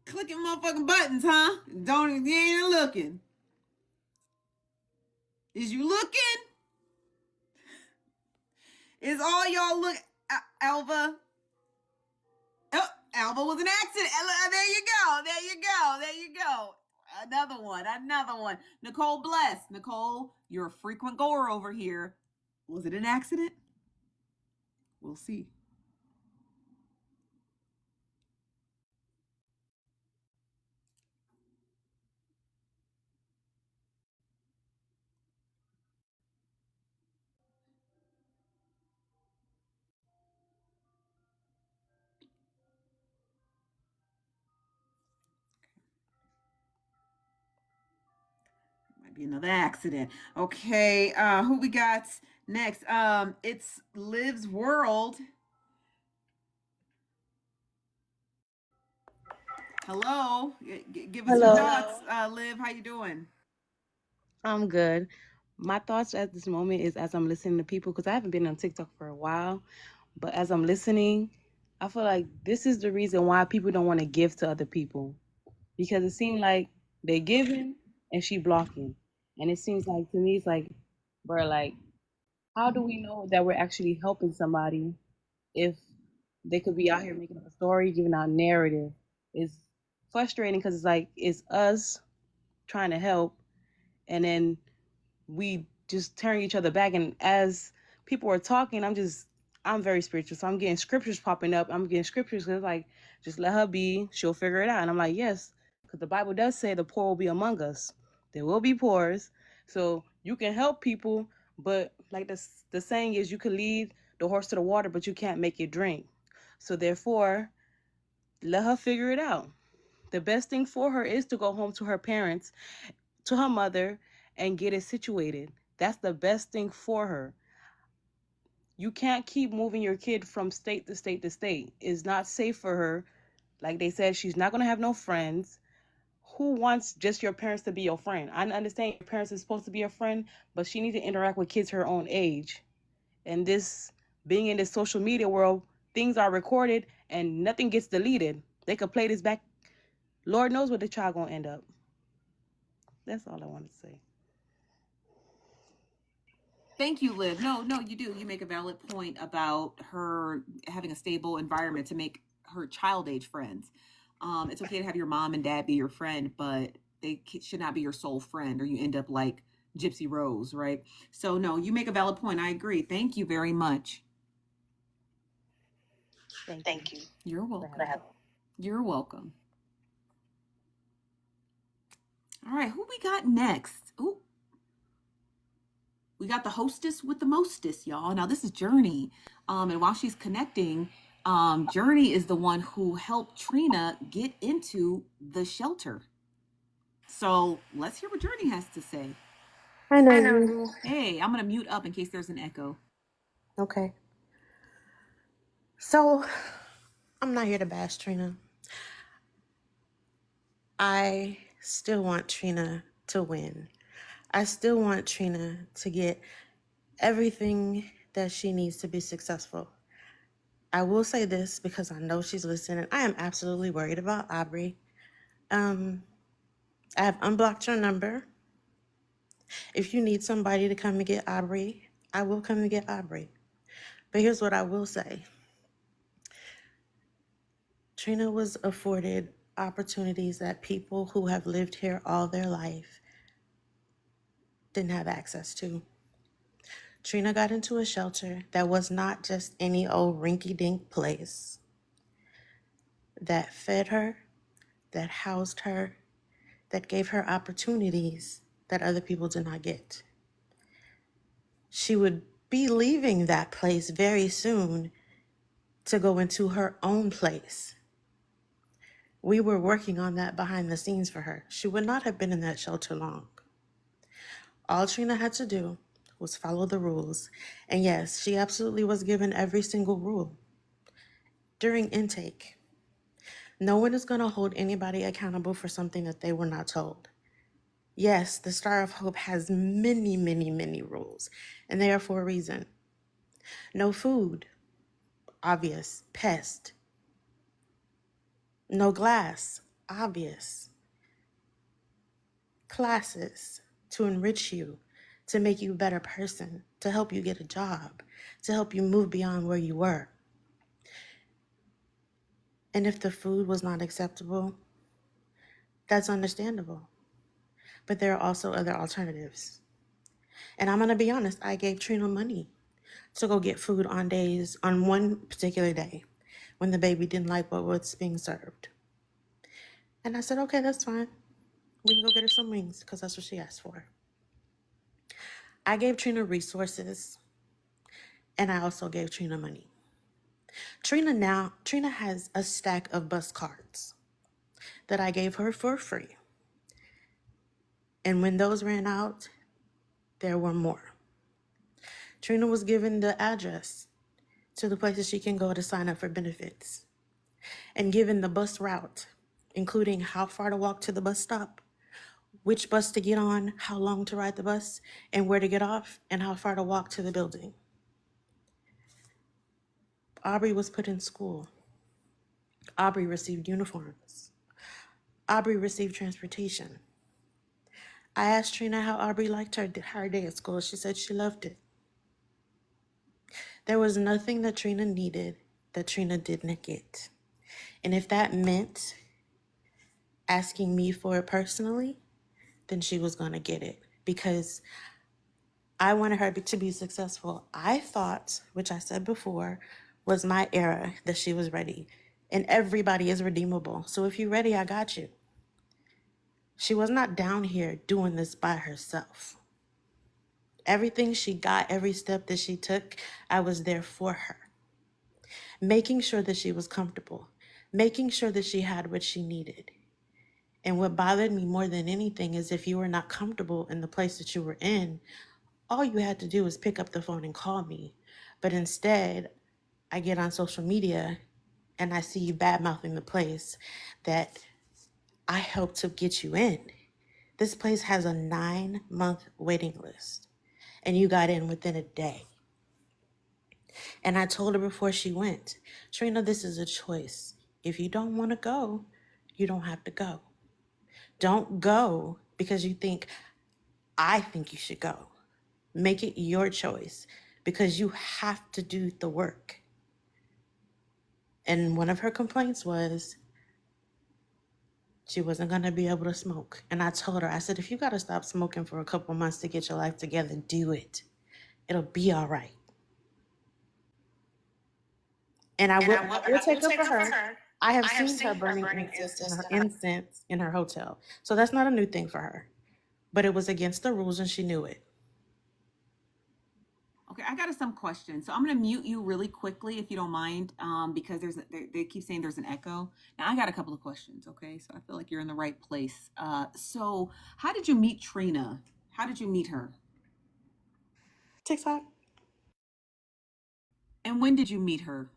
clicking motherfucking buttons, huh? Don't you ain't looking. Is you looking? Is all y'all look Alva? Oh, Alva was an accident. There you go. There you go. There you go. Another one. Another one. Nicole Bless. Nicole, you're a frequent goer over here. Was it an accident? We'll see. Might be another accident. Okay, who we got next? It's Liv's World. Hello. Give us your Hello. thoughts, Liv. How you doing? I'm good. My thoughts at this moment is as I'm listening to people, because I haven't been on TikTok for a while, but as I'm listening, I feel like this is the reason why people don't want to give to other people. Because it seems like they giving and she blocking. And it seems like to me it's like, bro, like, how do we know that we're actually helping somebody if they could be out here making up a story, giving out narrative? It's frustrating because it's like it's us trying to help and then we just turn each other back. And as people are talking, I'm very spiritual, so I'm getting scriptures popping up. I'm getting scriptures because like, just let her be, she'll figure it out. And I'm like, yes, because the Bible does say the poor will be among us. There will be poors, so you can help people, but like the saying is, you can lead the horse to the water, but you can't make it drink. So therefore, let her figure it out. The best thing for her is to go home to her parents, to her mother, and get it situated. That's the best thing for her. You can't keep moving your kid from state to state to state. It's not safe for her. Like they said, she's not going to have no friends. Who wants just your parents to be your friend? I understand your parents is supposed to be your friend, but she needs to interact with kids her own age. And this, being in this social media world, things are recorded and nothing gets deleted. They could play this back. Lord knows what the child going to end up. That's all I want to say. Thank you, Liv. No, you do. You make a valid point about her having a stable environment to make her child age friends. It's okay to have your mom and dad be your friend, but they should not be your sole friend, or you end up like Gypsy Rose, right? So, no, you make a valid point. I agree. Thank you very much. Thank you. You're welcome. You're welcome. All right, who we got next? Ooh, we got the hostess with the mostest, y'all. Now this is Journey. And while she's connecting, Journey is the one who helped Trina get into the shelter. So let's hear what Journey has to say. Hi, Nosy. Hey, I'm gonna mute up in case there's an echo. Okay. So, I'm not here to bash Trina. I still want Trina to win. I still want Trina to get everything that she needs to be successful. I will say this because I know she's listening. I am absolutely worried about Aubrey. I have unblocked your number. If you need somebody to come and get Aubrey, I will come and get Aubrey. But here's what I will say. Trina was afforded opportunities that people who have lived here all their life didn't have access to. Trina got into a shelter that was not just any old rinky-dink place, that fed her, that housed her, that gave her opportunities that other people did not get. She would be leaving that place very soon, to go into her own place. We were working on that behind the scenes for her. She would not have been in that shelter long. All Trina had to do was follow the rules. And yes, she absolutely was given every single rule. During intake, no one is going to hold anybody accountable for something that they were not told. Yes, the Star of Hope has many, many, many rules, and they are for a reason. No food, obvious. Pest. No glass, obvious. Classes to enrich you, to make you a better person, to help you get a job, to help you move beyond where you were. And if the food was not acceptable, that's understandable. But there are also other alternatives. And I'm going to be honest, I gave Trina money to go get food on one particular day when the baby didn't like what was being served. And I said, okay, that's fine. We can go get her some wings because that's what she asked for. I gave Trina resources and I also gave Trina money. Trina has a stack of bus cards that I gave her for free. And when those ran out, there were more. Trina was given the address to the places she can go to sign up for benefits and given the bus route, including how far to walk to the bus stop, which bus to get on, how long to ride the bus, and where to get off, and how far to walk to the building. Aubrey was put in school. Aubrey received uniforms. Aubrey received transportation. I asked Trina how Aubrey liked her day at school. She said she loved it. There was nothing that Trina needed that Trina didn't get. And if that meant asking me for it personally, then she was going to get it because I wanted her to be successful. I thought, which I said before, was my era that she was ready. And everybody is redeemable. So if you're ready, I got you. She was not down here doing this by herself. Everything she got, every step that she took, I was there for her. Making sure that she was comfortable, making sure that she had what she needed. And what bothered me more than anything is if you were not comfortable in the place that you were in, all you had to do was pick up the phone and call me. But instead, I get on social media and I see you bad mouthing the place that I helped to get you in. This place has a 9-month waiting list, and you got in within a day. And I told her before she went, Trina, this is a choice. If you don't want to go, you don't have to go. Don't go because I think you should go. Make it your choice because you have to do the work. And one of her complaints was she wasn't going to be able to smoke. And I told her, I said, if you got to stop smoking for a couple months to get your life together, do it. It'll be all right. And I will take up for her. I have seen her burning incense in her hotel. So that's not a new thing for her. But it was against the rules and she knew it. Okay, I got some questions. So I'm going to mute you really quickly if you don't mind, because they keep saying there's an echo. Now I got a couple of questions. Okay, so I feel like you're in the right place. So how did you meet Trina? How did you meet her? TikTok. And when did you meet her?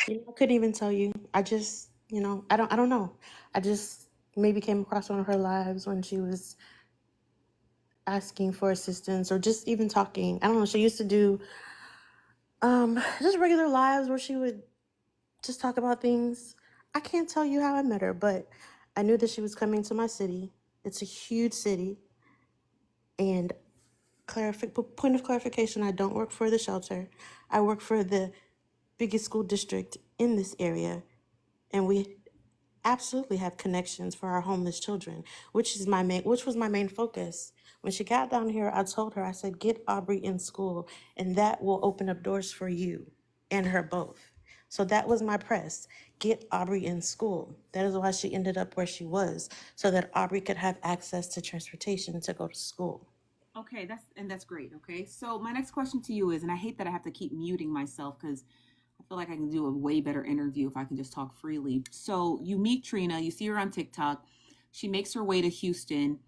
I couldn't even tell you. I just, I don't know. I just maybe came across one of her lives when she was asking for assistance or just even talking. I don't know. She used to do just regular lives where she would just talk about things. I can't tell you how I met her, but I knew that she was coming to my city. It's a huge city. And point of clarification, I don't work for the shelter. I work for the biggest school district in this area. And we absolutely have connections for our homeless children, which was my main focus. When she got down here, I told her, I said, get Aubrey in school, and that will open up doors for you and her both. So that was my press. Get Aubrey in school. That is why she ended up where she was, so that Aubrey could have access to transportation to go to school. Okay, that's great. Okay, so my next question to you is, and I hate that I have to keep muting myself because I feel like I can do a way better interview if I can just talk freely. So you meet Trina, you see her on TikTok. She makes her way to Houston.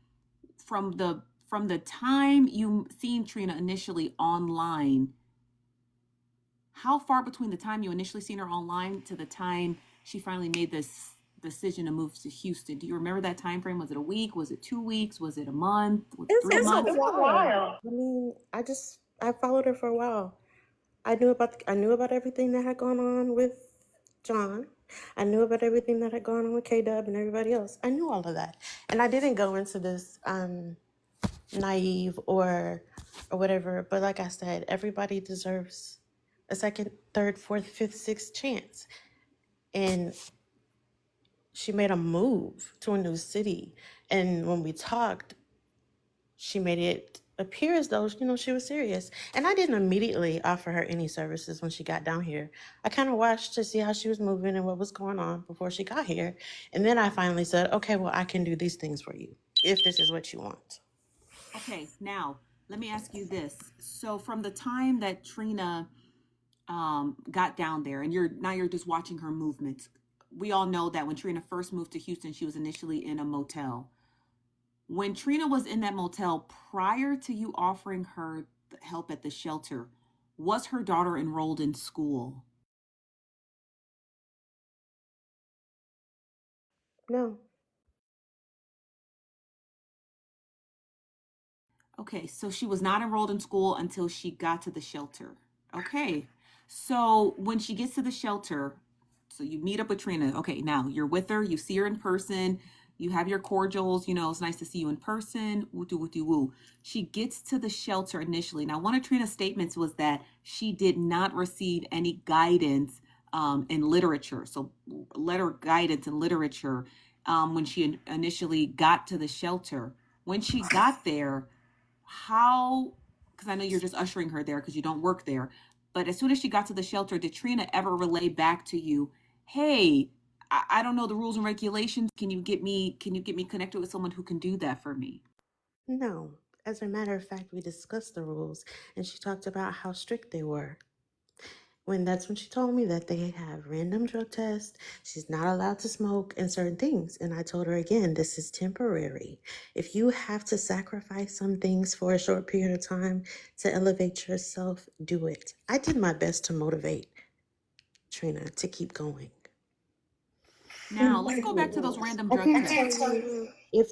From the time you seen Trina initially online, how far between the time you initially seen her online to the time she finally made this decision to move to Houston? Do you remember that time frame? Was it a week? Was it 2 weeks? Was it a month? Was it 3 months? It's a while. I mean, I followed her for a while. I knew about everything that had gone on with John. I knew about everything that had gone on with K Dub and everybody else. I knew all of that, and I didn't go into this naive or whatever. But like I said, everybody deserves a second, third, fourth, fifth, sixth chance. And she made a move to a new city, and when we talked, she made it appear as though, she was serious. And I didn't immediately offer her any services when she got down here. I kind of watched to see how she was moving and what was going on before she got here. And then I finally said, okay, well, I can do these things for you if this is what you want. Okay, now let me ask you this. So from the time that Trina got down there, and you're just watching her movements. We all know that when Trina first moved to Houston, she was initially in a motel. When Trina was in that motel, prior to you offering her help at the shelter, was her daughter enrolled in school? No. Okay, so she was not enrolled in school until she got to the shelter. Okay, so when she gets to the shelter, so you meet up with Trina. Okay, now you're with her, you see her in person, you have your cordials, it's nice to see you in person, woo doo woo doo woo. She gets to the shelter initially. Now, one of Trina's statements was that she did not receive any guidance in literature. So, letter guidance in literature when she initially got to the shelter. When she got there, how, because I know you're just ushering her there because you don't work there, but as soon as she got to the shelter, did Trina ever relay back to you, hey, I don't know the rules and regulations, can you get me connected with someone who can do that for me? No. As a matter of fact, we discussed the rules, and she talked about how strict they were. That's when she told me that they have random drug tests. She's not allowed to smoke and certain things. And I told her again, this is temporary. If you have to sacrifice some things for a short period of time to elevate yourself, do it. I did my best to motivate Trina to keep going. Now, let's go back to those random I drug can't tests. tell you if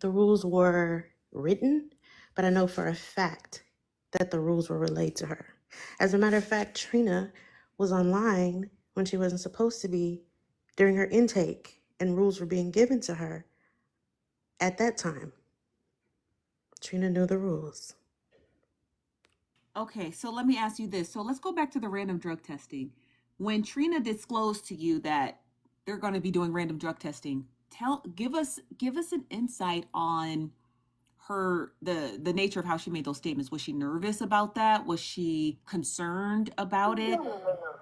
the rules were written, but I know for a fact that the rules were relayed to her. As a matter of fact, Trina was online when she wasn't supposed to be during her intake, and rules were being given to her at that time. Trina knew the rules. Okay, so let me ask you this. So let's go back to the random drug testing. When Trina disclosed to you that they're going to be doing random drug testing, give us an insight on the nature of how she made those statements. Was she nervous about that? Was she concerned about it?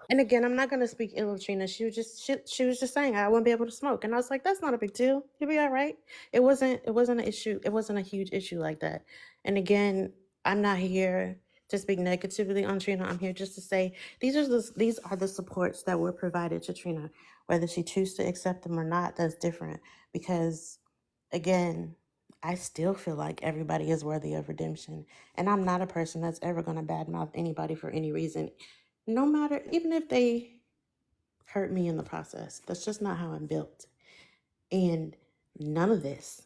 And again, I'm not going to speak ill of Trina. She was just saying I wouldn't be able to smoke, and I was like, that's not a big deal. You'll be all right. It wasn't an issue. It wasn't a huge issue like that. And again, I'm not here to speak negatively on Trina. I'm here just to say these are the supports that were provided to Trina. Whether she chooses to accept them or not, that's different. Because again, I still feel like everybody is worthy of redemption. And I'm not a person that's ever going to badmouth anybody for any reason, no matter, even if they hurt me in the process. That's just not how I'm built. And none of this,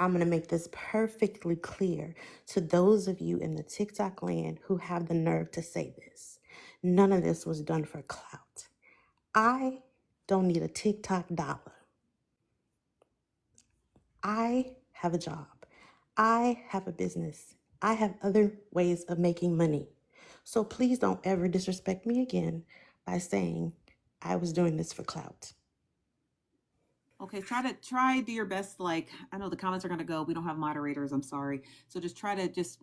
I'm going to make this perfectly clear to those of you in the TikTok land who have the nerve to say this. None of this was done for clout. I don't need a TikTok dollar. I have a job. I have a business. I have other ways of making money. So please don't ever disrespect me again by saying I was doing this for clout. Okay, try do your best. Like, I know the comments are gonna go. We don't have moderators. I'm sorry. So just try to just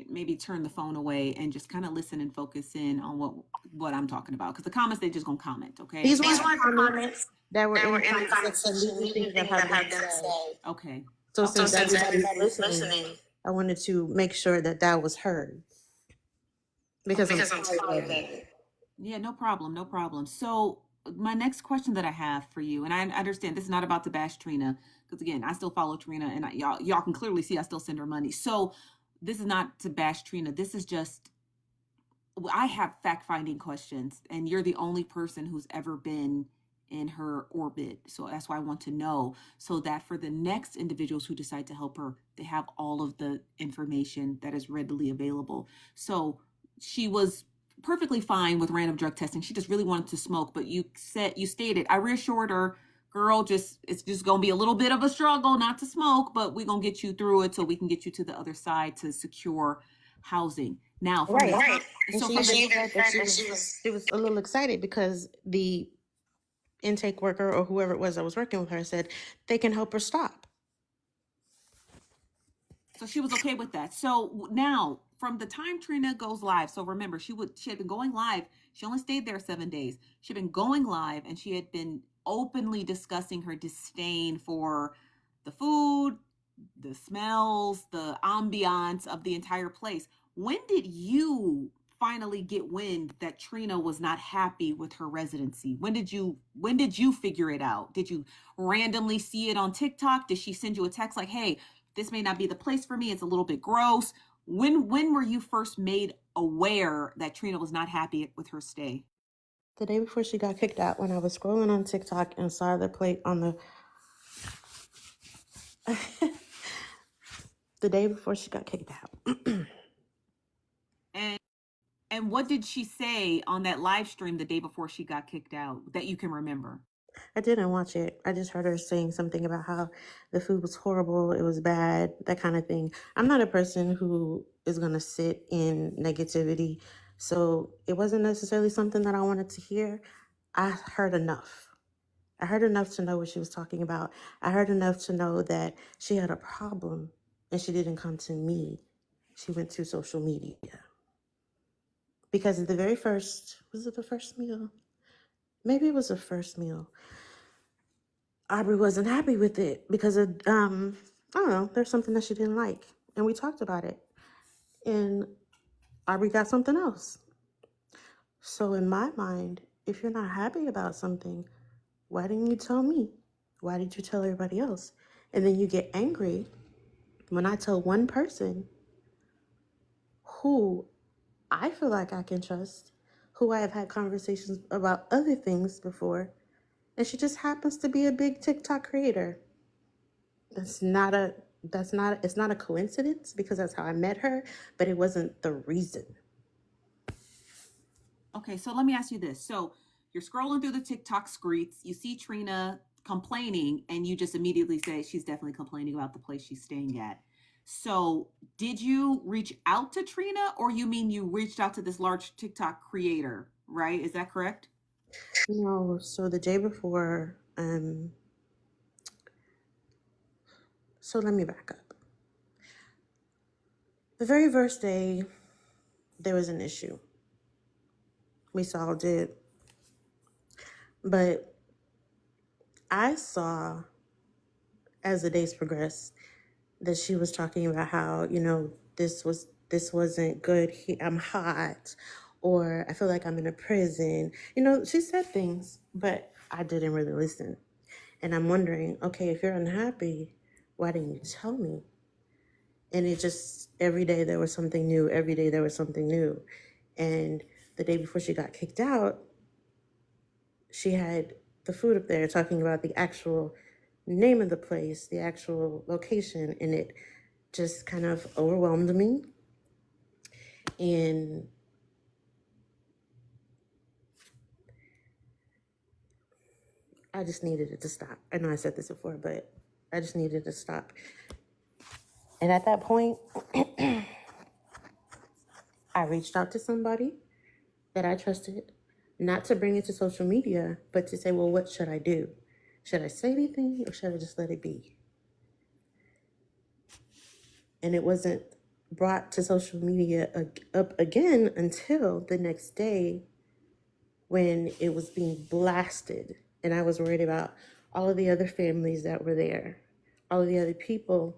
maybe turn the phone away and just kind of listen and focus in on what I'm talking about. Because the comments, they just gonna comment. Okay. These weren't comments that were in the comment section. These are things that have been said. Okay. So since everybody's listening, I wanted to make sure that was heard. Because I'm tired of it. Yeah, no problem, no problem. So my next question that I have for you, and I understand this is not about to bash Trina, because again, I still follow Trina, and y'all can clearly see I still send her money. So this is not to bash Trina. This is just I have fact finding questions, and you're the only person who's ever been in her orbit. So that's why I want to know so that for the next individuals who decide to help her, they have all of the information that is readily available. So she was perfectly fine with random drug testing. She just really wanted to smoke, but you stated, I reassured her, girl, just it's just gonna be a little bit of a struggle not to smoke, but we're gonna get you through it so we can get you to the other side to secure housing. Now, from the Right. time, And so she from even the said that she was a little excited because the intake worker or whoever it was that was working with her said they can help her stop. so she was okay with that. So now, from the time Trina goes live, so remember, she had been going live. She only stayed there 7 days. She'd been going live, and she had been openly discussing her disdain for the food, the smells, the ambiance of the entire place. When did you finally get wind that Trina was not happy with her residency? When did you figure it out? Did you randomly see it on TikTok? Did she send you a text like, "Hey, this may not be the place for me. It's a little bit gross." When were you first made aware that Trina was not happy with her stay? The day before she got kicked out, when I was scrolling on TikTok and saw the plate on the day before she got kicked out. And and what did she say on that live stream the day before she got kicked out that you can remember? I didn't watch it. I just heard her saying something about how the food was horrible, it was bad, that kind of thing. I'm not a person who is going to sit in negativity. So it wasn't necessarily something that I wanted to hear. I heard enough. I heard enough to know what she was talking about. I heard enough to know that she had a problem and she didn't come to me. She went to social media. Because the very first, was it the first meal? Maybe it was the first meal. Aubrey wasn't happy with it because of, I don't know, there's something that she didn't like. And we talked about it. And Aubrey got something else. So in my mind, if you're not happy about something, why didn't you tell me? Why did you tell everybody else? And then you get angry when I tell one person who I feel like I can trust, who I have had conversations about other things before, and she just happens to be a big TikTok creator. That's not a it's not a coincidence because that's how I met her, but it wasn't the reason. Okay, so let me ask you this. So you're scrolling through the TikTok screets, you see Trina complaining, and you just immediately say she's definitely complaining about the place she's staying at. So did you reach out to Trina, or you mean you reached out to this large TikTok creator, right? Is that correct? No, so the day before, so let me back up. The very first day, there was an issue. We solved it. But I saw, as the days progressed, that she was talking about how, this wasn't good. I'm hot, or I feel like I'm in a prison. She said things, but I didn't really listen. And I'm wondering, okay, if you're unhappy, why didn't you tell me? And it just, every day there was something new. Every day there was something new. And the day before she got kicked out, she had the food up there talking about the actual name of the place, the actual location, and it just kind of overwhelmed me. And I just needed it to stop. I know I said this before, but I just needed to stop. And at that point, I reached out to somebody that I trusted, not to bring it to social media, but to say, well, what should I do? Should I say anything or should I just let it be? And it wasn't brought to social media up again until the next day when it was being blasted. And I was worried about all of the other families that were there, all of the other people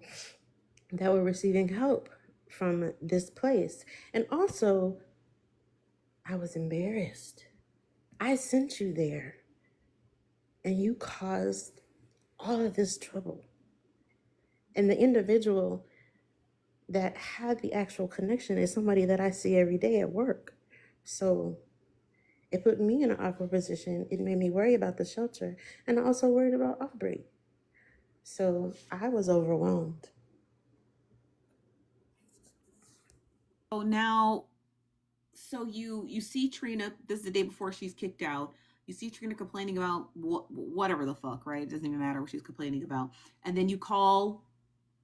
that were receiving help from this place. And also, I was embarrassed I sent you there and you caused all of this trouble. And the individual that had the actual connection is somebody that I see every day at work. So it put me in an awkward position. It made me worry about the shelter and I also worried about Aubrey. So I was overwhelmed. So now, so you see Trina. This is the day before she's kicked out. You see Trina complaining about whatever the fuck, right? It doesn't even matter what she's complaining about. And then you call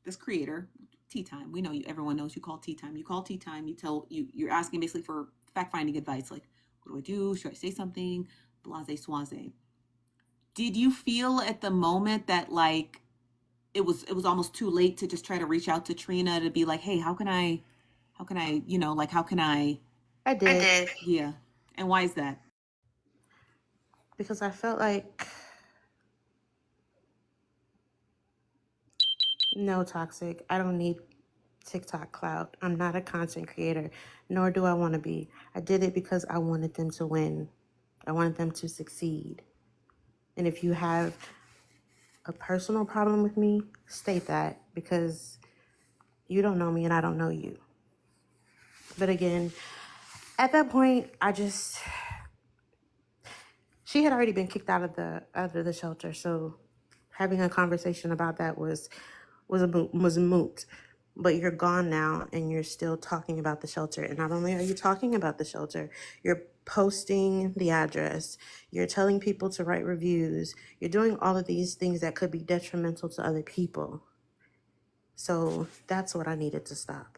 this creator, Tea Time. We know you. Everyone knows you call Tea Time. You call Tea Time. You're asking basically for fact finding advice. Like, what do I do? Should I say something? Blase swaze. Did you feel at the moment that like it was almost too late to just try to reach out to Trina to be like, hey, how can I, like how can I? I did. Yeah. And why is that? Because I felt like, no, Toxic, I don't need TikTok clout. I'm not a content creator, nor do I want to be. I did it because I wanted them to win. I wanted them to succeed. And if you have a personal problem with me, state that, because you don't know me and I don't know you. But again, at that point, she had already been kicked out of the shelter, so having a conversation about that was moot. But you're gone now and you're still talking about the shelter. And not only are you talking about the shelter, you're posting the address, you're telling people to write reviews, you're doing all of these things that could be detrimental to other people. So that's what I needed to stop.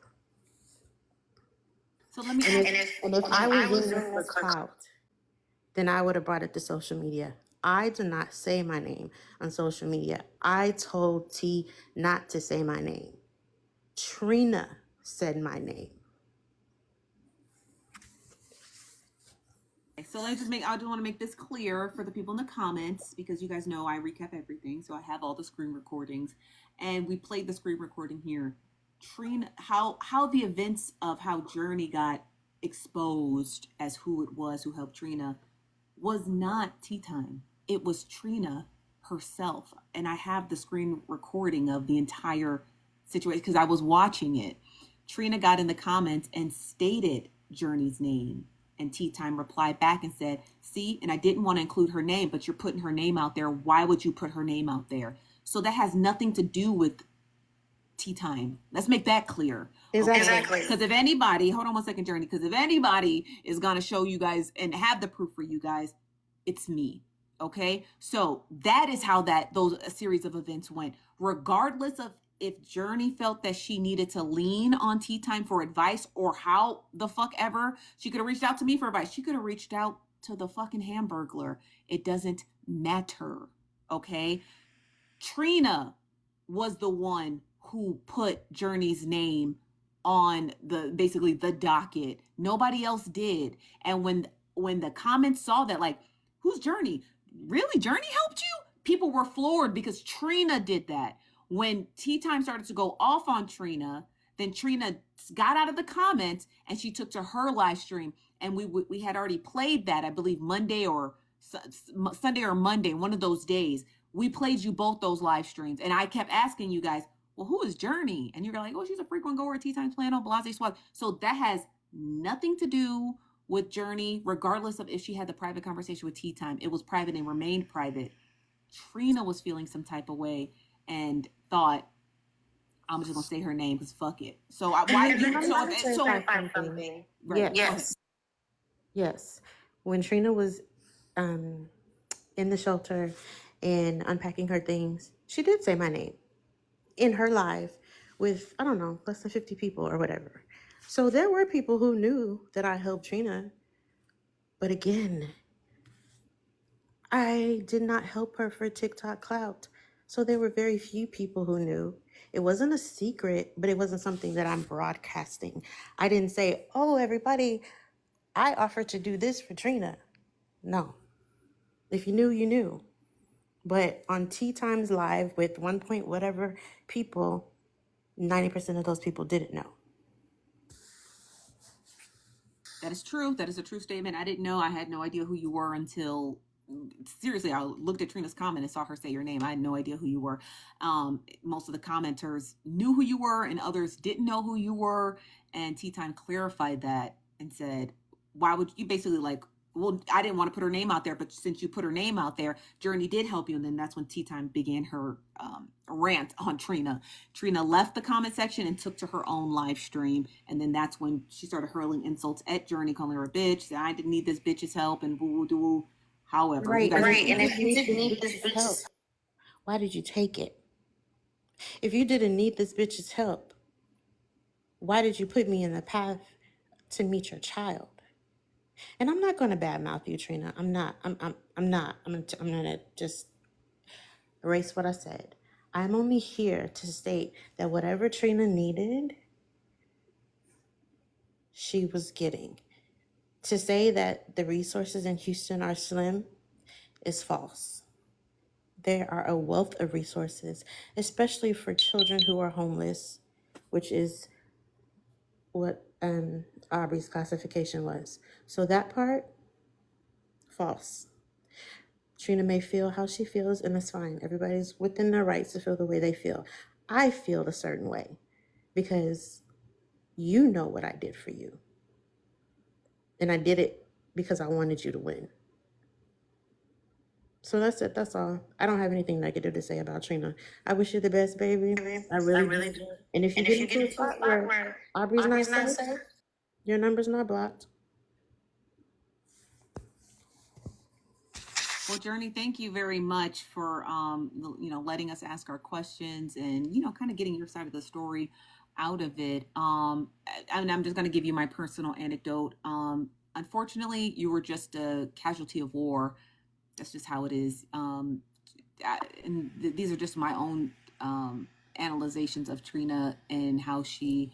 So let me And ask. if I was doing this for clout, then I would have brought it to social media. I did not say my name on social media. I told T not to say my name. Trina said my name. So I just want to make this clear for the people in the comments because you guys know I recap everything. So I have all the screen recordings and we played the screen recording here. Trina, how the events of how Journey got exposed as who it was who helped Trina was not Tea Time. It was Trina herself. And I have the screen recording of the entire situation because I was watching it. Trina got in the comments and stated Journey's name. And Tea Time replied back and said, see, and I didn't want to include her name, but you're putting her name out there. Why would you put her name out there? So that has nothing to do with Tea Time. Let's make that clear. Exactly. Because if anybody, hold on 1 second, Journey, because if anybody is going to show you guys and have the proof for you guys, it's me. Okay. So that is how those a series of events went, regardless of if Journey felt that she needed to lean on Tea Time for advice or how the fuck ever she could have reached out to me for advice. She could have reached out to the fucking Hamburglar. It doesn't matter. Okay. Trina was the one who put Journey's name on basically the docket. Nobody else did. And when the comments saw that, like, who's Journey? Really? Journey helped you? People were floored because Trina did that. When Tea Time started to go off on Trina, then Trina got out of the comments and she took to her live stream. And we had already played that, I believe, Monday or Sunday or Monday, one of those days. We played you both those live streams. And I kept asking you guys, well, who is Journey? And you're like, oh, she's a frequent goer at Tea Time's Plan on Blase Swag. So that has nothing to do with Journey, regardless of if she had the private conversation with Tea Time. It was private and remained private. Trina was feeling some type of way and thought, I'm just gonna say her name because fuck it. So why you something. Right? Yes. When Trina was in the shelter and unpacking her things, she did say my name in her live with, I don't know, less than 50 people or whatever. So there were people who knew that I helped Trina. But again, I did not help her for TikTok clout. So there were very few people who knew. It wasn't a secret, but it wasn't something that I'm broadcasting. I didn't say, oh, everybody, I offered to do this for Trina. No. If you knew, you knew. But on Tea Times Live with 1 point whatever people, 90% of those people didn't know. That is true. That is a true statement. I didn't know. I had no idea who you were until, seriously, I looked at Trina's comment and saw her say your name. I had no idea who you were. Most of the commenters knew who you were, and others didn't know who you were. And Tea Time clarified that and said, "Why would you?" Basically, like, well, I didn't want to put her name out there, but since you put her name out there, Journey did help you. And then that's when Tea Time began her rant on Trina. Trina left the comment section and took to her own live stream. And then that's when she started hurling insults at Journey, calling her a bitch. Said, I didn't need this bitch's help and boo doo. However, you Right. guys, And if you didn't need this bitch's help, why did you take it? If you didn't need this bitch's help, why did you put me in the path to meet your child? And I'm not going to badmouth you, Trina. I'm not. I'm not. I'm going to just erase what I said. I'm only here to state that whatever Trina needed, she was getting. To say that the resources in Houston are slim is false. There are a wealth of resources, especially for children who are homeless, which is what Aubrey's classification was. So that part, false. Trina may feel how she feels, and that's fine. Everybody's within their rights to feel the way they feel. I feel a certain way because you know what I did for you. And I did it because I wanted you to win. So that's it. That's all. I don't have anything negative to say about Trina. I wish you the best, baby. I really do. And if you get into a spot where Aubrey's not safe, your number's not blocked. well, Journey, thank you very much for letting us ask our questions and kind of getting your side of the story out of it. And I'm just going to give you my personal anecdote. Unfortunately, you were just a casualty of war. That's just how it is. These are just my own analyzations of Trina and how she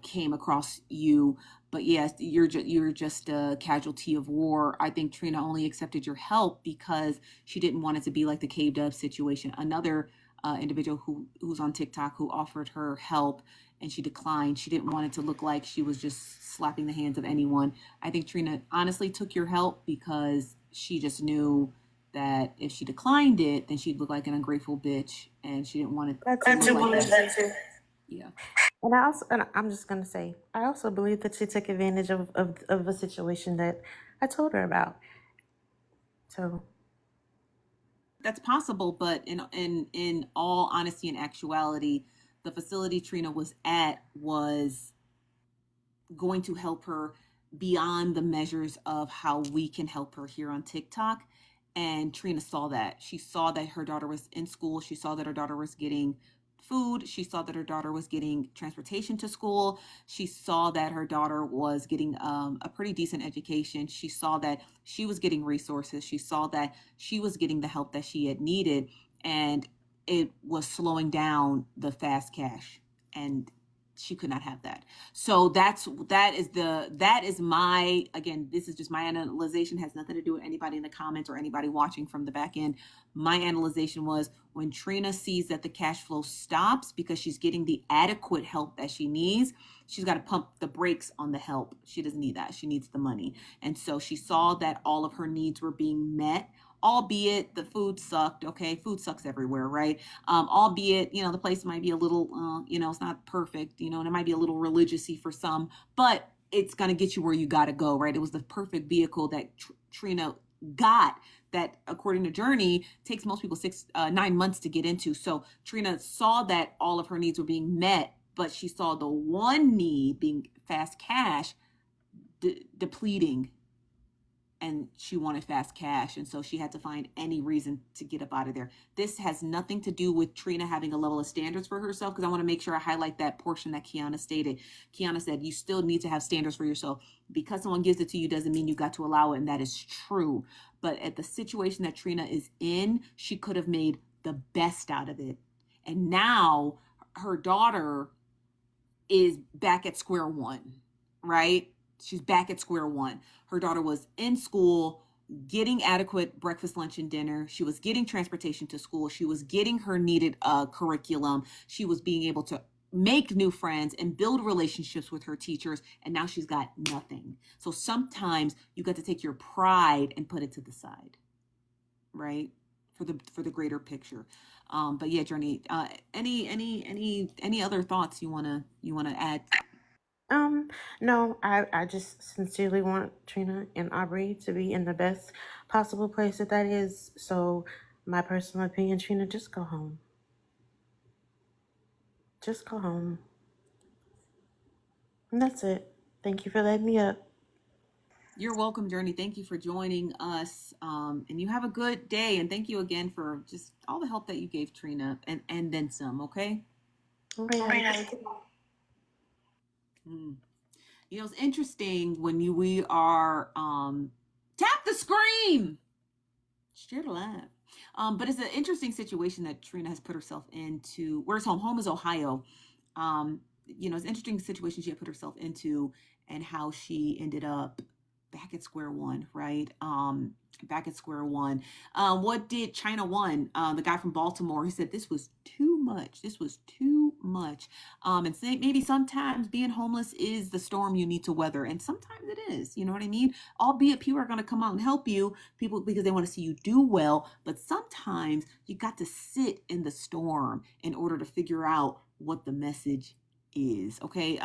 came across you. But yes, you're just a casualty of war. I think Trina only accepted your help because she didn't want it to be like the K Dub situation. Another individual who's on TikTok who offered her help and she declined. She didn't want it to look like she was just slapping the hands of anyone. I think Trina honestly took your help because she just knew that if she declined it, then she'd look like an ungrateful bitch, and she didn't want it to look like that. Yeah. And I'm just gonna say, I also believe that she took advantage of a situation that I told her about. So that's possible, but in all honesty and actuality, the facility Trina was at was going to help her beyond the measures of how we can help her here on TikTok. And Trina saw that. She saw that her daughter was in school. She saw that her daughter was getting food. She saw that her daughter was getting transportation to school. She saw that her daughter was getting a pretty decent education. She saw that she was getting resources. She saw that she was getting the help that she had needed. And it was slowing down the fast cash. And she could not have that. So that is my, again, this is just my analyzation, has nothing to do with anybody in the comments or anybody watching from the back end. My analyzation was when Trina sees that the cash flow stops because she's getting the adequate help that she needs, she's got to pump the brakes on the help. She doesn't need that. She needs the money. And so she saw that all of her needs were being met, albeit the food sucked. Okay, food sucks everywhere, right? Albeit, the place might be a little, it's not perfect, and it might be a little religious-y for some, but it's going to get you where you got to go, right? It was the perfect vehicle that Trina got that, according to Journey, takes most people 9 months to get into. So Trina saw that all of her needs were being met, but she saw the one need, being fast cash, depleting, and she wanted fast cash. And so she had to find any reason to get up out of there. This has nothing to do with Trina having a level of standards for herself, because I want to make sure I highlight that portion that Kiana stated. Kiana said, you still need to have standards for yourself. Because someone gives it to you doesn't mean you got to allow it. And that is true. But at the situation that Trina is in, she could have made the best out of it. And now her daughter is back at square one, right? She's back at square one. Her daughter was in school, getting adequate breakfast, lunch, and dinner. She was getting transportation to school. She was getting her needed curriculum. She was being able to make new friends and build relationships with her teachers, and now she's got nothing. So sometimes you got to take your pride and put it to the side, right? For the greater picture. But yeah, Journey, any other thoughts you wanna add? Um, no, I just sincerely want Trina and Aubrey to be in the best possible place that is. So, my personal opinion, Trina, just go home. Just go home. And that's it. Thank you for letting me up. You're welcome, Journey. Thank you for joining us. And you have a good day. And thank you again for just all the help that you gave Trina and then some, okay? All right, have a good day. Mm. It's interesting when we are tap the screen. Share the live. But it's an interesting situation that Trina has put herself into. Where's home? Home is Ohio. It's an interesting situation she had put herself into, and how she ended up back at square one, right? Back at square one. What did China One, the guy from Baltimore? He said this was too much. This was too much. And say maybe sometimes being homeless is the storm you need to weather, and sometimes it is. You know what I mean? Albeit people are going to come out and help you, people, because they want to see you do well. But sometimes you got to sit in the storm in order to figure out what the message is. Okay.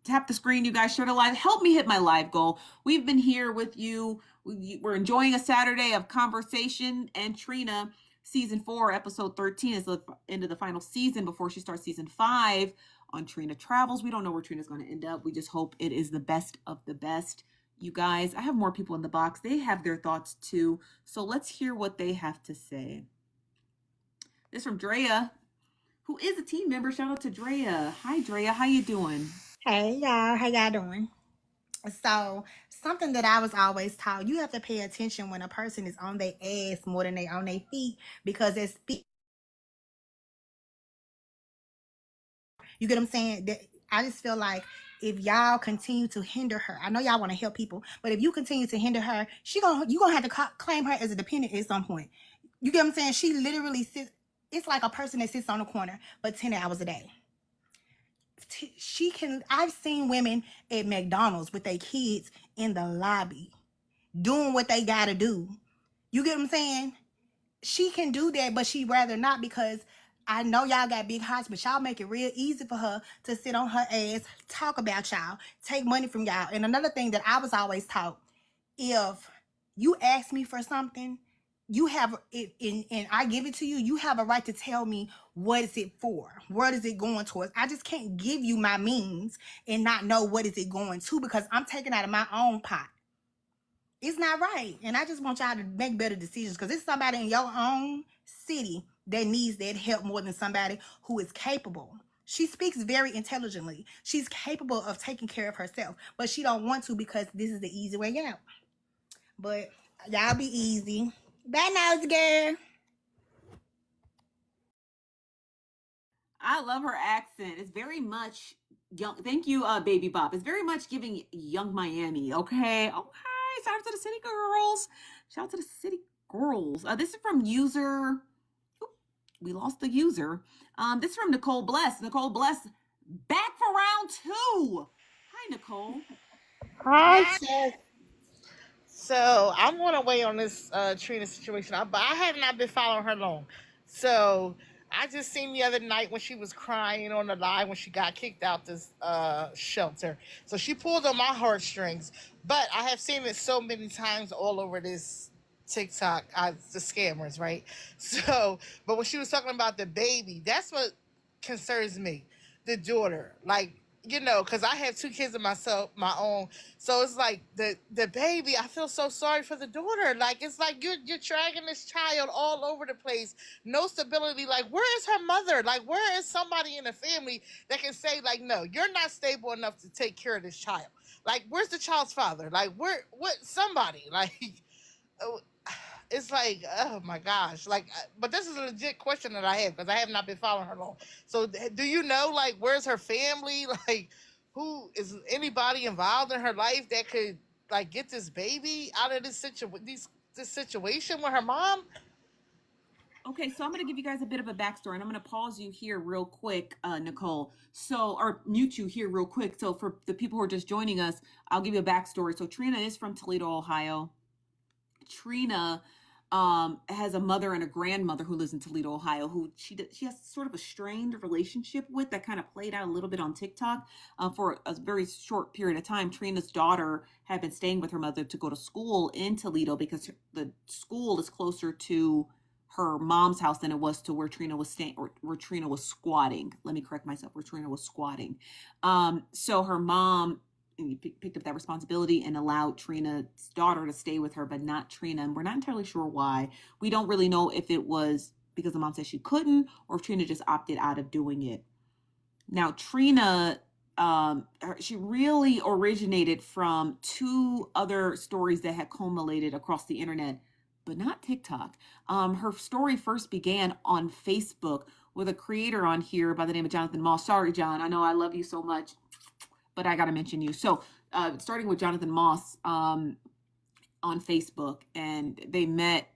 Tap the screen, you guys. Share the live. Help me hit my live goal. We've been here with you. We're enjoying a Saturday of conversation. And Trina, season 4, episode 13, is the end of the final season before she starts season 5 on Trina Travels. We don't know where Trina's going to end up. We just hope it is the best of the best. You guys, I have more people in the box. They have their thoughts too. So let's hear what they have to say. This is from Drea, who is a team member. Shout out to Drea. Hi, Drea. How you doing? Hey y'all, how y'all doing? So something that I was always taught, you have to pay attention when a person is on their ass more than they on their feet, because it's you get what I'm saying? I just feel like if y'all continue to hinder her, I know y'all want to help people, but if you continue to hinder her, you gonna have to claim her as a dependent at some point. You get what I'm saying? She literally sits. It's like a person that sits on the corner for 10 hours a day. I've seen women at McDonald's with their kids in the lobby doing what they gotta do. You get what I'm saying? She can do that, but she'd rather not, because I know y'all got big hearts, but y'all make it real easy for her to sit on her ass, talk about y'all, take money from y'all. And another thing that I was always taught, if you ask me for something, you have it, and I give it to you, you have a right to tell me what is it for, what is it going towards. I just can't give you my means and not know what is it going to, because I'm taking out of my own pot. It's not right. And I just want y'all to make better decisions, because it's somebody in your own city that needs that help more than somebody who is capable. She speaks very intelligently. She's capable of taking care of herself, but she don't want to, because this is the easy way out. But y'all be easy. Bye, Nosy girl. I love her accent. It's very much young. Thank you, Baby Bop. It's very much giving young Miami. Okay. Okay. Shout out to the City Girls. Shout out to the City Girls. This is from user. Oop, we lost the user. This is from Nicole Bless. Nicole Bless, back for round 2. Hi, Nicole. Hi, Seth. So I'm going to weigh on this Trina situation, but I have not been following her long. So I just seen the other night when she was crying on the live when she got kicked out this shelter. So she pulled on my heartstrings. But I have seen it so many times all over this TikTok, the scammers, right? So, but when she was talking about the baby, that's what concerns me, the daughter. Like, because I have 2 kids of myself, my own. So it's like the baby. I feel so sorry for the daughter. Like, it's like you're dragging this child all over the place. No stability. Like, where is her mother? Like, where is somebody in the family that can say, like, no, you're not stable enough to take care of this child? Like, where's the child's father? Like, what somebody like. It's like, oh my gosh, like, but this is a legit question that I have, because I have not been following her long. So do you know, like, where's her family? Like, who is anybody involved in her life that could, like, get this baby out of this situation with her mom? Okay, so I'm going to give you guys a bit of a backstory, and I'm going to pause you here real quick, Nicole. So, or mute you here real quick. So, for the people who are just joining us, I'll give you a backstory. So, Trina is from Toledo, Ohio. Trina has a mother and a grandmother who lives in Toledo, Ohio, who she has sort of a strained relationship with that kind of played out a little bit on TikTok for a very short period of time. Trina's daughter had been staying with her mother to go to school in Toledo because the school is closer to her mom's house than it was to where Trina was staying or where Trina was squatting. Let me correct myself, where Trina was squatting. So her mom picked up that responsibility and allowed Trina's daughter to stay with her, but not Trina. And we're not entirely sure why. We don't really know if it was because the mom said she couldn't or if Trina just opted out of doing it. Now, Trina, she really originated from two other stories that had culminated across the internet, but not TikTok. Her story first began on Facebook with a creator on here by the name of Jonathan Moss. Sorry, John. I know I love you so much, but I got to mention you. So, starting with Jonathan Moss on Facebook, and they met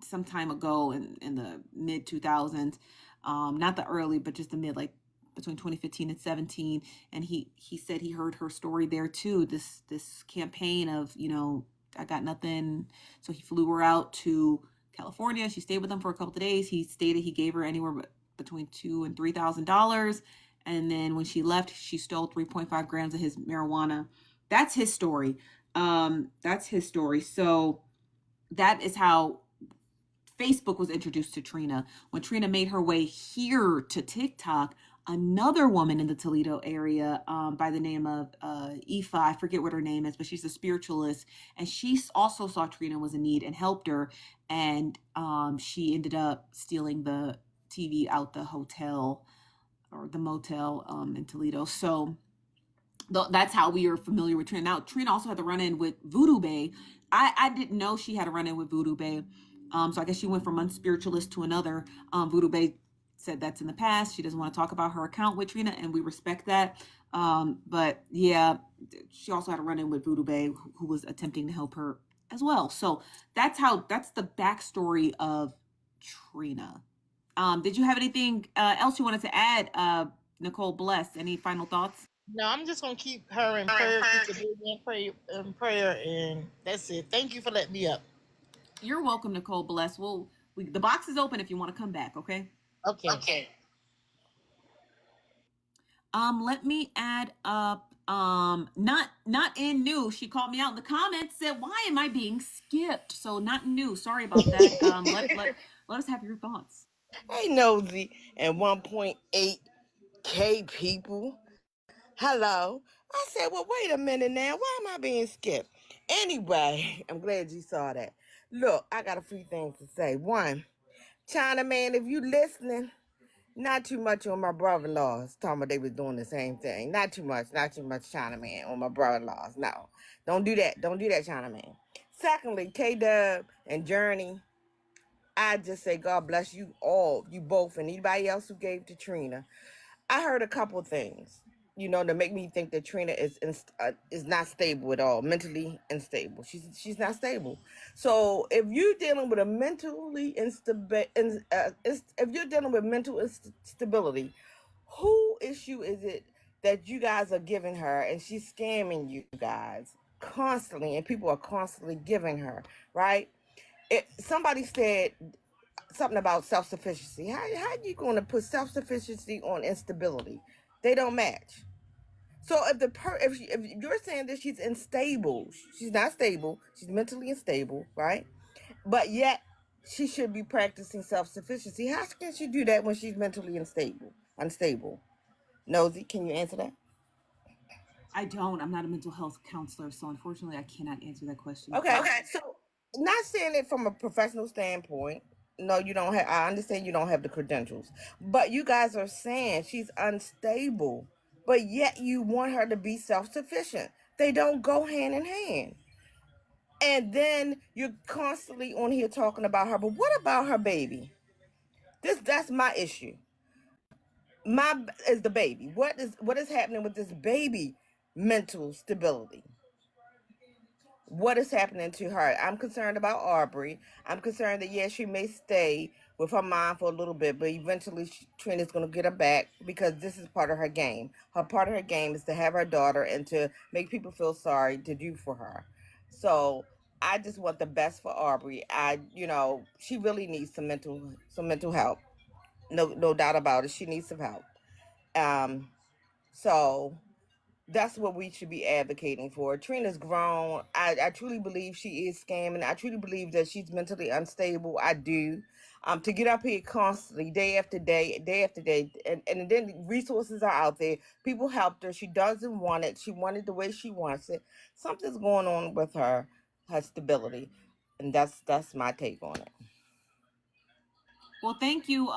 some time ago in the mid 2000s, not the early, but just the mid, like between 2015 and 17. And he said he heard her story there too. This campaign of, I got nothing. So he flew her out to California. She stayed with him for a couple of days. He stated he gave her anywhere between $2,000 and $3,000. And then when she left, she stole 3.5 grams of his marijuana. That's his story. That's his story. So that is how Facebook was introduced to Trina. When Trina made her way here to TikTok, another woman in the Toledo area by the name of Aoife, I forget what her name is, but she's a spiritualist, and she also saw Trina was in need and helped her, and she ended up stealing the TV out the hotel or the motel in Toledo. So that's how we are familiar with Trina. Now, Trina also had to run in with Voodoo Bay. I didn't know she had to run in with Voodoo Bay. So I guess she went from one spiritualist to another. Voodoo Bay said that's in the past. She doesn't want to talk about her account with Trina, and we respect that. But yeah, she also had to run in with Voodoo Bay, who was attempting to help her as well. So that's the backstory of Trina. Did you have anything else you wanted to add, Nicole Bless? Any final thoughts? No, I'm just gonna keep her in prayer, keep the baby in prayer, and that's it. Thank you for letting me up. You're welcome, Nicole Bless. The box is open if you want to come back, okay? Okay. Okay. Let me add up. Not in new. She called me out in the comments. Said, "Why am I being skipped?" So not new. Sorry about that. Let us have your thoughts. Hey, Nosy and 1.8K people. Hello. I said, well, wait a minute now. Why am I being skipped? Anyway, I'm glad you saw that. Look, I got a few things to say. One, China man, if you listening, not too much on my brother-in-laws. Talking about they was doing the same thing. Not too much, China man on my brother-in-laws. No, don't do that. Don't do that, China man. Secondly, K-Dub and Journey, I just say God bless you all, you both, and anybody else who gave to Trina. I heard a couple things, to make me think that Trina is not stable at all, mentally unstable. She's not stable. So if you're dealing with a mentally if you're dealing with mental instability, who issue is it that you guys are giving her, and she's scamming you guys constantly, and people are constantly giving her, right? Somebody said something about self-sufficiency. How you going to put self-sufficiency on instability? They don't match. So if you're saying that she's unstable, she's not stable, she's mentally unstable, right? But yet she should be practicing self-sufficiency. How can she do that when she's mentally unstable? Nosy, can you answer that? I don't. I'm not a mental health counselor, so unfortunately, I cannot answer that question. Okay. So not saying it from a professional standpoint. No, you don't have. I understand you don't have the credentials, but you guys are saying she's unstable, but yet you want her to be self-sufficient. They don't go hand in hand. And then you're constantly on here talking about her. But what about her baby? That's my issue. My is the baby. What is happening with this baby mental stability? What is happening to her? I'm concerned about Aubrey. I'm concerned that yes, she may stay with her mom for a little bit, but eventually Trina's going to get her back because this is part of her game. Her part of her game is to have her daughter and to make people feel sorry to do for her. So I just want the best for Aubrey. She really needs some mental help. No doubt about it. She needs some help. So that's what we should be advocating for. Trina's grown. I truly believe she is scamming. I truly believe that she's mentally unstable. I do. To get up here constantly, day after day, day after day, and then resources are out there. People helped her. She doesn't want it. She wanted the way she wants it. Something's going on with her stability, and that's my take on it. Well, thank you.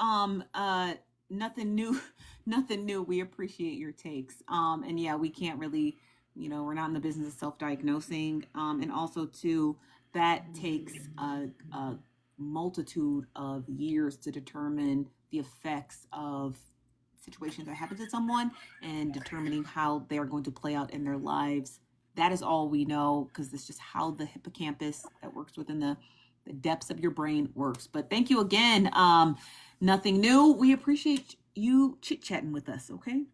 Nothing new, nothing new. We appreciate your takes. And yeah, we can't really, we're not in the business of self-diagnosing. And also too, that takes a multitude of years to determine the effects of situations that happen to someone and determining how they're going to play out in their lives. That is all we know because it's just how the hippocampus that works within the depths of your brain works. But thank you again. Nothing new. We appreciate you chit-chatting with us, okay?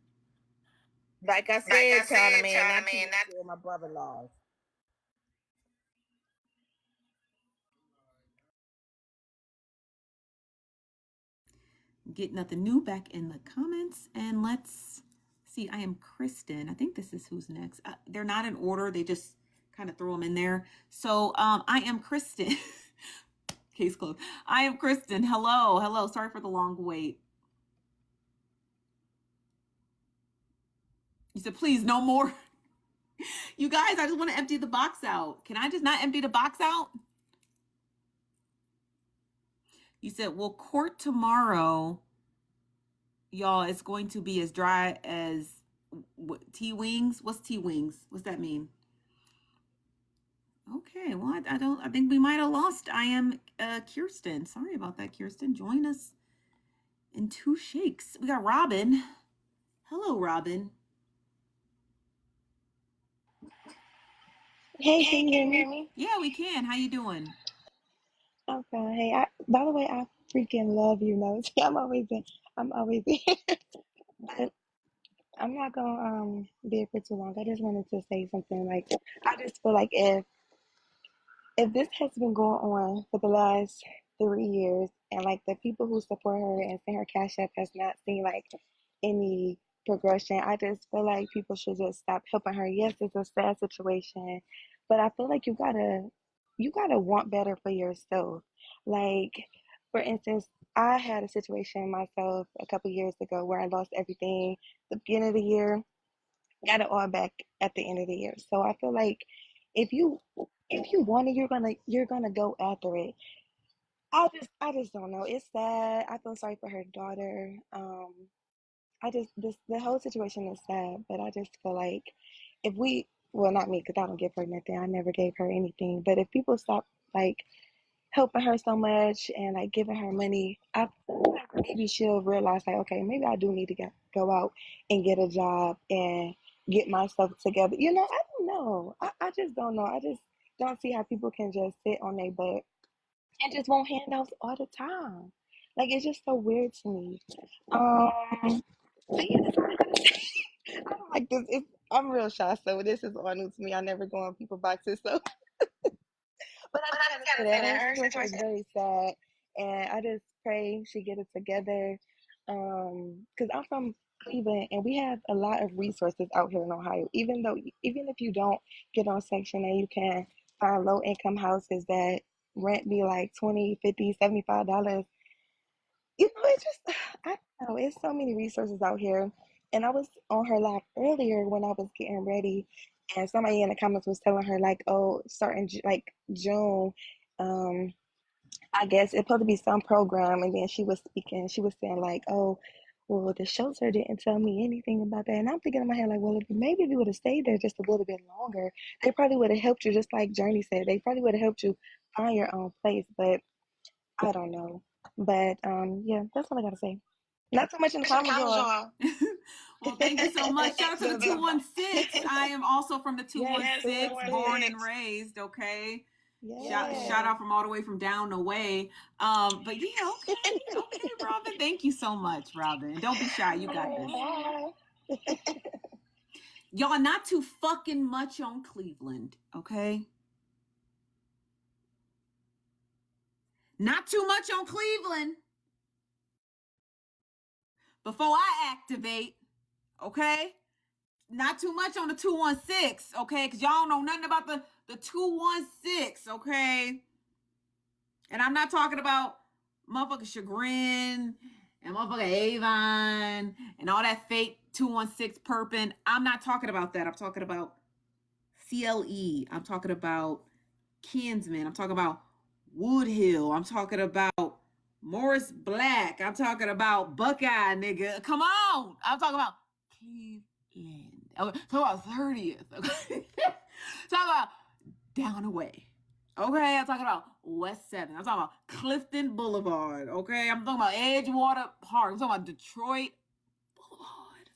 Like I said, China Man, not too much with my brother-in-laws. Get nothing new back in the comments. And let's see. I am Kristen. I think this is who's next. They're not in order. They just kind of throw them in there. So I am Kristen. Case closed. I am Kristen. Hello. Hello. Sorry for the long wait. You said, please, no more. You guys, I just want to empty the box out. Can I just not empty the box out? You said, well, court tomorrow, y'all, it's going to be as dry as T-wings. What's T-wings? What's that mean? Okay, well, I think we might have lost. I am Kirsten. Sorry about that, Kirsten. Join us in 2 shakes. We got Robin. Hello, Robin. Hey, can you hear me? Yeah, we can. How you doing? Okay. Hey, by the way, I freaking love you, Nosy. I'm always here. But I'm not gonna be here for too long. I just wanted to say something. Like, I just feel like if this has been going on for the last 3 years, and like the people who support her and send her cash app has not seen like any progression, I just feel like people should just stop helping her. Yes, it's a sad situation, but I feel like you gotta want better for yourself. Like, for instance, I had a situation myself a couple years ago where I lost everything at the beginning of the year, got it all back at the end of the year. So I feel like if you want it, you're gonna go after it. I just don't know. It's sad. I feel sorry for her daughter. I just this the whole situation is sad, but I just feel like if we, well, not me, because I don't give her nothing. I never gave her anything. But if people stop like helping her so much and like giving her money, I feel like maybe she'll realize like, okay, maybe I do need to go out and get a job and get myself together. I don't know. I just don't know. I just don't see how people can just sit on their butt and just want handouts all the time. Like, it's just so weird to me. So yeah, that's all I gotta say. I don't like this. I'm real shy, so this is all new to me. I never go on people boxes, so but I just gotta say that her situation is very sad, and I just pray she get it together. Because I'm from Cleveland, and we have a lot of resources out here in Ohio. Even if you don't get on Section A, you can find low income houses that rent be like 20, 50, $75. It's just I don't know. It's so many resources out here. And I was on her live earlier when I was getting ready, and somebody in the comments was telling her like, oh, starting like June, um, I guess it's supposed to be some program, and then she was speaking. She was saying like, oh, well, the shelter didn't tell me anything about that, and I'm thinking in my head like, well, if you would have stayed there just a little bit longer, they probably would have helped you, just like Journey said. They probably would have helped you find your own place, but I don't know. But yeah, that's all I gotta say. Not so much in the comments, y'all. Well, thank you so much. Shout out to the 216. I am also from the Yes, 216, born and raised, okay? Shout out from all the way from down the way. But yeah, okay, Robin. Thank you so much, Robin. Don't be shy. You got this. Bye. Y'all not too fucking much on Cleveland, okay? Not too much on Cleveland. Before I activate, okay? Not too much on the 216, okay? Because y'all don't know nothing about the 216, okay? And I'm not talking about motherfucking Chagrin and motherfucking Avon and all that fake 216 perping. I'm not talking about that. I'm talking about CLE. I'm talking about Kinsman. I'm talking about Woodhill. I'm talking about Morris Black. I'm talking about Buckeye, nigga. Come on. I'm talking about Cleveland. Okay. Talk about 30th. Okay. Talk about down away. Okay, I'm talking about West 7. I'm talking about Clifton Boulevard. Okay, I'm talking about Edgewater Park. I'm talking about Detroit Boulevard.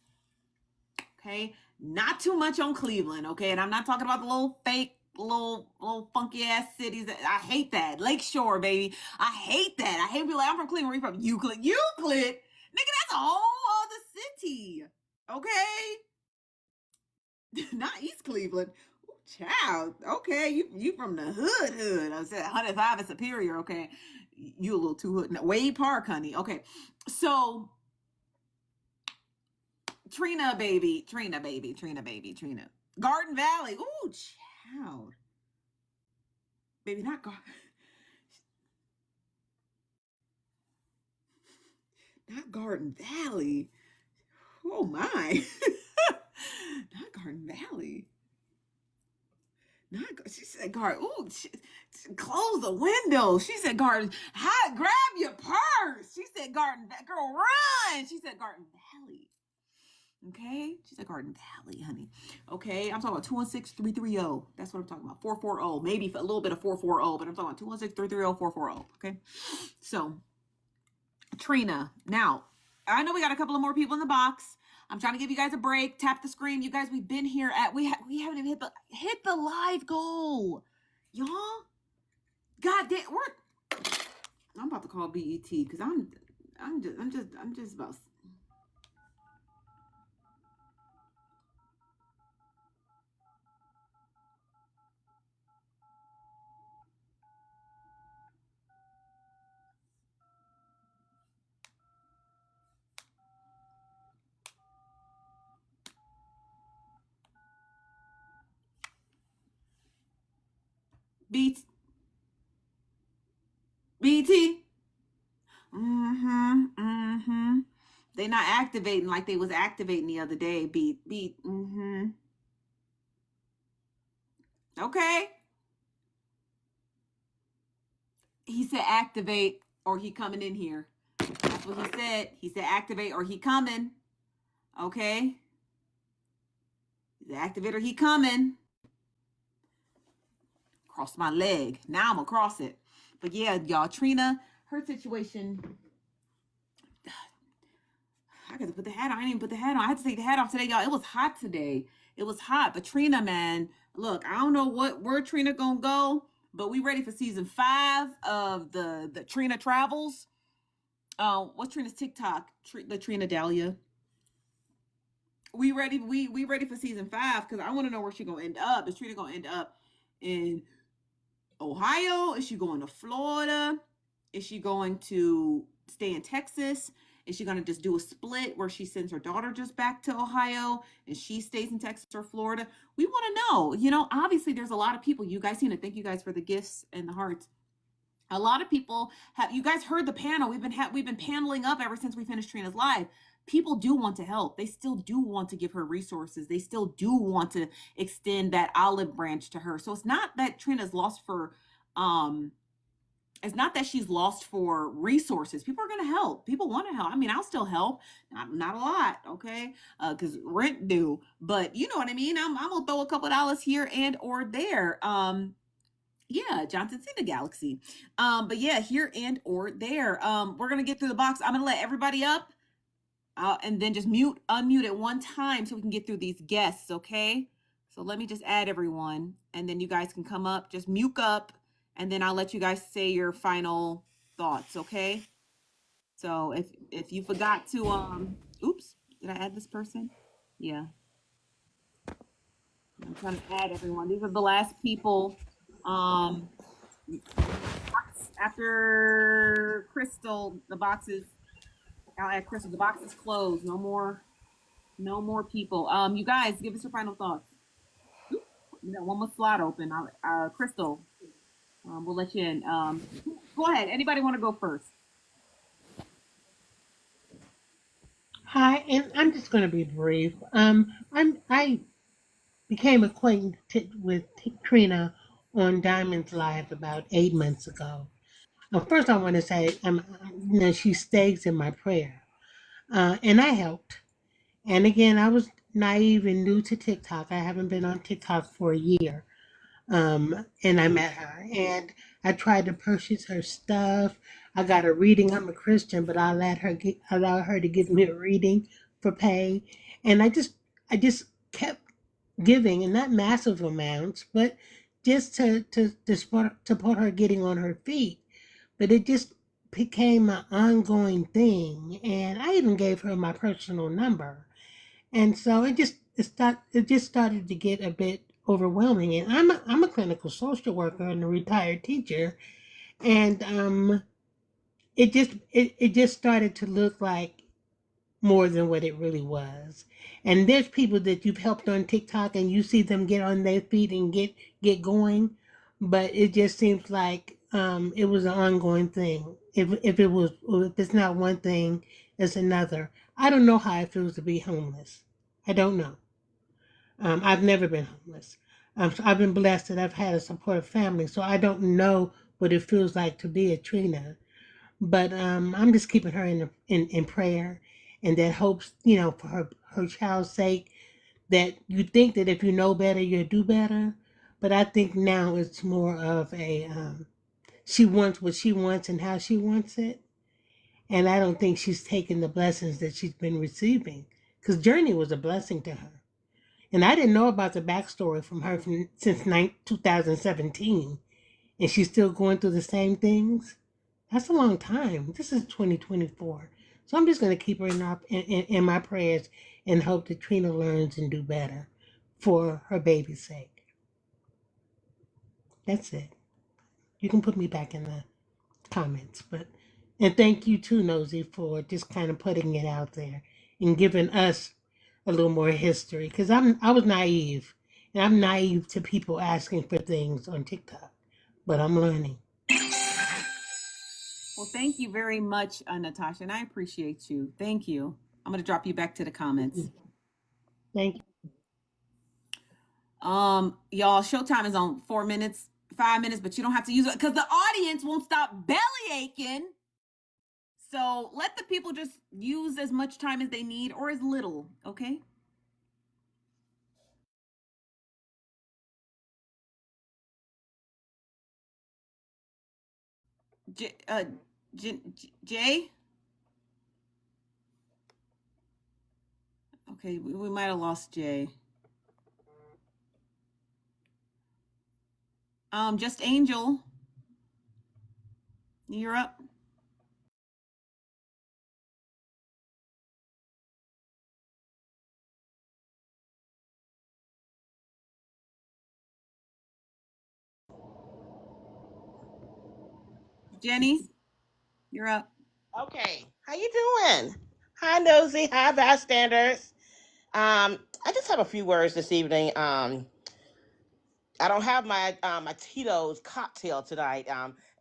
Okay, not too much on Cleveland. Okay, and I'm not talking about the little fake, little funky ass cities. I hate that. Lakeshore, baby. I hate that. I hate people like, I'm from Cleveland. Where you from? Euclid. Euclid? Nigga, that's a whole other city. Okay? Not East Cleveland. Ooh, child. Okay, you from the hood. I said 105 is Superior. Okay, you a little too hood. No, Wade Park, honey. Okay, so Trina, baby. Garden Valley. Ooh, child. Baby, not Garden Valley. Oh my. Not Garden Valley. She said, "Guard, ooh, close the window." She said, "Guard, grab your purse." She said, "Garden, girl, run." She said, "Garden Valley." Okay, she said, "Garden Valley, honey." Okay, I'm talking about 216-330. That's what I'm talking about. 440, maybe a little bit of 440, but I'm talking about 216-330-440. Okay, so Trina. Now, I know we got a couple of more people in the box. I'm trying to give you guys a break. Tap the screen, you guys. We've been here at we haven't even hit the live goal, y'all. God damn, I'm about to call BET because I'm just about. BET. BET. They not activating like they was activating the other day. Beat. Okay. He said activate or he coming in here. That's what he said. He said activate or he coming. Okay. The activator, he coming. Cross my leg. Now I'm gonna cross it. But yeah, y'all, Trina, her situation. I got to put the hat on. I didn't even put the hat on. I had to take the hat off today, y'all. It was hot today. It was hot. But Trina, man, look, I don't know where Trina gonna go, but we ready for season 5 of the Trina Travels. What's Trina's TikTok? The Trina Dahlia. We ready? We ready for season 5 because I want to know where she gonna end up. Is Trina gonna end up in Ohio? Is she going to Florida? Is she going to stay in Texas? Is she going to just do a split where she sends her daughter just back to Ohio and she stays in Texas or Florida? We want to know. Obviously there's a lot of people. You guys seen it. Thank you guys for the gifts and the hearts. A lot of people you guys heard the panel. We've been paneling up ever since we finished Trina's live. People do want to help. They still do want to give her resources. They still do want to extend that olive branch to her. So it's not that Trina's lost for it's not that she's lost for resources. People are going to help. People want to help. I mean, I'll still help. Not a lot, okay? Because rent due. But you know what I mean? I'm going to throw a couple of dollars here and or there. Yeah, Johnson Cena Galaxy. But yeah, here and or there. We're going to get through the box. I'm going to let everybody up. And then just unmute at one time so we can get through these guests, okay? So let me just add everyone. And then you guys can come up. Just mute up. and then I'll let you guys say your final thoughts, okay? So if you forgot to oops, did I add this person? Yeah. I'm trying to add everyone. These are the last people. Box after Crystal, the boxes. I'll add Crystal. The box is closed. No more people. You guys, give us your final thoughts. Oop, we got one more slot open. Crystal, we'll let you in. Go ahead. Anybody want to go first? Hi, and I'm just going to be brief. I became acquainted with Trina on Diamond's Live about 8 months ago. First, I want to say, she stays in my prayer, and I helped. And again, I was naive and new to TikTok. I haven't been on TikTok for a year. And I met her, and I tried to purchase her stuff. I got a reading. I'm a Christian, but allow her to give me a reading for pay, and I just kept giving, and not massive amounts, but just to support her getting on her feet. But it just became an ongoing thing, and I even gave her my personal number, and so it just started to get a bit overwhelming. And I'm a clinical social worker and a retired teacher, and it just started to look like more than what it really was. And there's people that you've helped on TikTok and you see them get on their feet and get going, but it just seems like it was an ongoing thing. If it's not one thing, it's another. I don't know how it feels to be homeless. I don't know. I've never been homeless. So I've been blessed that I've had a supportive family, so I don't know what it feels like to be a Trina. But I'm just keeping her in prayer, and that hopes, for her child's sake, that you think that if you know better, you'll do better. But I think now it's more of a she wants what she wants and how she wants it, and I don't think she's taken the blessings that she's been receiving. Because Journey was a blessing to her, and I didn't know about the backstory from her since 2017, and she's still going through the same things. That's a long time. This is 2024. So I'm just going to keep her in my prayers and hope that Trina learns and do better for her baby's sake. That's it. You can put me back in the comments. And thank you too, Nosy, for just kind of putting it out there and giving us a little more history. Because I was naive. And I'm naive to people asking for things on TikTok. But I'm learning. Well, thank you very much, Natasha, and I appreciate you. Thank you. I'm gonna drop you back to the comments. Thank you. Y'all, showtime is on 4 minutes, 5 minutes, but you don't have to use it because the audience won't stop belly aching. So let the people just use as much time as they need or as little, okay? J- uh, Jay? Okay, we might have lost Jay. Just Angel, you're up. Jenny, you're up. Okay, how you doing? Hi, Nosy. Hi, bystanders. I just have a few words this evening. I don't have my Tito's cocktail tonight.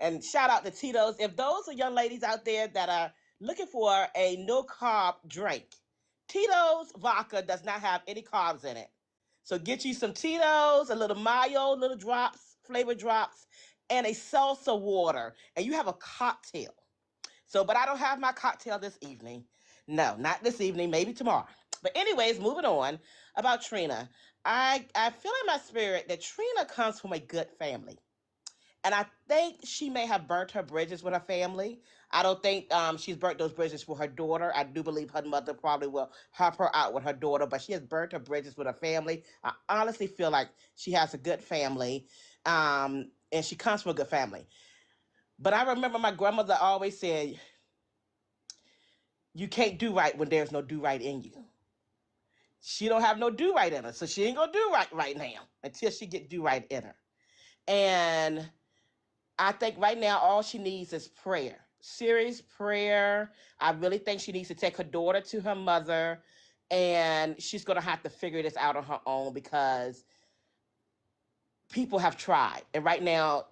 And shout out to Tito's. If those are young ladies out there that are looking for a no carb drink, Tito's vodka does not have any carbs in it. So get you some Tito's, a little mayo, little drops, flavor drops, and a salsa water, and you have a cocktail. So, but I don't have my cocktail this evening. No, not this evening, maybe tomorrow. But anyways, moving on about Trina. I feel in my spirit that Trina comes from a good family. And I think she may have burnt her bridges with her family. I don't think she's burnt those bridges for her daughter. I do believe her mother probably will help her out with her daughter, but she has burnt her bridges with her family. I honestly feel like she has a good family. Um, and she comes from a good family. But I remember my grandmother always said, you can't do right when there's no do right in you. She don't have no do right in her, so she ain't gonna do right now until she get do right in her. And I think right now all she needs is prayer, serious prayer. I really think she needs to take her daughter to her mother, and she's gonna have to figure this out on her own because people have tried, and right now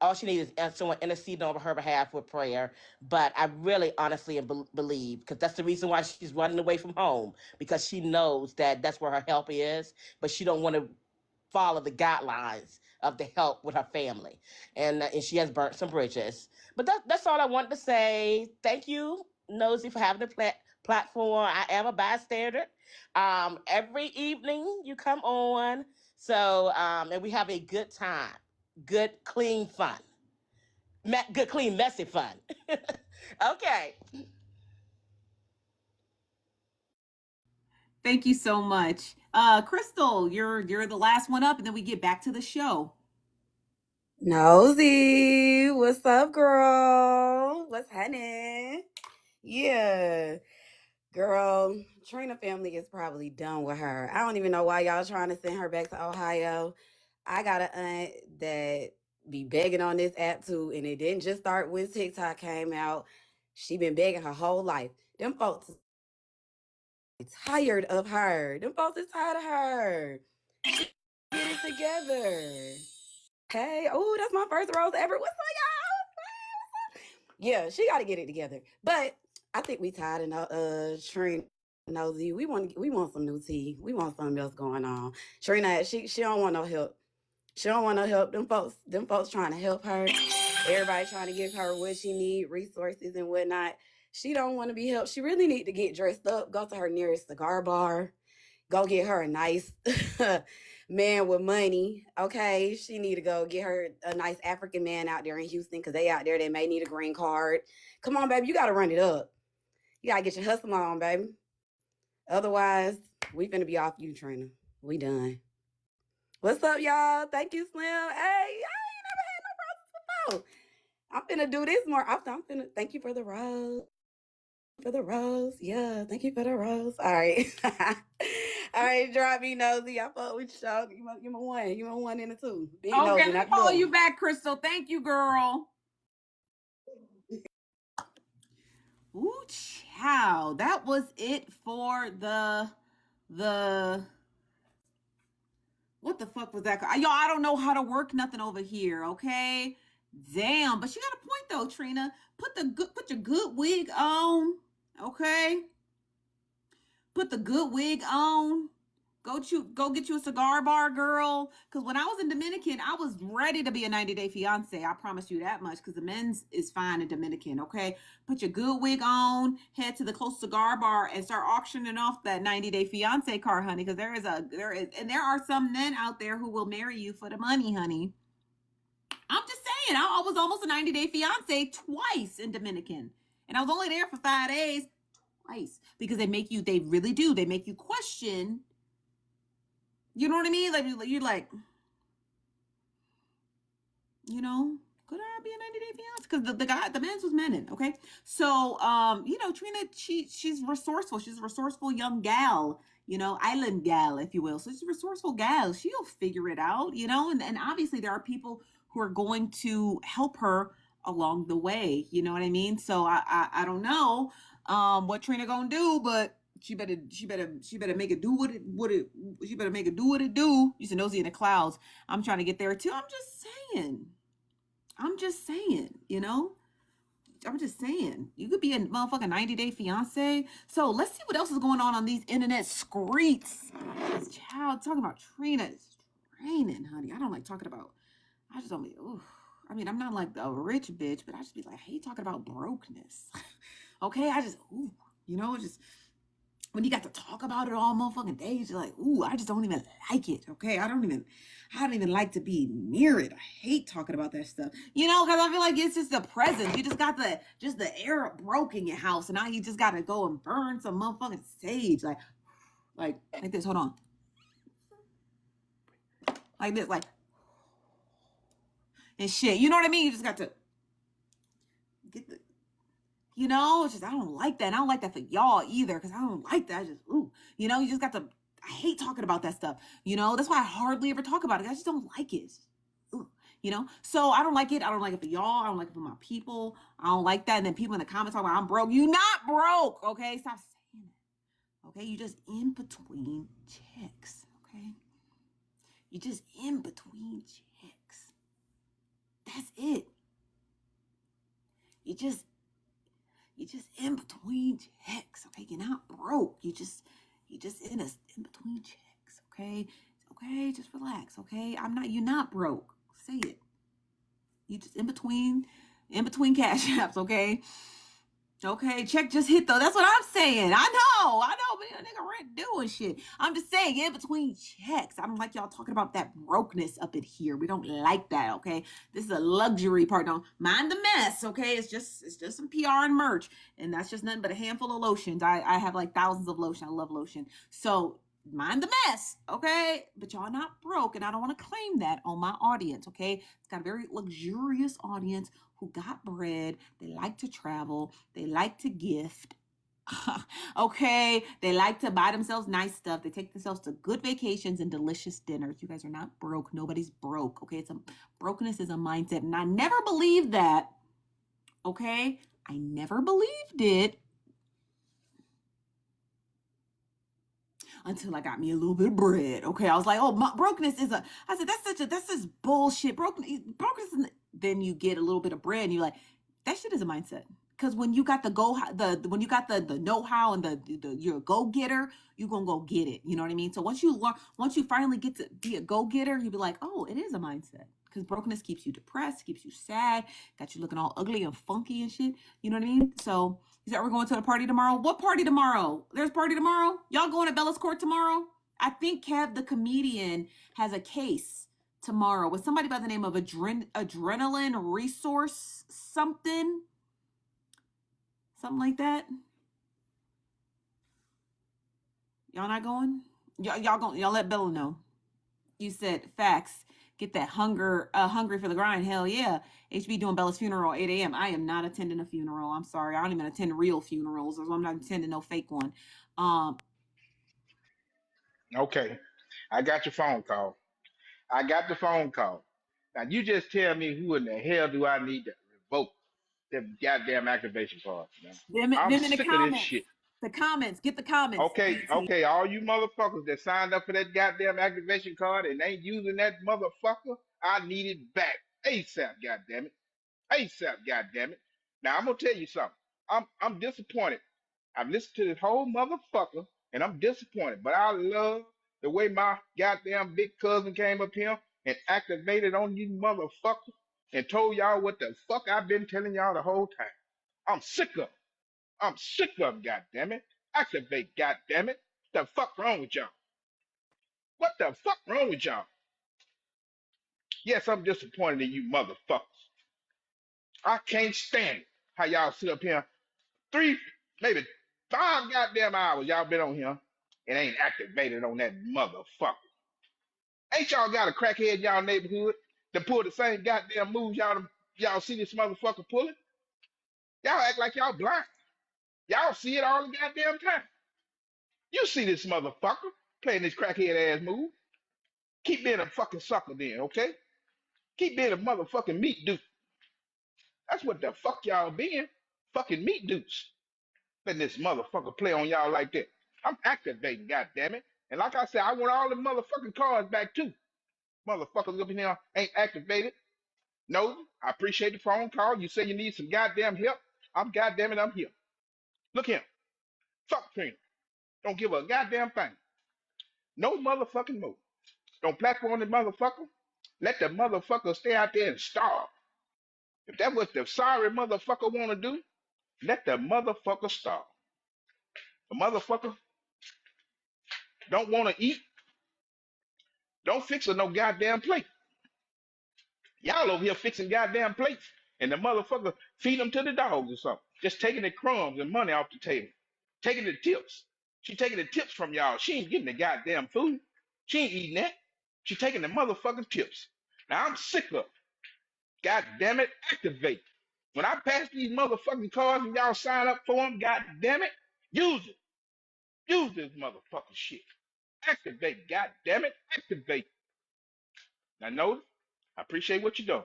all she needs is someone interceding on her behalf with prayer. But I really honestly believe, because that's the reason why she's running away from home, because she knows that that's where her help is, but she don't want to follow the guidelines of the help with her family, and she has burnt some bridges. But that's all I wanted to say. Thank you, Nosy, for having the platform. I am a bystander. Every evening you come on, so and we have a good time, good clean fun, good clean messy fun. Okay. Thank you so much. Crystal, you're the last one up, and then we get back to the show. Nosy, what's up, girl? What's happening? Yeah, girl, Trina family is probably done with her. I don't even know why y'all trying to send her back to Ohio. I got an aunt that be begging on this app too, and it didn't just start when TikTok came out. She been begging her whole life. Them folks tired of her. Them folks is tired of her. Get it together. Hey, oh, that's my first rose ever. What's up, y'all? Yeah, she got to get it together. But I think we tired of Trina Nosy. We want some new tea. We want something else going on. Trina, she don't want no help. She don't want no help. Them folks trying to help her. Everybody trying to give her what she need, resources and whatnot. She don't want to be helped. She really need to get dressed up, go to her nearest cigar bar, go get her a nice man with money. Okay, she need to go get her a nice African man out there in Houston, because they out there, they may need a green card. Come on, baby, you got to run it up. You got to get your hustle on, baby. Otherwise, we finna be off you, Trina. We done. What's up, y'all? Thank you, Slim. Hey, I ain't never had no roses before. I'm finna do this more often. I'm finna thank you for the rose. For the rose. Yeah, thank you for the rose. All right. All right, drop me Nosy. I fuck with you. You my one. You my one and a two. Big Okay, Nosy, let me not follow little. you back, Crystal. Thank you, girl. Ooh, child. That was it for the what the fuck was that? Y'all, I don't know how to work nothing over here, okay? Damn, but she got a point though, Trina. Put your good wig on, okay? Put the good wig on. Go get you a cigar bar, girl. Cause when I was in Dominican, I was ready to be a 90-day fiance. I promise you that much. Cause the men's is fine in Dominican, okay? Put your good wig on, head to the close cigar bar, and start auctioning off that 90-day fiance card, honey. Cause there there are some men out there who will marry you for the money, honey. I'm just saying, I was almost a 90-day fiance twice in Dominican, and I was only there for 5 days. Twice, because they really do. They make you question. You know what I mean? Like you're like, you know, could I be a 90-day fiance? Because the man's was menin, okay? So, Trina, she's resourceful. She's a resourceful young gal, island gal, if you will. So she's a resourceful gal. She'll figure it out, and obviously there are people who are going to help her along the way. You know what I mean? So I don't know what Trina gonna do, but she better make it do she better make it do what it do. You see Nosy in the clouds. I'm trying to get there too. I'm just saying, I'm just saying. You could be a motherfucking 90-day fiance. So let's see what else is going on these internet streets. This child talking about Trina is raining, honey. I don't like talking about, I just don't be, ooh. I mean, I'm not like a rich bitch, but I just be like, I hate talking about brokenness. Okay? I just, ooh, just when you got to talk about it all motherfucking days, you're like, ooh, I just don't even like it. Okay. I don't even like to be near it. I hate talking about that stuff. Because I feel like it's just a presence. You just got the air broke in your house, and now you just gotta go and burn some motherfucking sage. Like this. Hold on. Like this, like and shit. You know what I mean? You just got to get the, it's just, I don't like that. And I don't like that for y'all either, because I don't like that. I just, ooh, you just got to, I hate talking about that stuff. That's why I hardly ever talk about it. I just don't like it. Ooh, so I don't like it. I don't like it for y'all. I don't like it for my people. I don't like that. And then people in the comments talk about I'm broke. You not broke, okay? Stop saying that. Okay, you just in between checks. Okay, you just in between checks. That's it. You just in between checks. Okay, you're not broke. You just in between checks. Okay, okay, just relax. Okay, you're not broke. Say it. You just in between cash apps. Okay. Okay, check just hit though. That's what I'm saying. I know, but a nigga rent doing shit. I'm just saying, in between checks. I don't like y'all talking about that brokenness up in here. We don't like that, okay? This is a luxury part. Don't mind the mess, okay? It's just some PR and merch, and that's just nothing but a handful of lotions. I have like thousands of lotion. I love lotion. So mind the mess, okay? But y'all not broke, and I don't want to claim that on my audience, okay? It's got a very luxurious audience who got bread. They like to travel. They like to gift. Okay. They like to buy themselves nice stuff. They take themselves to good vacations and delicious dinners. You guys are not broke. Nobody's broke. Okay. Brokenness is a mindset. And I never believed that. Okay. I never believed it until I got me a little bit of bread. Okay, I was like, oh, brokenness is I said, that's just bullshit. Brokenness. Then you get a little bit of bread, and you're like, that shit is a mindset. Because when you got when you got the know-how and you're a go-getter, you gonna go get it. You know what I mean? So once you finally get to be a go-getter, you be like, oh, it is a mindset. Because brokenness keeps you depressed, keeps you sad, got you looking all ugly and funky and shit. You know what I mean? So is that we're going to the party tomorrow? What party tomorrow? There's party tomorrow? Y'all going to Bella's Court tomorrow? I think Kev the comedian has a case tomorrow with somebody by the name of Adrenaline Resource something like that. Y'all not going? Y'all let Bella know. You said facts. Get that hungry for the grind. Hell yeah. HB doing Bella's funeral 8 a.m. I am not attending a funeral. I'm sorry. I don't even attend real funerals. I'm not attending no fake one. Okay, I got your phone call. I got the phone call. Now you just tell me who in the hell do I need to revoke the goddamn activation cards, man. Them I'm in the sick of this comments. shit. The comments. Get the comments. Okay, DT. okay, all you motherfuckers that signed up for that goddamn activation card and ain't using that motherfucker, I need it back. ASAP, goddammit. ASAP, goddammit. Now I'm gonna tell you something. I'm disappointed. I've listened to this whole motherfucker and I'm disappointed. But I love the way my goddamn big cousin came up here and activated on you motherfuckers and told y'all what the fuck I've been telling y'all the whole time. I'm sick of it. I'm sick of it, goddammit. Activate, goddammit. What the fuck wrong with y'all? What the fuck wrong with y'all? Yes, I'm disappointed in you motherfuckers. I can't stand it. How y'all sit up here 3, maybe 5 goddamn hours y'all been on here and ain't activated on that motherfucker. Ain't y'all got a crackhead in y'all neighborhood that pull the same goddamn moves y'all see this motherfucker pulling? Y'all act like y'all blind. Y'all see it all the goddamn time. You see this motherfucker playing this crackhead ass move. Keep being a fucking sucker then, okay? Keep being a motherfucking meat dude. That's what the fuck y'all being. Fucking meat dudes. Letting this motherfucker play on y'all like that. I'm activating, goddammit. And like I said, I want all the motherfucking cards back too. Motherfuckers up in here ain't activated. No, I appreciate the phone call. You say you need some goddamn help. I'm goddamn it, I'm here. Look here. Fuck Trina. Don't give a goddamn thing. No motherfucking more. Don't platform the motherfucker. Let the motherfucker stay out there and starve. If that what the sorry motherfucker wanna do, let the motherfucker starve. The motherfucker don't wanna eat, don't fix her no goddamn plate. Y'all over here fixing goddamn plates, and the motherfucker feed them to the dogs or something. Just taking the crumbs and money off the table. Taking the tips. She taking the tips from y'all. She ain't getting the goddamn food. She ain't eating that. She taking the motherfucking tips. Now I'm sick of it. God damn it, activate. When I pass these motherfucking cards and y'all sign up for them, god damn it, use it. Use this motherfucking shit. Activate, god damn it, activate. Now notice, I appreciate what you do,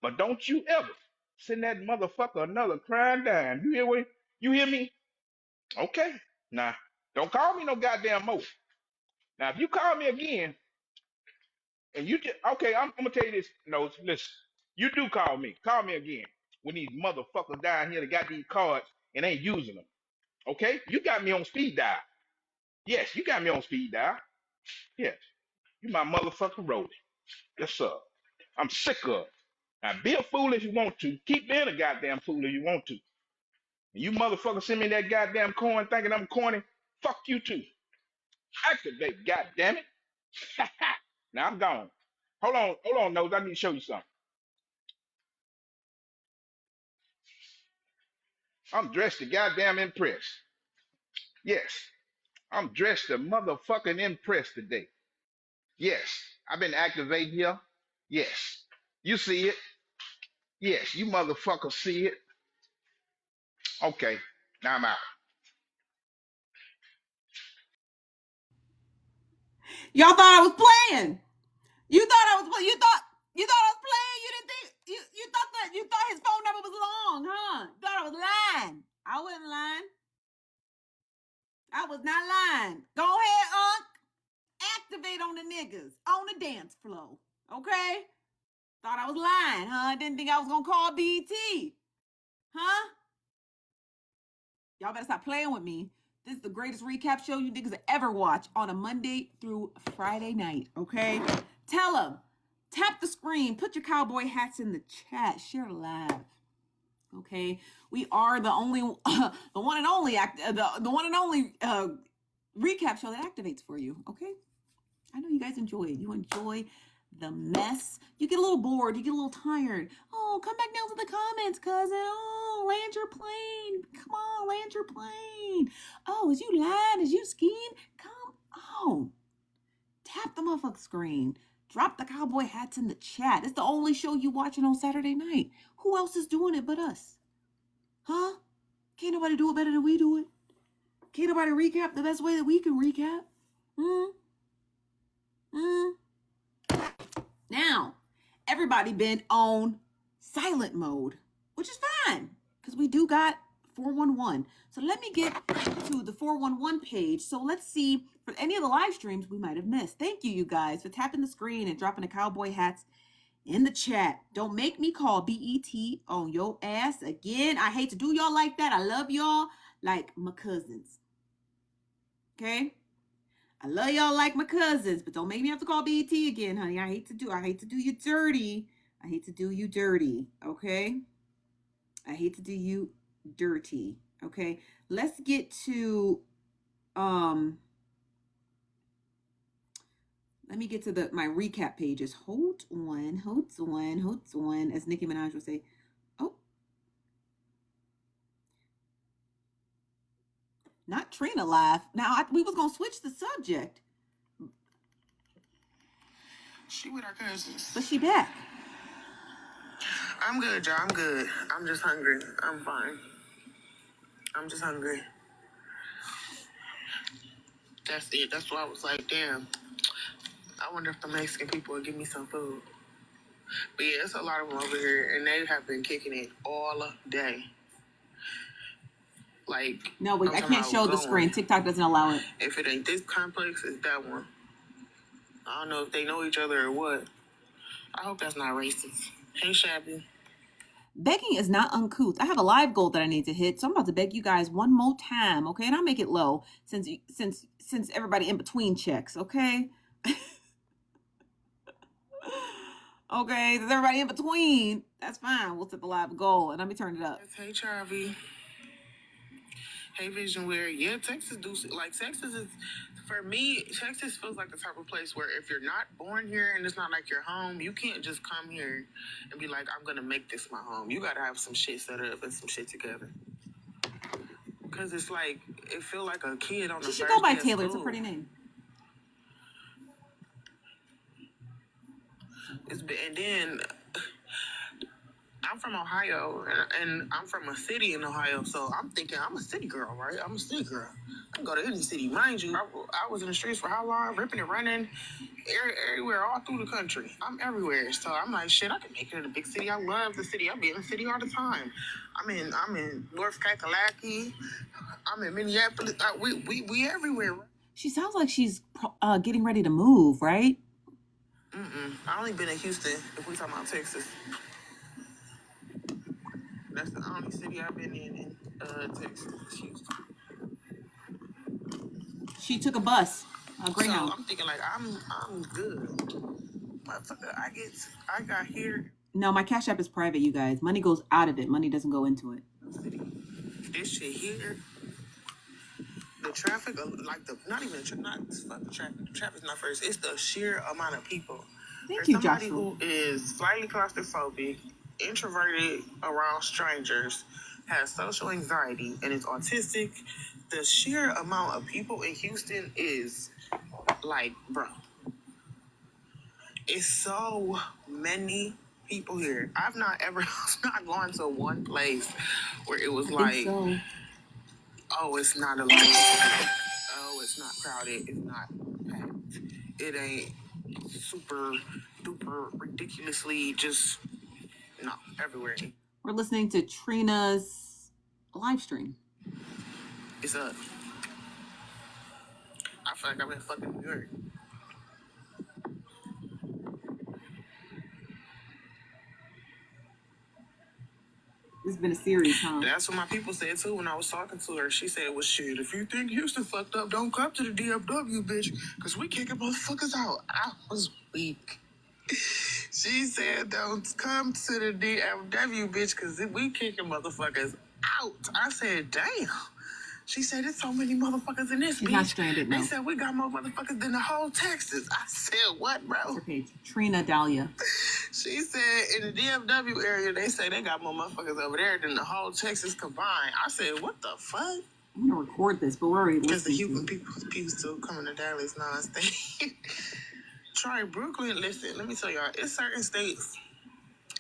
but don't you ever send that motherfucker another crying dime. You hear what? You hear me? Okay. Now, don't call me no goddamn more. Now, if you call me again and you just okay, I'm gonna tell you this. No, listen. You do call me. Call me again when these motherfuckers down here that got these cards and ain't using them. Okay? You got me on speed dial. Yes, you got me on speed dial. Yes. You my motherfucking roadie. Yes, sir. I'm sick of it. Now be a fool if you want to. Keep being a goddamn fool if you want to. And you motherfuckers send me that goddamn coin thinking I'm corny. Fuck you too. Activate, goddamn it. Now I'm gone. Hold on, Nose. I need to show you something. I'm dressed to goddamn impress. Yes, I'm dressed to motherfucking impress today. Yes, I've been activating here. Yes, you see it. Yes, you motherfuckers see it. Okay, now I'm out. Y'all thought I was playing. You thought I was you thought I was playing. You didn't think you thought his phone number was long, huh? You thought I was lying. I wasn't lying. I was not lying. Go ahead, Unc. Activate on the niggas on the dance floor. Okay? Thought I was lying, huh? Didn't think I was gonna call BT. Huh? Y'all better stop playing with me. This is the greatest recap show you niggas ever watch on a Monday through Friday night, okay? Tell them. Tap the screen. Put your cowboy hats in the chat. Share live. Okay? We are the only, the one and only, the one and only recap show that activates for you, okay? I know you guys enjoy it. You enjoy the mess. You get a little bored. You get a little tired. Oh, come back down to the comments, cousin. Oh, land your plane. Come on, land your plane. Oh, is you lying? Is you skiing? Come on. Tap the motherfucking screen. Drop the cowboy hats in the chat. It's the only show you watching on Saturday night. Who else is doing it but us? Huh? Can't nobody do it better than we do it. Can't nobody recap the best way that we can recap. Now, everybody been on silent mode, which is fine because we do got 411. So let me get to the 411 page. So let's see for any of the live streams we might have missed. Thank you, you guys, for tapping the screen and dropping the cowboy hats in the chat. Don't make me call BET on your ass again. I hate to do y'all like that. I love y'all like my cousins. Okay? I love y'all like my cousins, but don't make me have to call BET again, honey. I hate to do you dirty. I hate to do you dirty, okay? I hate to do you dirty, okay? Let's get to let me get to my recap pages. Hold on, as Nicki Minaj would say. Oh, not Trina live. Now we was gonna switch the subject. She with her cousins. But she back. I'm good, y'all. I'm good. I'm just hungry. I'm fine. I'm just hungry. That's it. That's why I was like, damn. I wonder if the Mexican people will give me some food. But yeah, it's a lot of them over here, and they have been kicking it all day. Like, No, I can't show the screen. TikTok doesn't allow it. If it ain't this complex, it's that one. I don't know if they know each other or what. I hope that's not racist. Hey, Shabby. Begging is not uncouth. I have a live goal that I need to hit, so I'm about to beg you guys one more time, okay? And I'll make it low since everybody in between checks, okay? Okay, since everybody in between, that's fine. We'll set the live goal, and let me turn it up. Hey, Charvy. Hey, Vision Wear. Yeah, Texas Texas is, for me, Texas feels like the type of place where if you're not born here and it's not like your home, you can't just come here and be like, I'm going to make this my home. You got to have some shit set up and some shit together. Because it's like, it feel like a kid on the first day of school. She should go by Taylor. It's a pretty name. And then I'm from Ohio, and I'm from a city in Ohio, so I'm thinking I'm a city girl, right? I'm a city girl. I can go to any city. Mind you, I was in the streets for how long? Ripping and running everywhere, all through the country. I'm everywhere. So I'm like, shit, I can make it in a big city. I love the city. I be in the city all the time. I'm in North Kakalaki. I'm in Minneapolis. We everywhere. She sounds like she's getting ready to move, right? I only been in Houston, if we talking about Texas. That's the only city I've been in Texas, Houston. She took a bus, a Greyhound. So I'm thinking like I'm good. Motherfucker, I got here. No, my Cash App is private, you guys. Money goes out of it. Money doesn't go into it. This shit here, the traffic, like not even not fuck the traffic. The traffic's not first. It's the sheer amount of people. Thank For you, somebody Joshua. who is slightly claustrophobic, introverted around strangers, has social anxiety, and is autistic, the sheer amount of people in Houston is like, bro, it's so many people here. I've not gone to one place where it was like, so. Oh, it's not a lot of people here. Oh, it's not crowded. It's not packed. It ain't super duper ridiculously just no everywhere. We're listening to Trina's live stream. It's up. I feel like I'm in fucking New York. This has been a series, huh? That's what my people said too when I was talking to her. She said, well, shit, if you think Houston fucked up, don't come to the DFW, bitch, because we kicking motherfuckers out. I was weak. She said, don't come to the DFW, bitch, because we kicking motherfuckers out. I said, damn. She said, there's so many motherfuckers in this She's bitch. not stranded, no. They said, we got more motherfuckers than the whole Texas. I said, what, bro? Her page. Trina Dahlia. She said, in the DFW area, they say they got more motherfuckers over there than the whole Texas combined. I said, what the fuck? I'm going to record this, but we're already listening. Because the listening Houston people still coming to Dallas nonstop. Try Brooklyn. Listen, let me tell y'all, it's certain states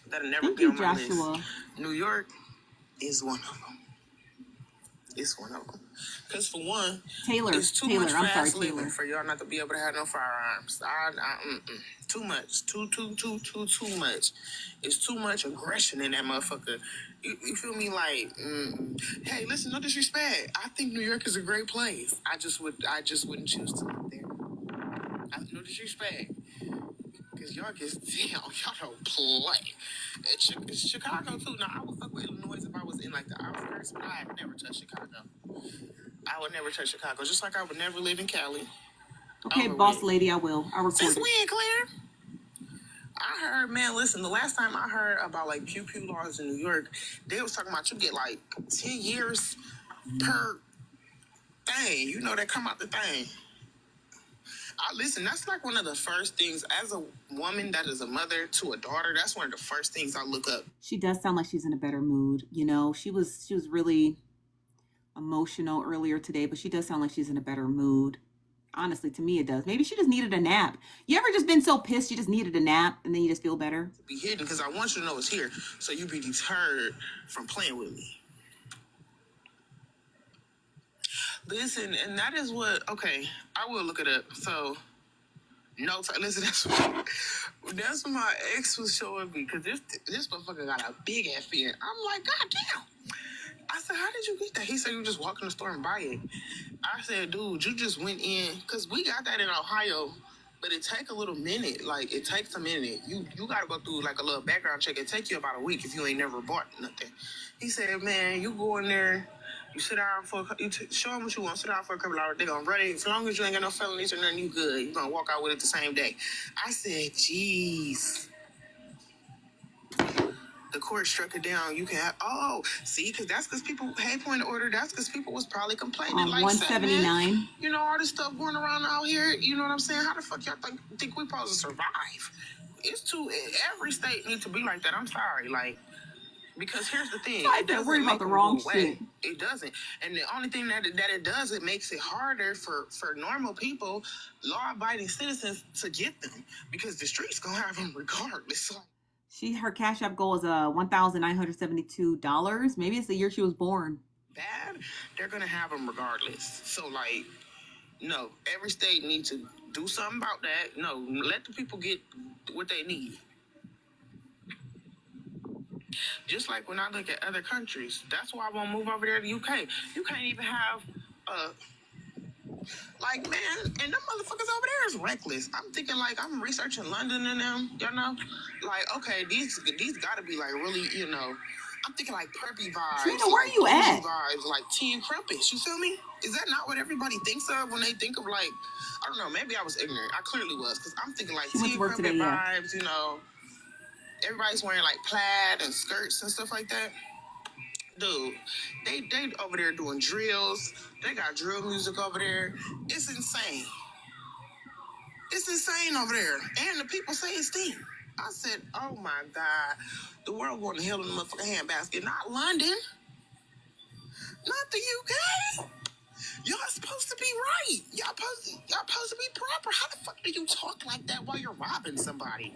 that'll never be on my list. New York is one of them. It's one of them. Because for one, it's too much fast living for y'all not to be able to have no firearms. Too much. Too much. It's too much aggression in that motherfucker. You feel me? Like, hey, listen, no disrespect. I think New York is a great place. I just wouldn't choose to live there. No disrespect. Because y'all get down. Y'all don't play. It's Chicago, too. Now, I would fuck with Illinois if I was in, like, the outskirts, but I would never touch Chicago. I would never touch Chicago, just like I would never live in Cali. Okay, boss lady, I will. I'll record Since it. we in Claire, I heard, man, listen, the last time I heard about, like, pew-pew laws in New York, they was talking about you get, like, 10 years per thing. You know, they come out the thing. Listen, that's like one of the first things, as a woman that is a mother to a daughter, that's one of the first things I look up. She does sound like she's in a better mood. You know, she was really emotional earlier today, but she does sound like she's in a better mood. Honestly, to me, it does. Maybe she just needed a nap. You ever just been so pissed you just needed a nap and then you just feel better? Be hidden because I want you to know it's here, so you be deterred from playing with me. Listen, and that is what. Okay, I will look it up. So, no, listen, that's what my ex was showing me because this motherfucker got a big ass fin. I'm like, God damn. I said, how did you get that? He said, you just walk in the store and buy it. I said, dude, you just went in, because we got that in Ohio, but it take a little minute. Like, it takes a minute. You got to go through, like, a little background check. It take you about a week if you ain't never bought nothing. He said, man, you go in there, you sit down show them what you want, sit down for a couple hours, they going to run it. As long as you ain't got no felonies or nothing, you good. You going to walk out with it the same day. I said, jeez. The court struck it down. You can have, because that's because people had point of order. That's because people was probably complaining. Like 179. Man, you know, all this stuff going around out here. You know what I'm saying? How the fuck y'all think we supposed to survive? Every state needs to be like that. I'm sorry. Like, because here's the thing. It doesn't worry about the wrong shit. It doesn't. And the only thing that it does, it makes it harder for normal people, law-abiding citizens, to get them. Because the streets going to have them regardless. Her Cash App goal is $1,972. Maybe it's the year she was born. Bad, they're gonna have them regardless. So like, no, every state needs to do something about that. No, let the people get what they need. Just like when I look at other countries, that's why I won't move over there to the UK. You can't even have like, man, and them motherfuckers over there is reckless. I'm thinking like I'm researching London and them, you know, like okay, these gotta be like really, you know. I'm thinking like preppy vibes, Trina, where like you at? vibes, like tea and crumpets. You feel me? Is that not what everybody thinks of when they think of like? I don't know. Maybe I was ignorant. I clearly was because I'm thinking like tea and crumpet today, vibes. You know, everybody's wearing like plaid and skirts and stuff like that. Dude, they over there doing drills. They got drill music over there. It's insane. It's insane over there. And the people say it's steam. I said, oh my God. The world going to hell in the motherfucking handbasket. Not London. Not the UK. Y'all supposed to be right. Y'all supposed to be proper. How the fuck do you talk like that while you're robbing somebody?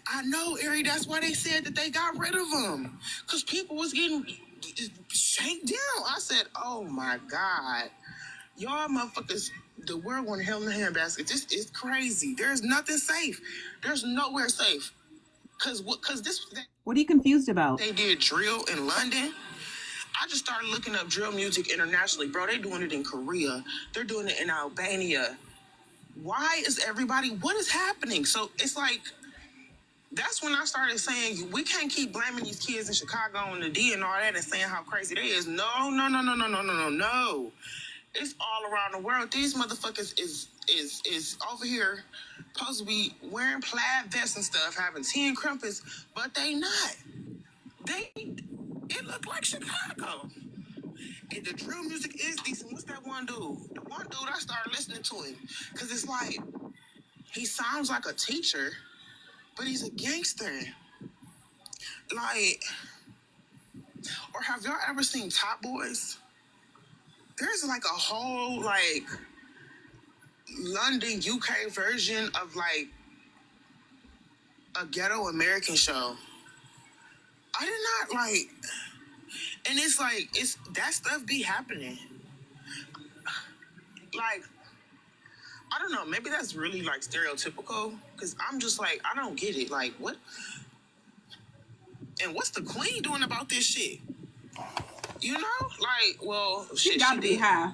I know, Ari. That's why they said that they got rid of them. Because people was getting shanked down. I said, oh my God. Y'all motherfuckers, the world going to hell in a handbasket. This is crazy. There's nothing safe. There's nowhere safe. Cause this. What are you confused about? They did drill in London. I just started looking up drill music internationally, bro. They're doing it in Korea. They're doing it in Albania. Why is everybody? What is happening? So it's like. That's when I started saying we can't keep blaming these kids in Chicago and the D and all that and saying how crazy they is. No, no, no, no, no, no, no, no, no. It's all around the world. These motherfuckers is over here supposed to be wearing plaid vests and stuff, having tea and crumpets, but they not. It looked like Chicago. And the drill music is decent. What's that one dude? The one dude I started listening to him. Cause it's like he sounds like a teacher, but he's a gangster. Like, or have y'all ever seen Top Boys? There's like a whole like London, UK version of like a ghetto American show. I did not like, and it's like it's that stuff be happening. Like, I don't know, maybe that's really like stereotypical because I'm just like I don't get it. Like what? And what's the queen doing about this shit? You know, like, well, she got to be high.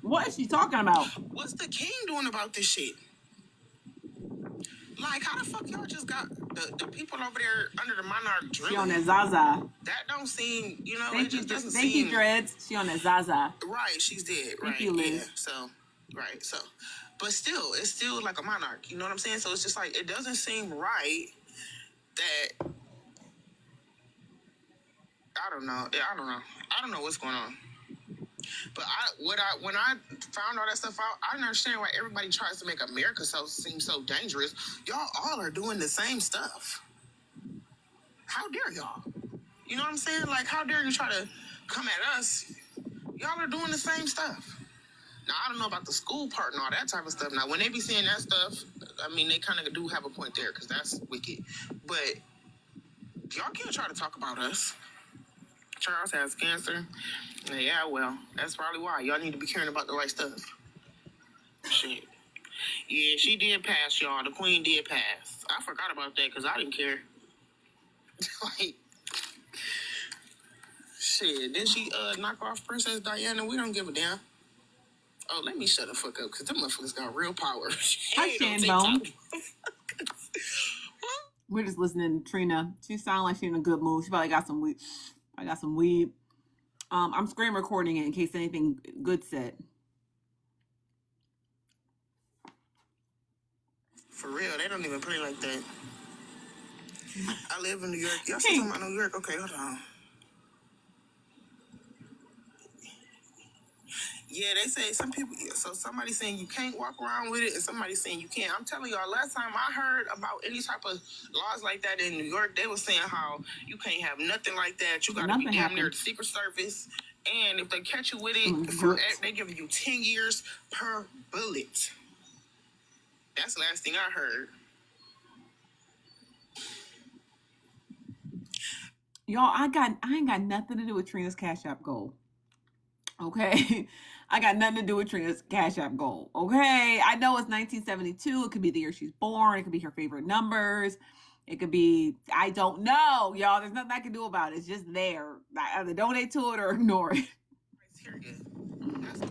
What is she talking about? What's the king doing about this shit? Like, how the fuck y'all just got the people over there under the monarch drilling? She on that Zaza. That don't seem, you know, it just doesn't seem. Thank you, Dreads. She on that Zaza. Right, she's dead. Right, thank you, Liz. Yeah, so, right, so. But still, it's still like a monarch. You know what I'm saying? So it's just like, it doesn't seem right that, I don't know. I don't know what's going on. But when I found all that stuff out, I didn't understand why everybody tries to make America seem so dangerous. Y'all all are doing the same stuff. How dare y'all? You know what I'm saying? Like, how dare you try to come at us? Y'all are doing the same stuff. Now, I don't know about the school part and all that type of stuff. Now, when they be saying that stuff, I mean, they kind of do have a point there because that's wicked. But y'all can't try to talk about us. Charles has cancer. Yeah, well, that's probably why. Y'all need to be caring about the right stuff. Shit. Yeah, she did pass, y'all. The queen did pass. I forgot about that because I didn't care. Like, shit. Didn't she knock off Princess Diana? We don't give a damn. Oh, let me shut the fuck up because them motherfuckers got real power. Hi, Shanbone. We're just listening to Trina. She sounds like she's in a good mood. She probably got some weed. I got some weed. I'm screen recording it in case anything good said. For real, they don't even play like that. I live in New York. Y'all still talking about New York? Okay, hold on. Yeah, they say some people, so somebody saying you can't walk around with it and somebody saying you can't. I'm telling y'all, last time I heard about any type of laws like that in New York, they were saying how you can't have nothing like that. You got to be damn near the Secret Service. And if they catch you with it, they give you 10 years per bullet. That's the last thing I heard. Y'all, I ain't got nothing to do with Trina's Cash App goal. Okay. I got nothing to do with Trina's Cash App goal. Okay. I know it's 1972. It could be the year she's born. It could be her favorite numbers. It could be, I don't know, y'all. There's nothing I can do about it. It's just there. I either donate to it or ignore it. Criteria.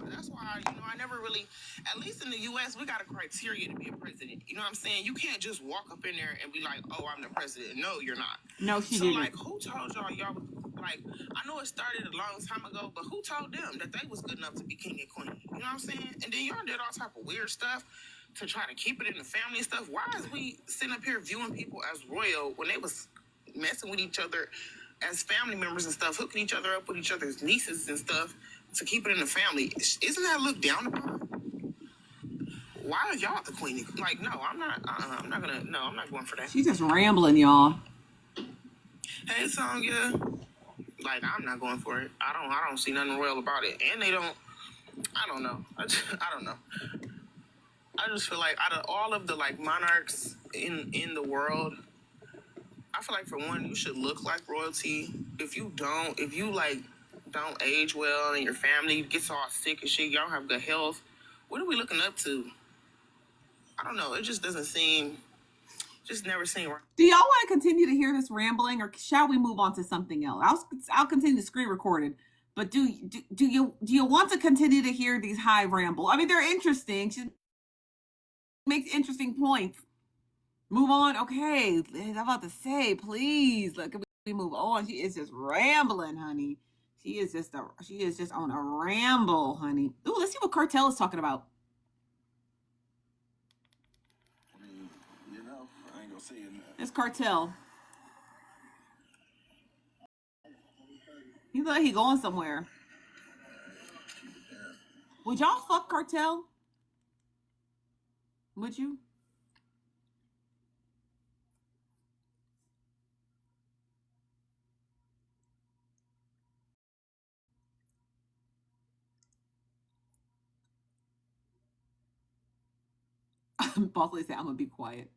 That's why, I never really, at least in the U.S., we got a criteria to be a president. You know what I'm saying? You can't just walk up in there and be like, oh, I'm the president. No, you're not. No, she So, didn't. like, who told y'all, like, I know it started a long time ago, but who told them that they was good enough to be king and queen? You know what I'm saying? And then y'all did all type of weird stuff to try to keep it in the family and stuff. Why is we sitting up here viewing people as royal when they was messing with each other as family members and stuff, hooking each other up with each other's nieces and stuff to keep it in the family? Isn't that looked down upon? Why are y'all the queen? Like, no, I'm not. I'm not gonna. No, I'm not going for that. She's just rambling, y'all. Hey, Sonya. Like, I'm not going for it. I don't see nothing royal about it, and they don't. I don't know. I don't know. I just feel like out of all of the like monarchs in the world, I feel like for one, you should look like royalty. If you like don't age well and your family gets all sick and shit, y'all have good health, what are we looking up to? I don't know. It just doesn't seem, just never seem right. Do y'all want to continue to hear this rambling, or shall we move on to something else? I'll continue to screen record it. But do you want to continue to hear these high ramble? I mean, they're interesting. She makes interesting points. Move on. Okay, I'm about to say, please, look, we move on. She is just rambling, honey. She is just on a ramble, honey. Ooh, let's see what Cartel is talking about. I ain't gonna say it now. It's Cartel. He look like he going somewhere. Would y'all fuck Cartel? Would you? Boss Lady said, I'm gonna be quiet.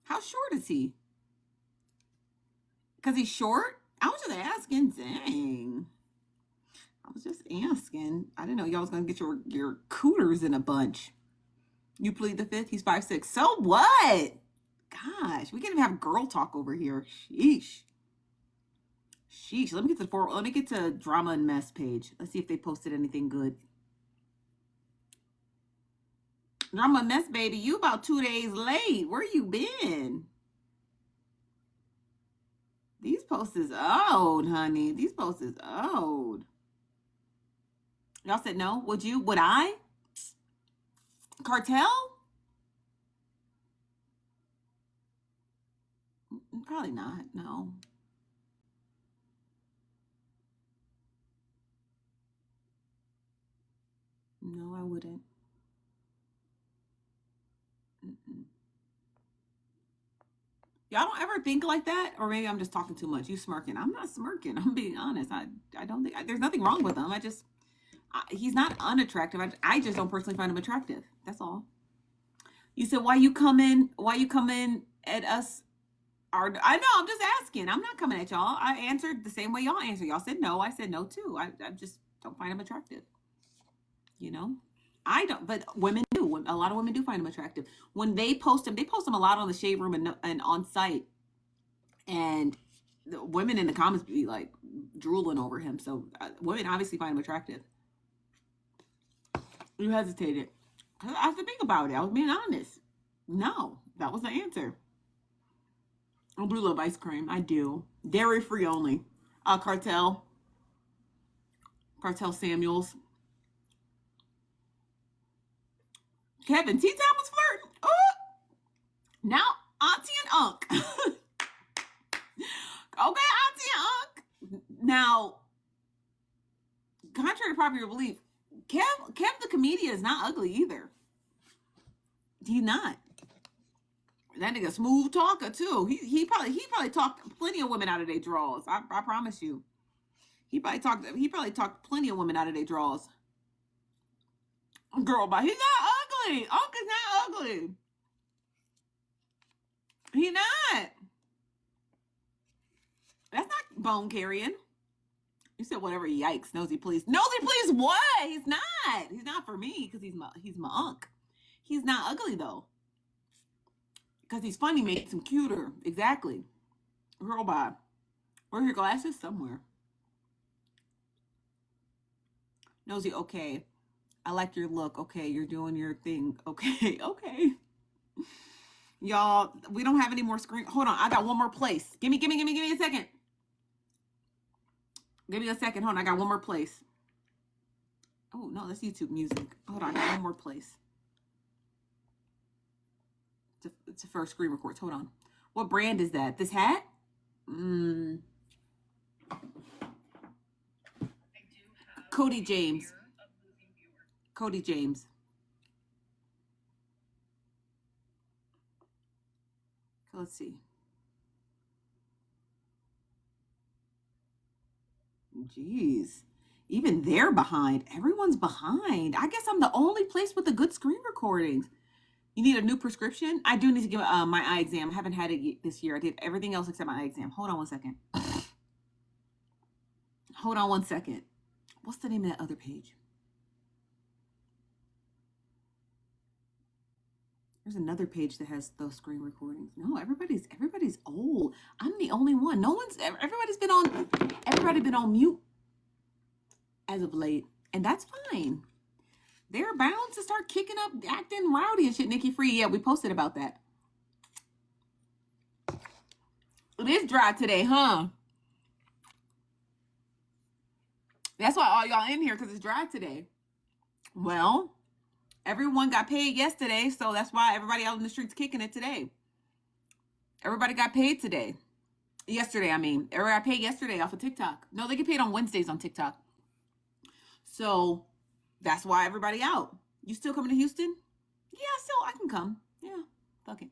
How short is he? Because he's short? I was just asking. Dang. I was just asking. I didn't know y'all was gonna get your cooters in a bunch. You plead the fifth. He's 5'6". So what? Gosh, we can't even have girl talk over here. Sheesh. Sheesh. Let me get to drama and mess page. Let's see if they posted anything good. Drama and mess, baby. You about 2 days late. Where you been? These posts is old, honey. These posts is old. Y'all said no. Would you? Would I? Cartel? Probably not. No. No, I wouldn't. Mm-mm. Y'all don't ever think like that, or maybe I'm just talking too much. You smirking? I'm not smirking. I'm being honest. I don't think there's nothing wrong with him. He's not unattractive. I just don't personally find him attractive. That's all. You said why you come in? Why you come in at us? I know. I'm just asking. I'm not coming at y'all. I answered the same way y'all answered. Y'all said no. I said no too. I just don't find him attractive. You know. I don't, but women do. A lot of women do find him attractive. When they post him a lot on the Shade Room and on site. And the women in the comments be like drooling over him. So women obviously find him attractive. You hesitated. I have to think about it. I was being honest. No, that was the answer. I do love ice cream. I do. Dairy free only. Cartel Samuels. Kevin, T-Town was flirting. Oh, now Auntie and Unc. Okay, Auntie and Unc. Now, contrary to popular belief, Kev the comedian is not ugly either. He's not. That nigga smooth talker too. He probably talked plenty of women out of their drawers. I promise you. He probably talked plenty of women out of their drawers. Girl, but he's not ugly. Unc is not ugly. He not. That's not phone carrying. You said whatever. Yikes, Nosy, please. Nosy, please. What? He's not. He's not for me because he's my unk. He's not ugly though. Because he's funny makes him cuter. Exactly. Girl, bye. Where are your glasses? Somewhere. Nosy, okay. I like your look. Okay, you're doing your thing. Okay, okay. Y'all, we don't have any more screen. Hold on, I got one more place. Give me a second. Give me a second. Hold on, I got one more place. Oh no, that's YouTube music. Hold on, I got one more place. It's a first screen records. Hold on. What brand is that? This hat? Cody James. Cody James. Let's see. Jeez. Even they're behind. Everyone's behind. I guess I'm the only place with the good screen recordings. You need a new prescription? I do need to get my eye exam. I haven't had it this year. I did everything else except my eye exam. Hold on one second. Hold on one second. What's the name of that other page? There's another page that has those screen recordings. No, everybody's old. I'm the only one. Everybody's been on mute as of late, and that's fine. They're bound to start kicking up, acting rowdy and shit. Nikki Free, yeah, we posted about that. It is dry today, huh? That's why all y'all in here, because it's dry today. Well, everyone got paid yesterday, so that's why everybody out in the streets kicking it today. Everybody got paid today. Yesterday, I mean. Everybody got paid yesterday off of TikTok. No, they get paid on Wednesdays on TikTok. So that's why everybody out. You still coming to Houston? Yeah, I can come. Yeah, fuck it.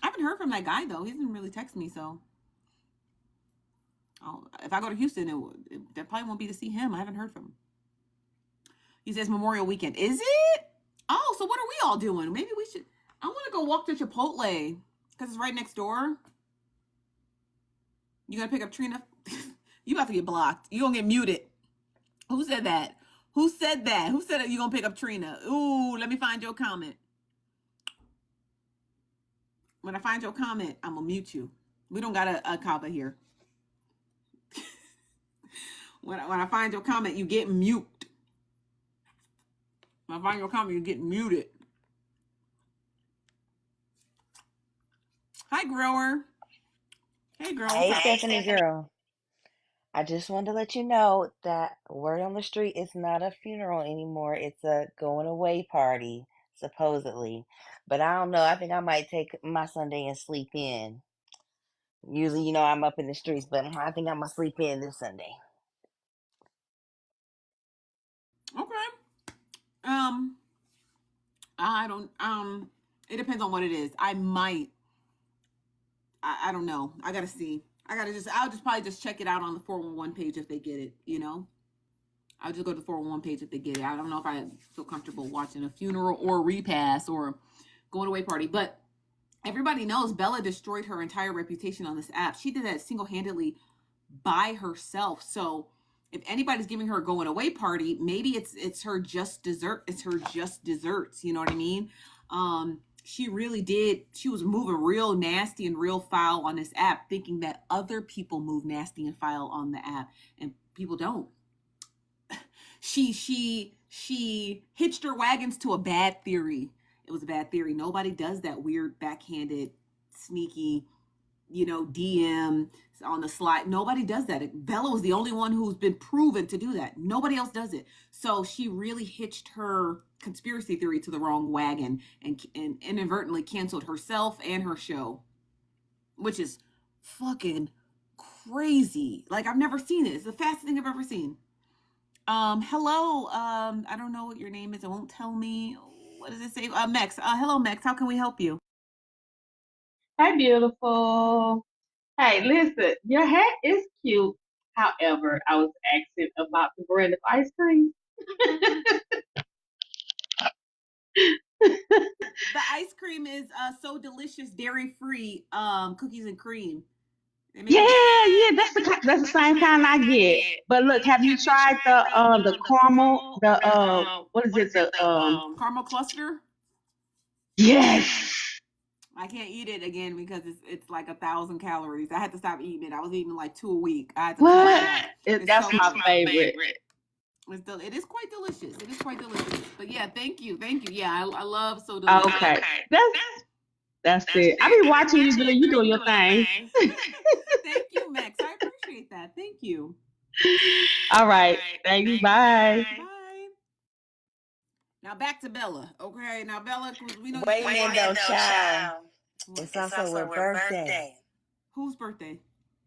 I haven't heard from that guy, though. He hasn't really texted me, so... if I go to Houston, that probably won't be to see him. I haven't heard from him. He says Memorial Weekend. Is it? Oh, so what are we all doing? Maybe we should... I want to go walk to Chipotle because it's right next door. You gonna pick up Trina? You about to get blocked. You gonna get muted. Who said that? Who said that? Who said that you gonna pick up Trina? Ooh, let me find your comment. When I find your comment, I'm gonna mute you. We don't got a Kava here. When I find your comment, you get mute. When I find your comment, you get muted. Hi, grower. Hey, girl. What's Hey, up? Stephanie girl. I just wanted to let you know that word on the street is not a funeral anymore. It's a going away party, supposedly. But I don't know. I think I might take my Sunday and sleep in. Usually, I'm up in the streets, but I think I'm going to sleep in this Sunday. Okay. Um, I don't. It depends on what it is. I might. I don't know. I gotta see. I'll just probably just check it out on the 411 page if they get it. I'll just go to the 411 page if they get it. I don't know if I feel comfortable watching a funeral or a repass or going away party, but everybody knows Bella destroyed her entire reputation on this app. She did that single-handedly by herself. So if anybody's giving her a going away party, maybe it's her just dessert. It's her just desserts. You know what I mean? She really did. She was moving real nasty and real foul on this app, thinking that other people move nasty and foul on the app, and people don't. She hitched her wagons to a bad theory. It was a bad theory. Nobody does that weird backhanded, sneaky, DM on the slide. Nobody does that. Bella was the only one who's been proven to do that. Nobody else does it. So she really hitched her conspiracy theory to the wrong wagon and inadvertently canceled herself and her show, which is fucking crazy. Like, I've never seen it. It's the fastest thing I've ever seen. Hello. I don't know what your name is. It won't tell me. What does it say? Mex. Hello, Mex. How can we help you? Hi, beautiful. Hey, listen, your hat is cute. However, I was asking about the brand of ice cream. The ice cream is so delicious, dairy free. Cookies and cream. Yeah, that's the same kind I get. But look, have you tried the caramel, the what is it, the caramel cluster. yes. I can't eat it again because it's like 1,000 calories. I had to stop eating it. I was eating like 2 a week. I had to cut it What? back. It's That's so my good. favorite. It is quite delicious. It is quite delicious. But yeah, thank you, thank you. Yeah, I love so delicious. Okay. That's it. I be watching you, girl. You doing your thing. Thank you, Max. I appreciate that. Thank you. All right. Thanks. Bye. Bye. Now back to Bella. Okay. Now Bella, we know you Wait a still minute, watch. though, child. What? It's also her birthday. Whose birthday?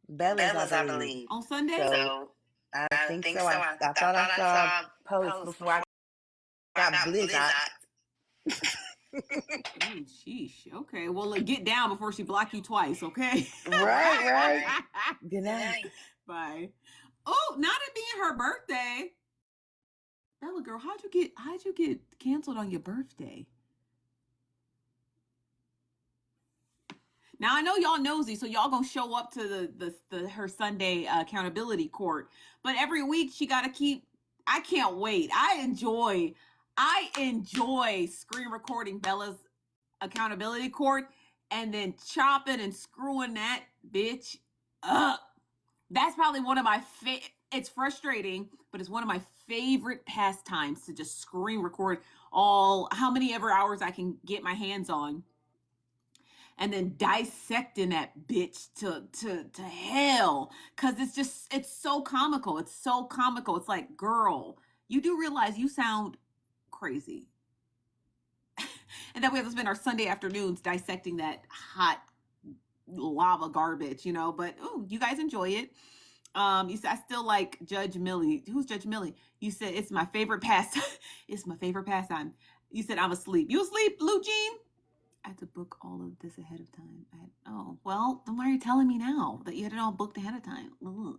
Bella's, I believe. On Sunday. So I think so. I thought I saw a post before I got blizzard. Ooh, sheesh. Okay. Well, look, get down before she block you twice. Okay. Right. Good night. Bye. Oh, not it being her birthday. Bella girl, how'd you get canceled on your birthday? Now I know y'all nosy, so y'all gonna show up to the her Sunday accountability court. But every week she gotta keep. I can't wait. I enjoy screen recording Bella's accountability court and then chopping and screwing that bitch up. That's probably one of my it's frustrating, but it's one of my favorite pastimes to just screen record all how many ever hours I can get my hands on and then dissecting that bitch to hell, because it's so comical. It's so comical. It's like, girl, you do realize you sound crazy. And then we have to spend our Sunday afternoons dissecting that hot lava garbage, but oh, you guys enjoy it. You said I still like Judge Millie. Who's Judge Millie? You said it's my favorite pastime. It's my favorite pastime. You said I'm asleep. You asleep, Lou Jean? I had to book all of this ahead of time. Oh, well, then why are you telling me now that you had it all booked ahead of time? Ugh.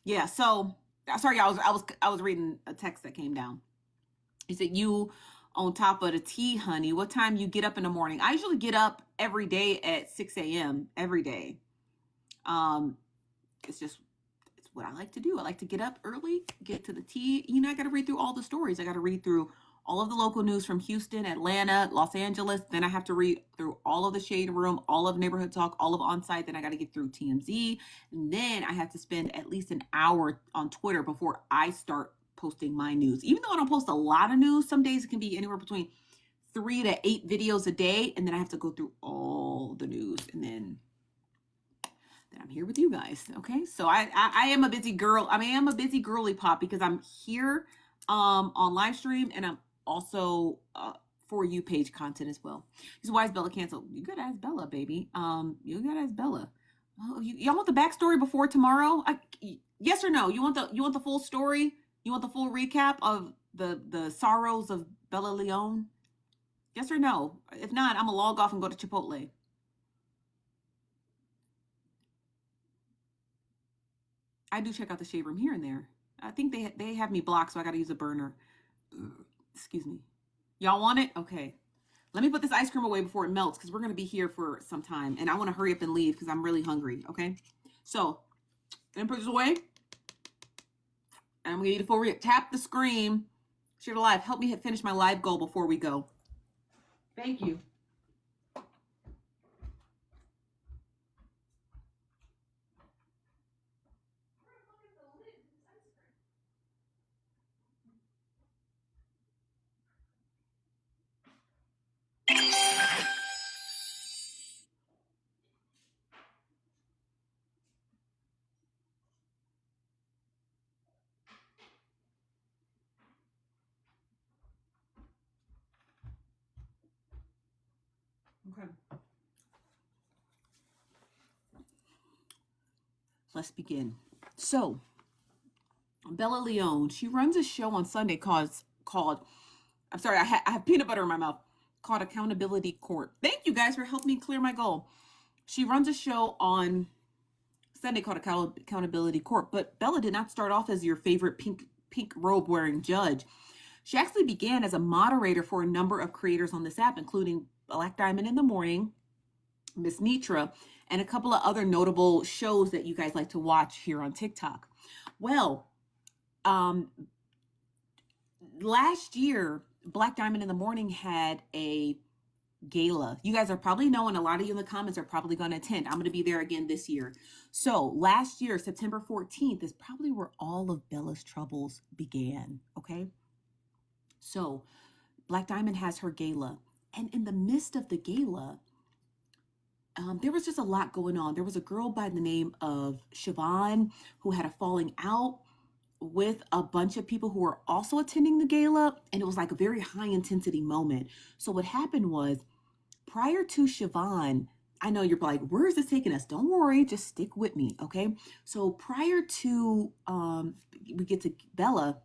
Yeah, so sorry, I was reading a text that came down. He said, you on top of the tea, honey. What time you get up in the morning? I usually get up every day at 6 a.m. every day. It's just it's what I like to do. I like to get up early, get to the tea. I got to read through all the stories. I got to read through all of the local news from Houston, Atlanta, Los Angeles. Then I have to read through all of the Shade Room, all of Neighborhood Talk, all of On-Site. Then I got to get through TMZ. And then I have to spend at least an hour on Twitter before I start posting my news. Even though I don't post a lot of news, some days it can be anywhere between 3 to 8 videos a day. And then I have to go through all the news. And then I'm here with you guys. Okay. So I am a busy girl. I mean, I'm a busy girly pop because I'm here on live stream and I'm also for you page content as well. So why is Bella canceled? You gotta ask Bella, baby. You gotta ask Bella. Oh, y'all want the backstory before tomorrow? Yes or no? You want the full story? You want the full recap of the sorrows of Bella Leone? Yes or no? If not, I'm gonna log off and go to Chipotle. I do check out the shade room here and there. I think they have me blocked, so I got to use a burner. Excuse me. Y'all want it? Okay. Let me put this ice cream away before it melts because we're going to be here for some time. And I want to hurry up and leave because I'm really hungry. Okay. So, I'm going to put this away. And I'm going to eat it for tap the screen. Share the live. Help me finish my live goal before we go. Thank you. Okay. Let's begin. So, Bella Leone, she runs a show on Sunday called I'm sorry, I have peanut butter in my mouth, called Accountability Court. Thank you guys for helping me clear my goal. She runs a show on Sunday called Accountability Court, but Bella did not start off as your favorite pink robe wearing judge. She actually began as a moderator for a number of creators on this app, including Black Diamond in the Morning, Miss Nitra, and a couple of other notable shows that you guys like to watch here on TikTok. Well, um, last year, Black Diamond in the Morning had a gala. You guys are probably knowing, a lot of you in the comments are probably going to attend. I'm going to be there again this year. So last year, September 14th is probably where all of Bella's troubles began. Okay. So Black Diamond has her gala. And in the midst of the gala, there was just a lot going on. There was a girl by the name of Siobhan who had a falling out with a bunch of people who were also attending the gala. And it was like a very high intensity moment. So what happened was, prior to Siobhan, I know you're like, where is this taking us? Don't worry, just stick with me, okay? So prior to we get to Bella,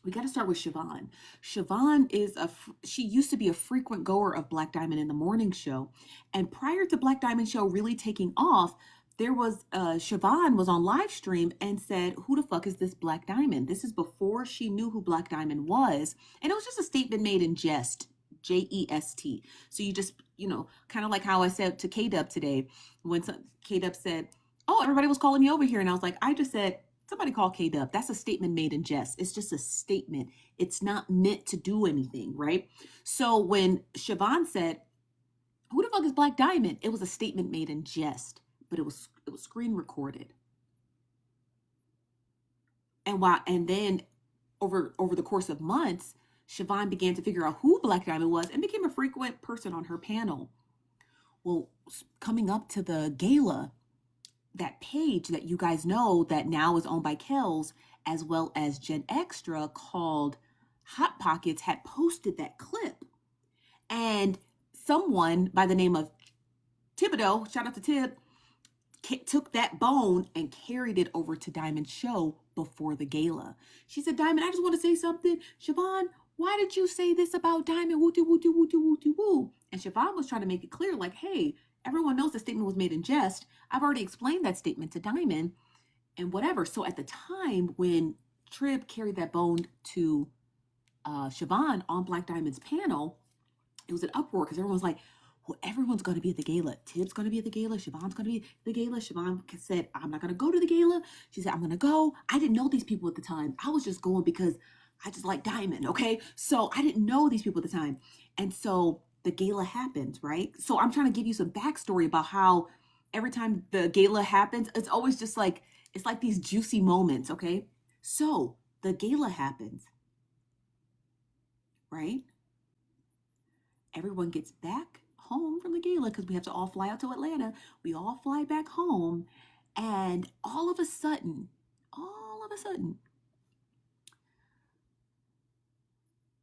we got to start with Siobhan. Siobhan is she used to be a frequent goer of Black Diamond in the Morning show. And prior to Black Diamond show really taking off, there was Siobhan was on live stream and said, who the fuck is this Black Diamond? This is before she knew who Black Diamond was. And it was just a statement made in jest. Jest. So you just, kind of like how I said to K-Dub today, when K-Dub said, oh, everybody was calling me over here. And I was like, I just said, somebody call K-Dub. That's a statement made in jest. It's just a statement. It's not meant to do anything, right? So when Siobhan said, who the fuck is Black Diamond? It was a statement made in jest, but it was screen recorded. And then over the course of months, Siobhan began to figure out who Black Diamond was and became a frequent person on her panel. Well, coming up to the gala, that page that you guys know that now is owned by Kells as well as Gen Extra, called Hot Pockets, had posted that clip. And someone by the name of Thibodeau, shout out to Tib, took that bone and carried it over to Diamond's show before the gala. She said, Diamond, I just want to say something. Siobhan, why did you say this about Diamond? Woo, woo, woo, woo, woo, woo. And Siobhan was trying to make it clear, like, hey, everyone knows the statement was made in jest. I've already explained that statement to Diamond and whatever. So at the time when Trib carried that bone to Siobhan on Black Diamond's panel, it was an uproar because everyone was like, well, everyone's going to be at the gala. Tib's going to be at the gala. Siobhan's going to be at the gala. Siobhan said, I'm not going to go to the gala. She said, I'm going to go. I didn't know these people at the time. I was just going because I just like Diamond, okay? So I didn't know these people at the time. And so the gala happened, right? So I'm trying to give you some backstory about how every time the gala happens, it's always just like, it's like these juicy moments, okay? So the gala happens, right? Everyone gets back home from the gala because we have to all fly out to Atlanta. We all fly back home, and all of a sudden,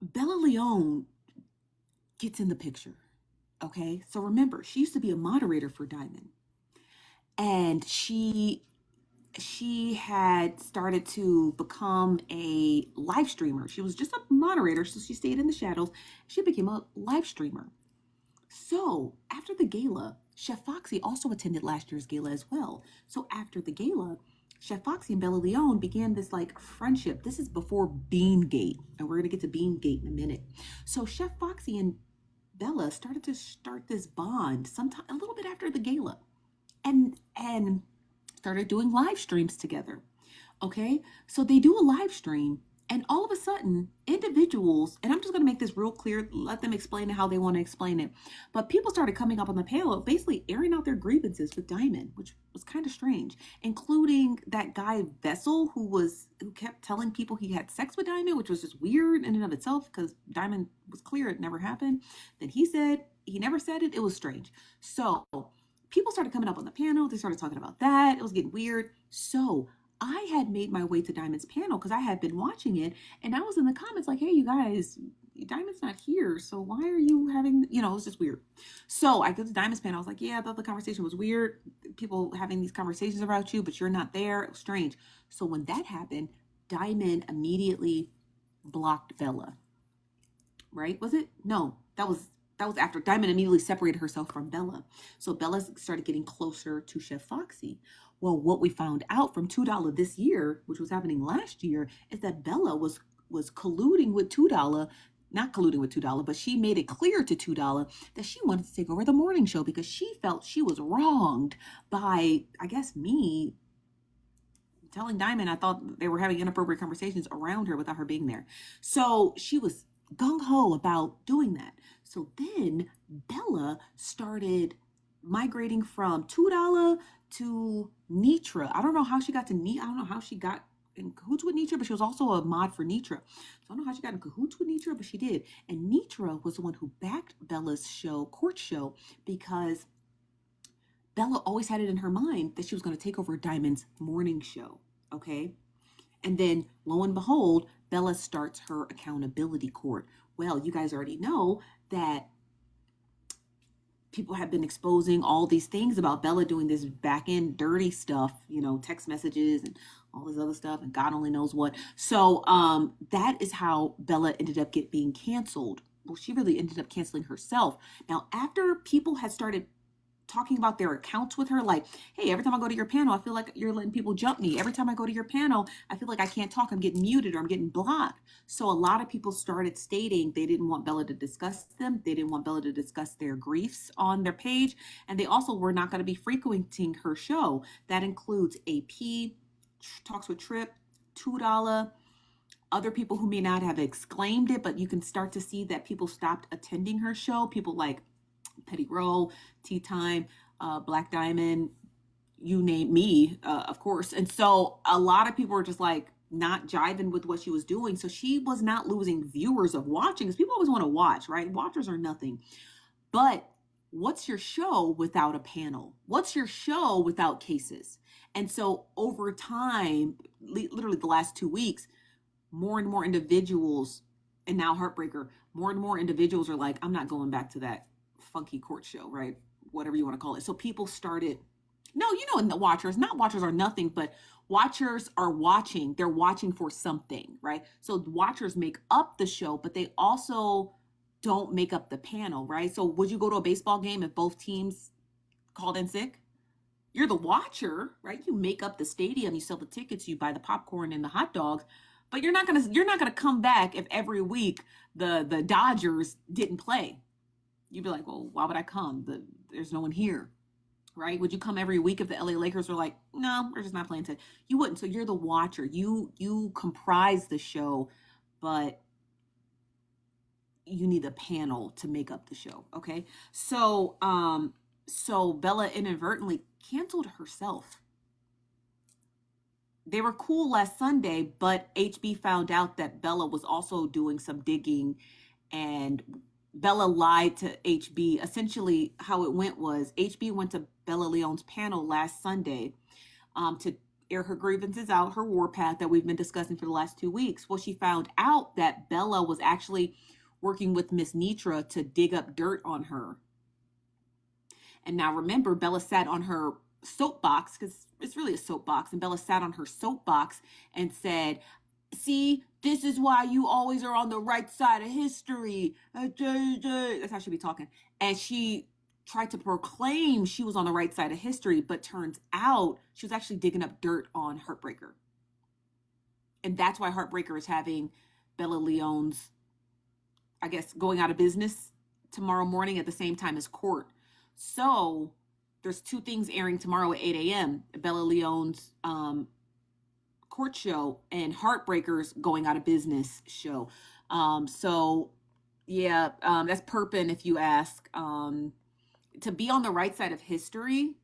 Bella Leone gets in the picture. Okay, so remember, she used to be a moderator for Diamond, and she had started to become a live streamer. She was just a moderator, so she stayed in the shadows. She became a live streamer. So after the gala, Chef Foxy also attended last year's gala as well. So after the gala, Chef Foxy and Bella Leone began this like friendship. This is before Beangate, and we're gonna get to Beangate in a minute. So Chef Foxy and Bella started to start this bond sometime a little bit after the gala, and started doing live streams together. Okay, so they do a live stream, and all of a sudden, individuals, and I'm just going to make this real clear, let them explain it how they want to explain it. But people started coming up on the panel, basically airing out their grievances with Diamond, which was kind of strange, including that guy Vessel, who kept telling people he had sex with Diamond, which was just weird in and of itself because Diamond was clear it never happened. Then he said he never said it. It was strange. So people started coming up on the panel. They started talking about that. It was getting weird. So I had made my way to Diamond's panel because I had been watching it, and I was in the comments like, hey, you guys, Diamond's not here, so why are you having, it was just weird. So I go to Diamond's panel. I was like, yeah, I thought the conversation was weird. People having these conversations about you, but you're not there. It was strange. So when that happened, Diamond immediately blocked Bella. Right? Was it? No, that was after Diamond immediately separated herself from Bella. So Bella started getting closer to Chef Foxy. Well, what we found out from $2 this year, which was happening last year, is that Bella was colluding with $2 not colluding with $2, but she made it clear to $2 that she wanted to take over the morning show because she felt she was wronged by, I guess, me telling Diamond I thought they were having inappropriate conversations around her without her being there. So she was gung-ho about doing that. So then Bella started migrating from $2 to Nitra. I don't know how she got to I don't know how she got in cahoots with Nitra, but she was also a mod for Nitra. So I don't know how she got in cahoots with Nitra, but she did. And Nitra was the one who backed Bella's show, court show, because Bella always had it in her mind that she was going to take over Diamond's morning show. Okay. And then lo and behold, Bella starts her accountability court. Well, you guys already know that people have been exposing all these things about Bella doing this back end dirty stuff, text messages and all this other stuff, and God only knows what. So that is how Bella ended up being canceled. Well, she really ended up canceling herself. Now, after people had started talking about their accounts with her, like, hey, every time I go to your panel, I feel like you're letting people jump me. Every time I go to your panel, I feel like I can't talk. I'm getting muted or I'm getting blocked. So a lot of people started stating they didn't want Bella to discuss them. They didn't want Bella to discuss their griefs on their page. And they also were not going to be frequenting her show. That includes AP, Talks with Trip, $2, other people who may not have exclaimed it, but you can start to see that people stopped attending her show. People like Petty Row, Tea Time, Black Diamond, you name me, of course. And so a lot of people were just like not jiving with what she was doing. So she was not losing viewers of watching, because people always want to watch, right? Watchers are nothing. But what's your show without a panel? What's your show without cases? And so over time, literally the last 2 weeks, more and more individuals, and now Heartbreaker, more and more individuals are like, I'm not going back to that funky court show, right? Whatever you want to call it. So people started, and the watchers, not watchers are nothing, but watchers are watching. They're watching for something, right? So watchers make up the show, but they also don't make up the panel, right? So would you go to a baseball game if both teams called in sick? You're the watcher, right? You make up the stadium, you sell the tickets, you buy the popcorn and the hot dogs, but you're not gonna come back if every week the Dodgers didn't play. You'd be like, well, why would I come? There's no one here, right? Would you come every week if the LA Lakers were like, no, we're just not playing today? You wouldn't. So you're the watcher. You comprise the show, but you need a panel to make up the show. Okay. So Bella inadvertently canceled herself. They were cool last Sunday, but HB found out that Bella was also doing some digging, and Bella lied to HB. Essentially, how it went was HB went to Bella Leon's panel last Sunday to air her grievances out, her warpath that we've been discussing for the last 2 weeks. Well, she found out that Bella was actually working with Miss Nitra to dig up dirt on her. And now remember, Bella sat on her soapbox, because it's really a soapbox, and Bella sat on her soapbox and said, see, this is why you always are on the right side of history. That's how she be talking. And she tried to proclaim she was on the right side of history, but turns out she was actually digging up dirt on Heartbreaker. And that's why Heartbreaker is having Bella Leon's, I guess, going out of business tomorrow morning at the same time as court. So there's 2 things airing tomorrow at 8 a.m. Bella Leon's court show and Heartbreaker's going out of business show. So yeah, that's perpin' if you ask. To be on the right side of history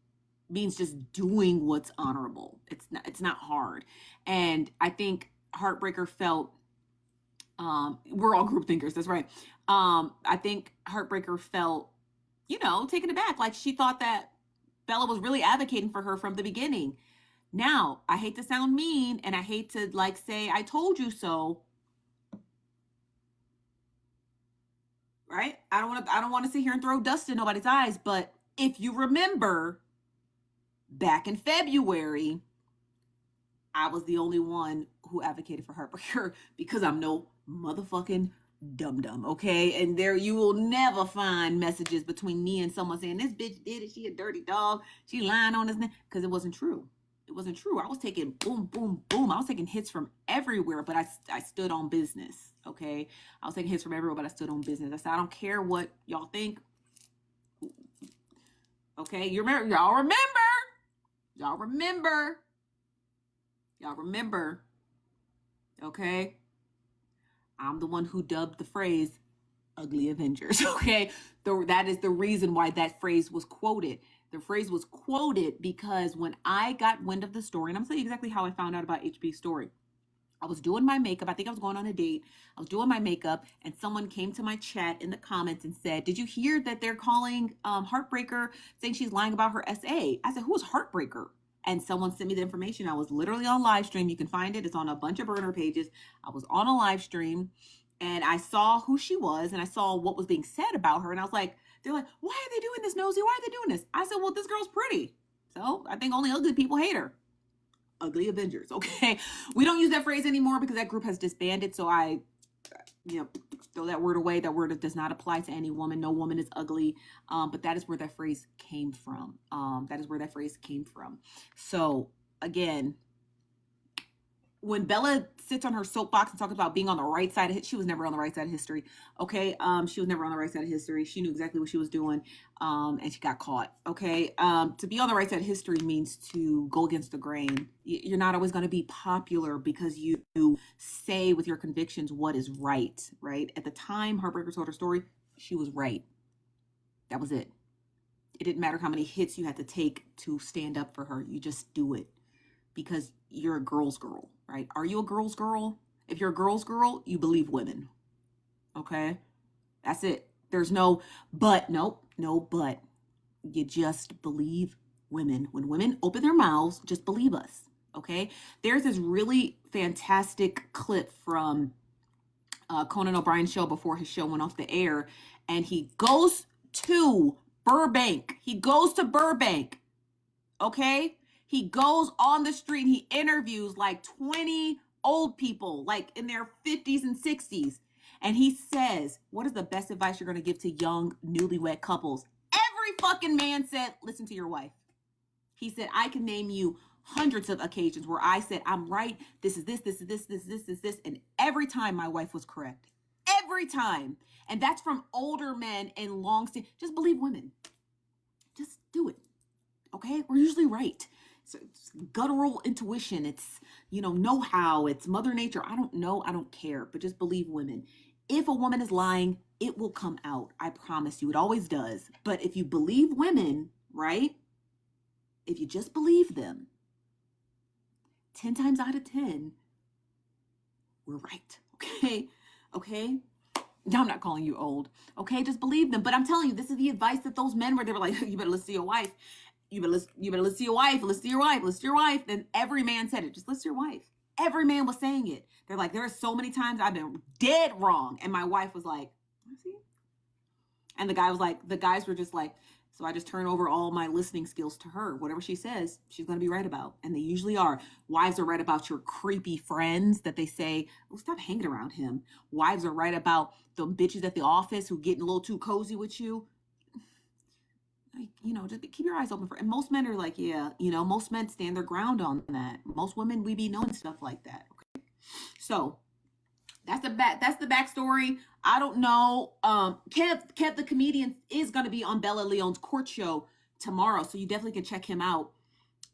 means just doing what's honorable. It's not hard. And I think Heartbreaker felt, we're all group thinkers, that's right. I think Heartbreaker felt, taken aback. Like she thought that Bella was really advocating for her from the beginning. Now, I hate to sound mean and I hate to say, I told you so. Right? I don't want to sit here and throw dust in nobody's eyes, but if you remember back in February, I was the only one who advocated for Heartbreaker because I'm no motherfucking dum-dum, okay? And there you will never find messages between me and someone saying, this bitch did it, she a dirty dog, she lying on us, because it wasn't true. It wasn't true. I was taking boom, boom, boom. I was taking hits from everywhere, but I stood on business. Okay. I was taking hits from everywhere, but I stood on business. I said, I don't care what y'all think. Okay. Y'all remember. Okay. I'm the one who dubbed the phrase ugly Avengers. Okay. That is the reason why that phrase was quoted. The phrase was quoted because when I got wind of the story, and I'm saying exactly how I found out about HB's story. I was doing my makeup. I think I was going on a date. I was doing my makeup, and someone came to my chat in the comments and said, "Did you hear that they're calling Heartbreaker, saying she's lying about her SA?" I said, "Who is Heartbreaker?" And someone sent me the information. I was literally on live stream. You can find it. It's on a bunch of burner pages. I was on a live stream, and I saw who she was, and I saw what was being said about her, and I was like, "They're like, why are they doing this, Nosy? Why are they doing this?" I said, "Well, this girl's pretty, so I think only ugly people hate her." Ugly Avengers. Okay. We don't use that phrase anymore because that group has disbanded. So I, throw that word away. That word does not apply to any woman. No woman is ugly. But that is where that phrase came from. So again, when Bella sits on her soapbox and talks about being on the right side of it, she was never on the right side of history. Okay. She was never on the right side of history. She knew exactly what she was doing. And she got caught. Okay. To be on the right side of history means to go against the grain. You're not always going to be popular because you say with your convictions what is right. Right. At the time Heartbreaker told her story, she was right. That was it. It didn't matter how many hits you had to take to stand up for her. You just do it. Because you're a girl's girl, right? Are you a girl's girl? If you're a girl's girl, you believe women. Okay? That's it. There's no but. Nope. No but. You just believe women. When women open their mouths, just believe us. Okay? There's this really fantastic clip from Conan O'Brien's show before his show went off the air. And he goes to Burbank. Okay? He goes on the street, he interviews like 20 old people, like in their 50s and 60s. And he says, what is the best advice you're going to give to young newlywed couples? Every fucking man said, listen to your wife. He said, I can name you hundreds of occasions where I said, I'm right. This is this, this is this, this, this is this. And every time my wife was correct. Every time. And that's from older men and long standing. Just believe women. Just do it. Okay? We're usually right. So it's guttural intuition. It's, know-how. It's Mother Nature. I don't know. I don't care. But just believe women. If a woman is lying, it will come out. I promise you. It always does. But if you believe women, right? If you just believe them, 10 times out of 10, we're right. Okay? Okay? Now I'm not calling you old. Okay? Just believe them. But I'm telling you, this is the advice that those men were. They were like, you better listen to your wife. You better listen to your wife. Listen to your wife. Listen to your wife. Then every man said it. Just listen to your wife. Every man was saying it. They're like, there are so many times I've been dead wrong. And my wife was like, I see. And the guys were just like, so I just turn over all my listening skills to her. Whatever she says, she's going to be right about. And they usually are. Wives are right about your creepy friends that they say, oh, stop hanging around him. Wives are right about the bitches at the office who getting a little too cozy with you. Like, just keep your eyes open for. And most men are like, yeah, most men stand their ground on that. Most women, we be knowing stuff like that. Okay? So that's the backstory. I don't know. Kev the comedian is going to be on Bella Leon's court show tomorrow, so you definitely can check him out.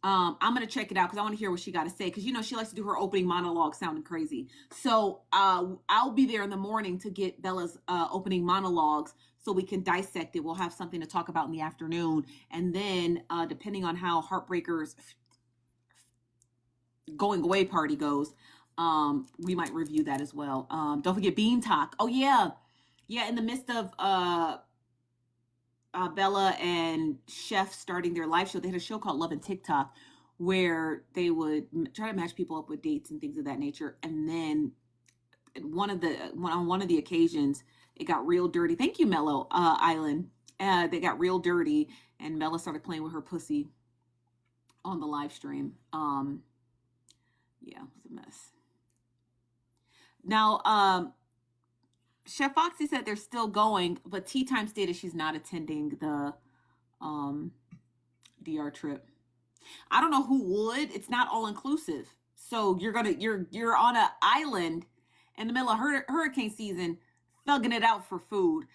I'm gonna check it out because I want to hear what she got to say, because she likes to do her opening monologue sounding crazy. So I'll be there in the morning to get Bella's opening monologues so we can dissect it. We'll have something to talk about in the afternoon, and then depending on how Heartbreakers going away party goes, we might review that as well. Don't forget Bean Talk. Oh yeah, in the midst of Bella and Chef starting their live show, they had a show called Love and TikTok where they would try to match people up with dates and things of that nature. And then on one of the occasions, it got real dirty. Thank you, Mellow Island. They got real dirty, and Bella started playing with her pussy on the live stream. Yeah, it was a mess. Now, Chef Foxy said they're still going, but Tea Time stated she's not attending the DR trip. I don't know who would. It's not all inclusive. So you're on an island in the middle of hurricane season, thugging it out for food.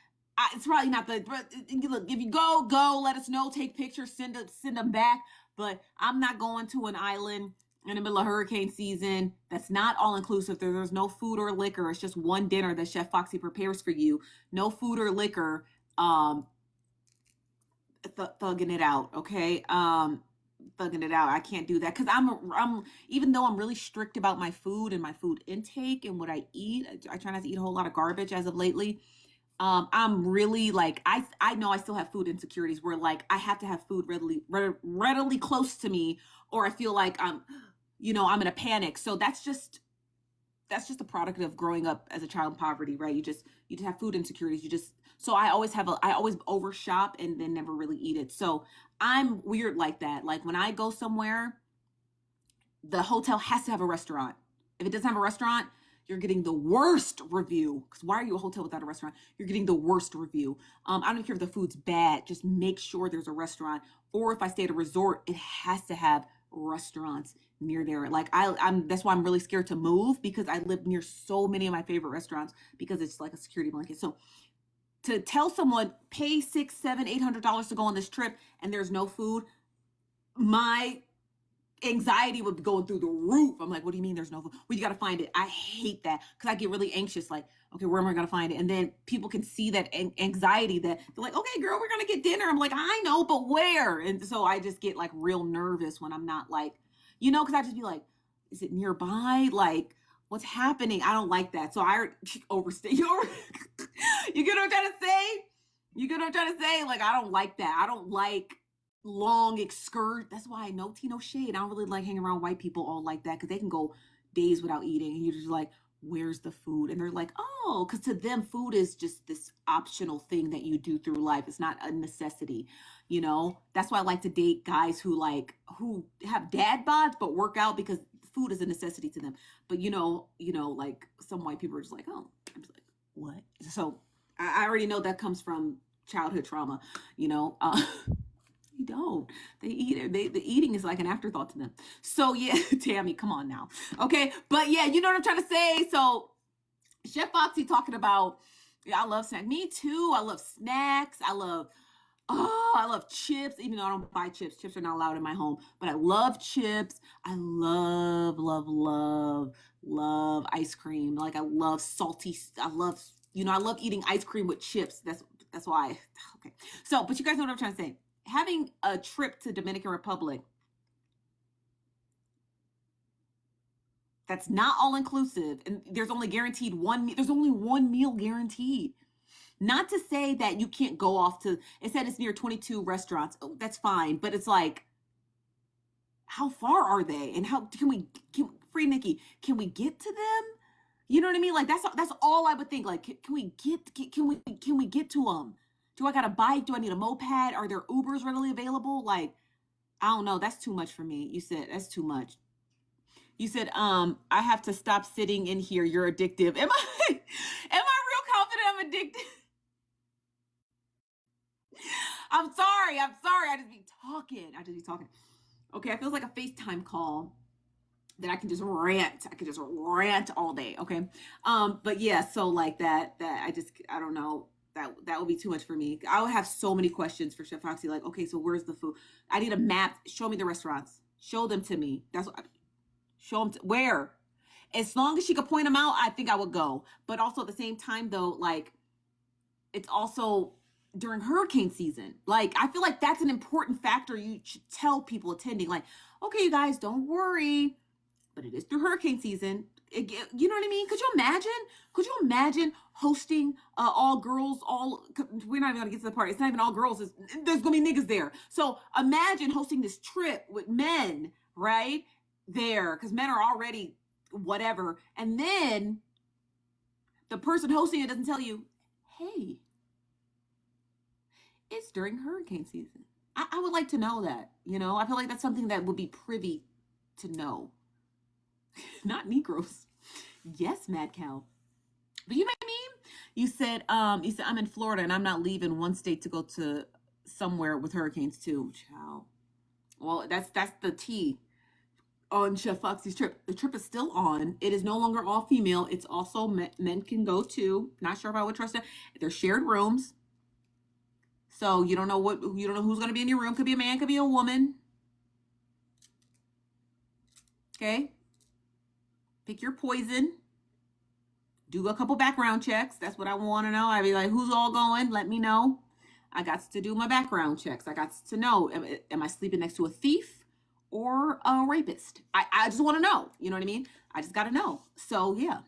It's probably not the. But look, if you go. Let us know. Take pictures. Send them back. But I'm not going to an island in the middle of hurricane season. That's not all inclusive. There's no food or liquor. It's just one dinner that Chef Foxy prepares for you. No food or liquor. Thugging it out. Okay. Thugging it out. I can't do that because I'm even though I'm really strict about my food and my food intake and what I eat. I try not to eat a whole lot of garbage as of lately. I'm really like I know I still have food insecurities where like I have to have food readily close to me or I feel like I'm in a panic. So that's just a product of growing up as a child in poverty, right? You just have food insecurities. So I always overshop and then never really eat it. So I'm weird like that. Like when I go somewhere, the hotel has to have a restaurant. If it doesn't have a restaurant, you're getting the worst review. Because why are you a hotel without a restaurant? You're getting the worst review. I don't care if the food's bad. Just make sure there's a restaurant. Or if I stay at a resort, it has to have restaurants near there. Like I'm that's why I'm really scared to move because I live near so many of my favorite restaurants because it's like a security blanket. So to tell someone pay $600, $700, $800 to go on this trip and there's no food, my anxiety would be going through the roof. I'm like, what do you mean there's no food? Well, you got to find it. I hate that because I get really anxious. Like, okay, where am I going to find it? And then people can see that anxiety that they're like, okay, girl, we're going to get dinner. I'm like, I know, but where? And so I just get like real nervous when I'm not like, because I just be like, is it nearby? Like, what's happening? I don't like that. So I overstay. You get what I'm trying to say? You get what I'm trying to say? Like, I don't like that. I don't like long excursion. That's why I know Tino shade. I don't really like hanging around white people all like that because they can go days without eating, and you're just like, "Where's the food?" And they're like, "Oh," because to them, food is just this optional thing that you do through life. It's not a necessity. That's why I like to date guys who have dad bods but work out because food is a necessity to them. But like some white people are just like, "Oh," I'm just like, "What?" So I already know that comes from childhood trauma. You know. You don't. They eat it. The eating is like an afterthought to them. So yeah, Tammy, come on now. Okay, but yeah, you know what I'm trying to say. So Chef Foxy talking about, yeah, I love snacks. Me too. I love snacks. I love chips. Even though I don't buy chips, chips are not allowed in my home. But I love chips. I love, love, love, love ice cream. Like I love salty. I love eating ice cream with chips. That's why. Okay. So, but you guys know what I'm trying to say. Having a trip to Dominican Republic that's not all inclusive and there's only one meal guaranteed. Not to say that you can't go off to, it said it's near 22 restaurants. Oh, that's fine, but it's like, how far are they? And how free Nikki, can we get to them? You know what I mean? Like that's all I would think. Like, can we get to them? Do I got a bike? Do I need a moped? Are there Ubers readily available? Like, I don't know. That's too much for me. You said that's too much. You said, I have to stop sitting in here. You're addictive. Am I real confident I'm addicted? I'm sorry. I just be talking. Okay, it feels like a FaceTime call that I can just rant. I can just rant all day. Okay. But yeah, so like that I don't know. That would be too much for me. I would have so many questions for Chef Foxy. Like, okay, so where's the food? I need a map. Show me the restaurants. Show them to me. Show them where. As long as she could point them out, I think I would go. But also at the same time, though, like it's also during hurricane season. Like I feel like that's an important factor you should tell people attending. Like, okay, you guys, don't worry, but it is through hurricane season. You know what I mean? Could you imagine? Could you imagine hosting all girls? We're not even gonna get to the part. It's not even all girls. There's gonna be niggas there. So imagine hosting this trip with men, right? There, because men are already whatever, and then the person hosting it doesn't tell you, hey, it's during hurricane season. I would like to know that. I feel like that's something that would be privy to know. Not Negroes. Yes, Mad Cow. But you know what I mean? You said I'm in Florida and I'm not leaving one state to go to somewhere with hurricanes too. Child. Well, that's the tea on Chef Foxy's trip. The trip is still on. It is no longer all female. It's also men can go too. Not sure if I would trust it. They're shared rooms. So you don't know who's going to be in your room. Could be a man, could be a woman. Okay? Pick your poison. Do a couple background checks. That's what I want to know. I'd be like, who's all going? Let me know. I got to do my background checks. I got to know, am I sleeping next to a thief or a rapist? I just want to know. You know what I mean? I just got to know. So, yeah.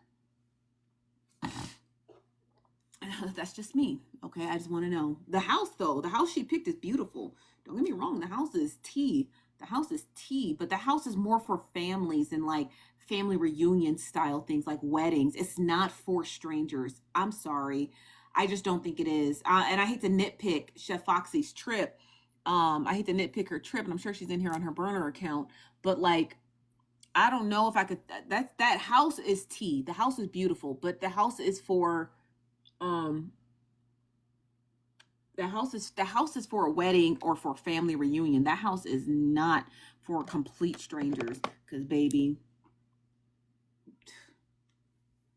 That's just me. Okay, I just want to know. The house, though, the house she picked is beautiful. Don't get me wrong. The house is tea. The house is tea, but the house is more for families and like family reunion style things like weddings. It's not for strangers. I'm sorry. I just don't think it is. And I hate to nitpick Chef Foxy's trip. I hate to nitpick her trip, and I'm sure she's in here on her burner account. But like, I don't know if I could. That house is tea. The house is beautiful, but the house is for um the house is for a wedding or for family reunion. That house is not for complete strangers. Cause baby,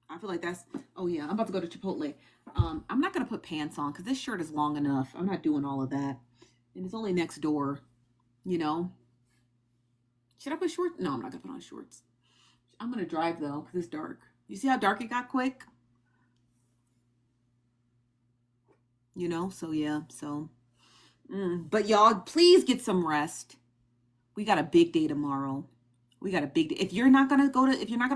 I feel like that's. Oh yeah, I'm about to go to Chipotle. I'm not gonna put pants on because this shirt is long enough. I'm not doing all of that, and it's only next door. You know, should I put shorts? No, I'm not gonna put on shorts. I'm gonna drive though because it's dark. You see how dark it got quick? You know, so yeah, so. But y'all, please get some rest. We got a big day tomorrow. We got a big day. If you're not gonna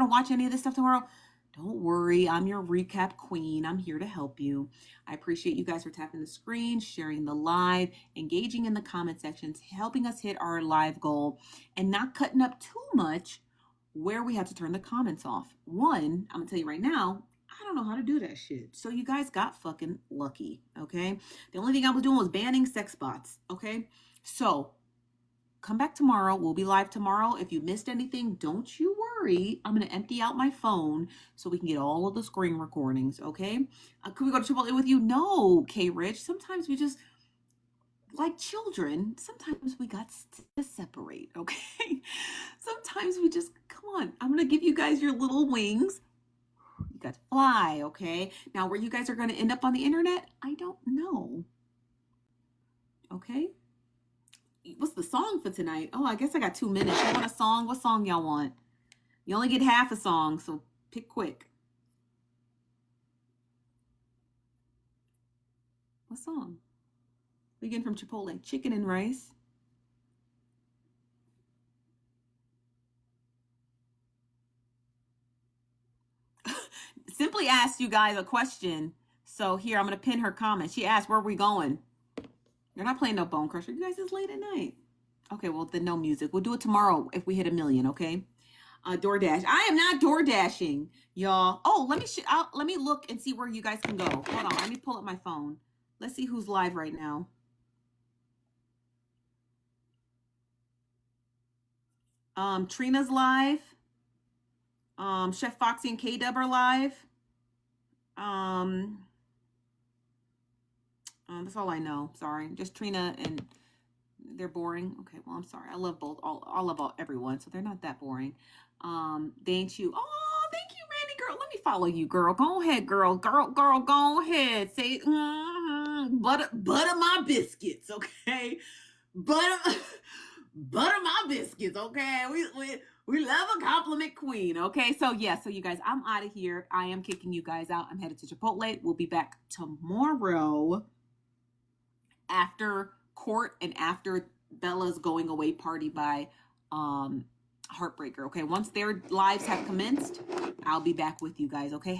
watch any of this stuff tomorrow, don't worry. I'm your recap queen. I'm here to help you. I appreciate you guys for tapping the screen, sharing the live, engaging in the comment sections, helping us hit our live goal, and not cutting up too much where we had to turn the comments off. One, I'm gonna tell you right now, I don't know how to do that shit. So you guys got fucking lucky, okay? The only thing I was doing was banning sex bots, okay? So come back tomorrow. We'll be live tomorrow. If you missed anything, don't you worry. I'm going to empty out my phone so we can get all of the screen recordings, okay? Could we go to Chipotle with you? No, K Rich. Sometimes we just, like children, sometimes we got to separate, okay? Sometimes we just, come on. I'm going to give you guys your little wings. You got to fly, okay? Now, where you guys are going to end up on the internet, I don't know. Okay? What's the song for tonight? Oh, I guess I got 2 minutes. You want a song? What song y'all want? You only get half a song, so pick quick. What song? We getting from Chipotle. Chicken and rice. Simply asked you guys a question. So here, I'm going to pin her comment. She asked, where are we going? You're not playing no Bone Crusher. You guys, it's late at night. Okay, well, then no music. We'll do it tomorrow if we hit 1 million, okay? DoorDash. I am not door dashing, y'all. Oh, let me look and see where you guys can go. Hold on, let me pull up my phone. Let's see who's live right now. Trina's live. Chef Foxy and K-Dub are live. That's all I know. Sorry, just Trina, and they're boring. Okay, well, I'm sorry. I love both. I love everyone, so they're not that boring. Thank you. Oh, thank you, Randy, girl. Let me follow you, girl. Go ahead, girl. Go ahead. Say, butter my biscuits, okay? Butter my biscuits, okay? We love a compliment queen, okay? So yeah, so you guys, I'm out of here. I am kicking you guys out. I'm headed to Chipotle. We'll be back tomorrow after court and after Bella's going away party by Heartbreaker, okay? Once their lives have commenced, I'll be back with you guys, okay?